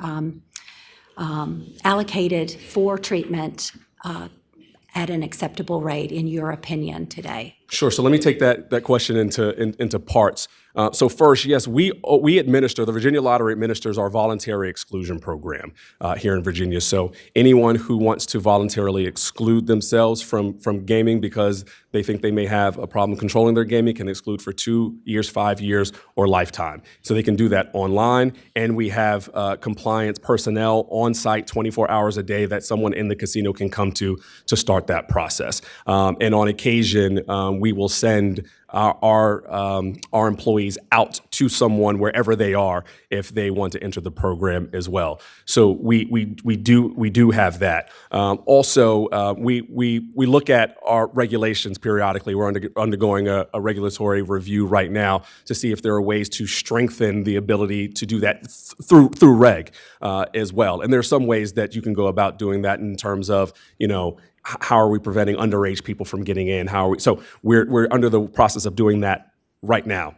allocated for treatment at an acceptable rate, in your opinion, today? Sure. So let me take that question into parts. So first, yes, we administer, the Virginia Lottery administers our voluntary exclusion program here in Virginia. So anyone who wants to voluntarily exclude themselves from gaming because they think they may have a problem controlling their gaming can exclude for 2 years, 5 years, or lifetime. So they can do that online, and we have compliance personnel on site 24 hours a day that someone in the casino can come to start that process. And on occasion, we will send our employees out to someone wherever they are if they want to enter the program as well. So we do have that. Also, we look at our regulations periodically. We're undergoing a regulatory review right now to see if there are ways to strengthen the ability to do that through reg as well. And there are some ways that you can go about doing that in terms of, how are we preventing underage people from getting in? So we're under the process of doing that right now.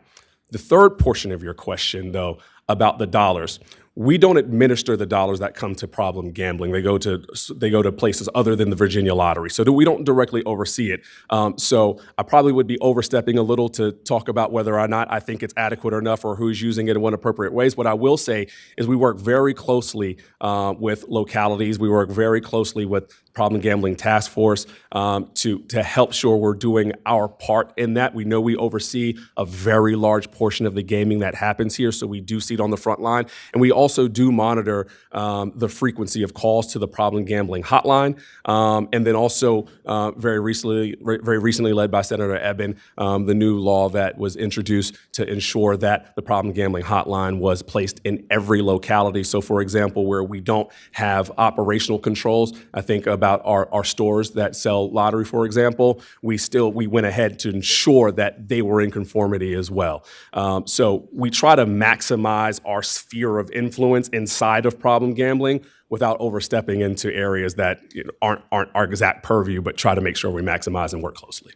The third portion of your question, though, about the dollars. We don't administer the dollars that come to problem gambling. They go to places other than the Virginia Lottery. So we don't directly oversee it. So I probably would be overstepping a little to talk about whether or not I think it's adequate or enough or who's using it in what appropriate ways. What I will say is we work very closely with localities. We work very closely with Problem Gambling Task Force to help sure we're doing our part in that. We know we oversee a very large portion of the gaming that happens here, so we do see it on the front line. And we also do monitor the frequency of calls to the Problem Gambling Hotline. And then also very recently led by Senator Eben, the new law that was introduced to ensure that the Problem Gambling Hotline was placed in every locality. So for example, where we don't have operational controls, I think about our stores that sell lottery, for example, we went ahead to ensure that they were in conformity as well. So we try to maximize our sphere of influence inside of problem gambling without overstepping into areas that aren't our exact purview, but try to make sure we maximize and work closely.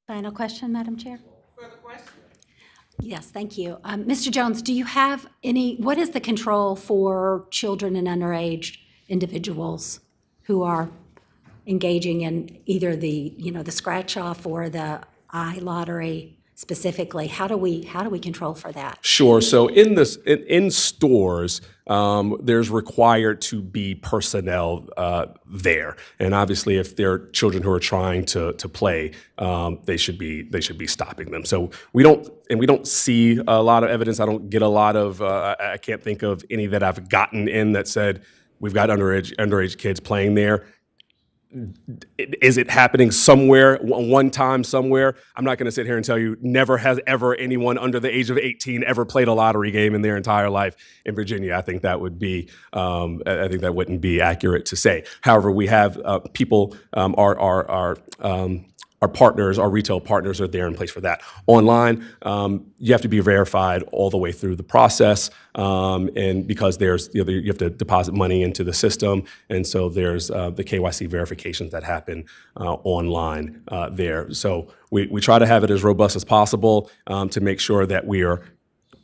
Final question, Madam Chair? Further questions? Yes, thank you. Mr. Jones, do you have what is the control for children and underage individuals who are engaging in either the scratch off or the iLottery specifically? How do we control for that? Sure. So in stores, there's required to be personnel there, and obviously, if there are children who are trying to play, they should be stopping them. So we don't see a lot of evidence. I don't get a lot of. I can't think of any that I've gotten in that said we've got underage kids playing there. Is it happening somewhere, one time somewhere? I'm not going to sit here and tell you never has ever anyone under the age of 18 ever played a lottery game in their entire life in Virginia. I think that would be, I think that wouldn't be accurate to say. However, we have people, our our partners, our retail partners are there in place for that. Online, you have to be verified all the way through the process, and because there's, you have to deposit money into the system, and so there's the KYC verifications that happen online there. So we try to have it as robust as possible to make sure that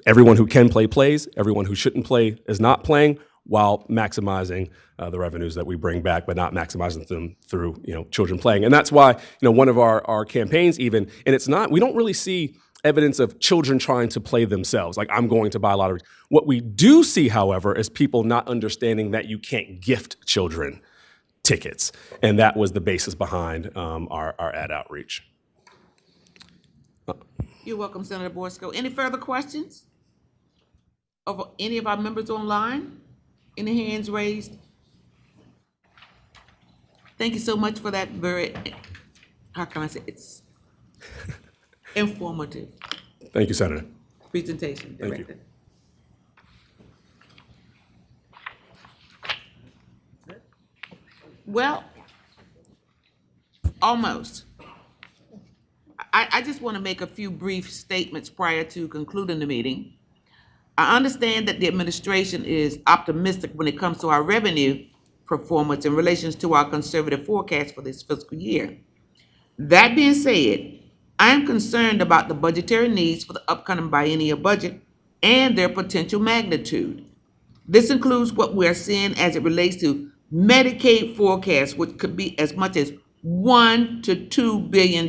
everyone who can play plays, everyone who shouldn't play is not playing, while maximizing the revenues that we bring back, but not maximizing them through children playing. And that's why one of our campaigns even, and we don't really see evidence of children trying to play themselves, like I'm going to buy a lottery. What we do see, however, is people not understanding that you can't gift children tickets, and that was the basis behind our ad outreach. You're welcome, Senator Borsco. Any further questions of any of our members online? Any hands raised? Thank you so much for that very, how can I say, it's informative Thank you, Senator. presentation, Thank Director. Well, almost. I just want to make a few brief statements prior to concluding the meeting. I understand that the administration is optimistic when it comes to our revenue performance in relation to our conservative forecast for this fiscal year. That being said, I am concerned about the budgetary needs for the upcoming biennial budget and their potential magnitude. This includes what we are seeing as it relates to Medicaid forecasts, which could be as much as $1 to $2 billion.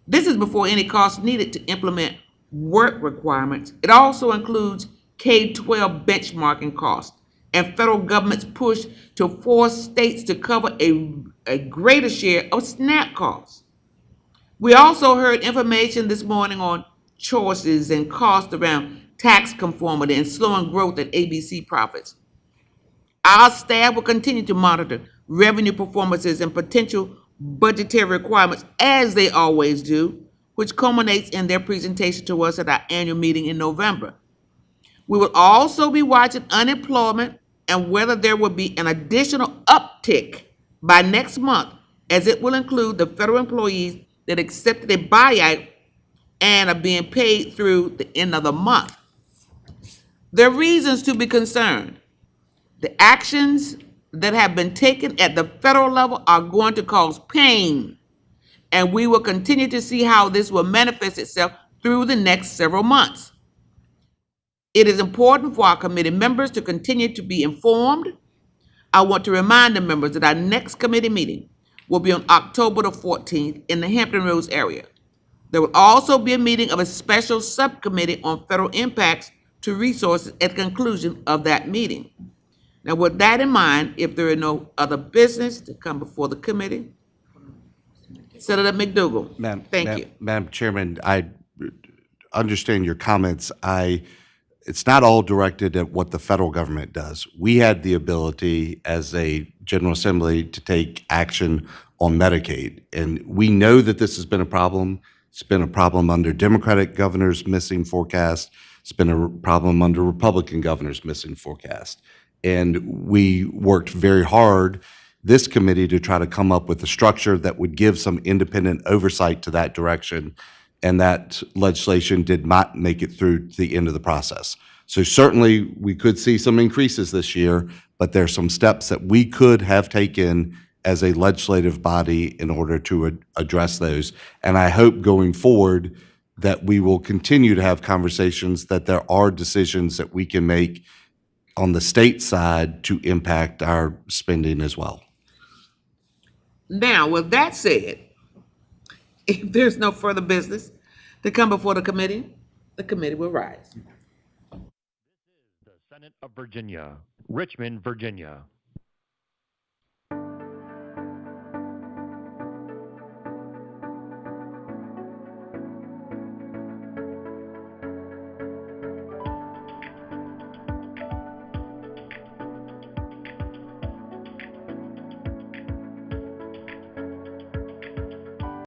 This is before any cost needed to implement work requirements. It also includes K-12 benchmarking costs and federal government's push to force states to cover a greater share of SNAP costs. We also heard information this morning on choices and costs around tax conformity and slowing growth at ABC profits. Our staff will continue to monitor revenue performances and potential budgetary requirements as they always do, which culminates in their presentation to us at our annual meeting in November. We will also be watching unemployment and whether there will be an additional uptick by next month, as it will include the federal employees that accepted a buyout and are being paid through the end of the month. There are reasons to be concerned. The actions that have been taken at the federal level are going to cause pain, and we will continue to see how this will manifest itself through the next several months. It is important for our committee members to continue to be informed. I want to remind the members that our next committee meeting will be on October the 14th in the Hampton Roads area. There will also be a meeting of a special subcommittee on federal impacts to resources at the conclusion of that meeting. Now, with that in mind, if there are no other business to come before the committee, Senator McDougal. Thank you. Madam Chairman, I understand your comments. It's not all directed at what the federal government does. We had the ability as a General Assembly to take action on Medicaid, and we know that this has been a problem. It's been a problem under Democratic governors missing forecast. It's been a problem under Republican governors missing forecast. And we worked very hard, this committee, to try to come up with a structure that would give some independent oversight to that direction. And that legislation did not make it through to the end of the process. So certainly we could see some increases this year, but there are some steps that we could have taken as a legislative body in order to address those. And I hope going forward that we will continue to have conversations, that there are decisions that we can make on the state side to impact our spending as well. Now, with that said, if there's no further business to come before the committee will rise. The Senate of Virginia, Richmond, Virginia.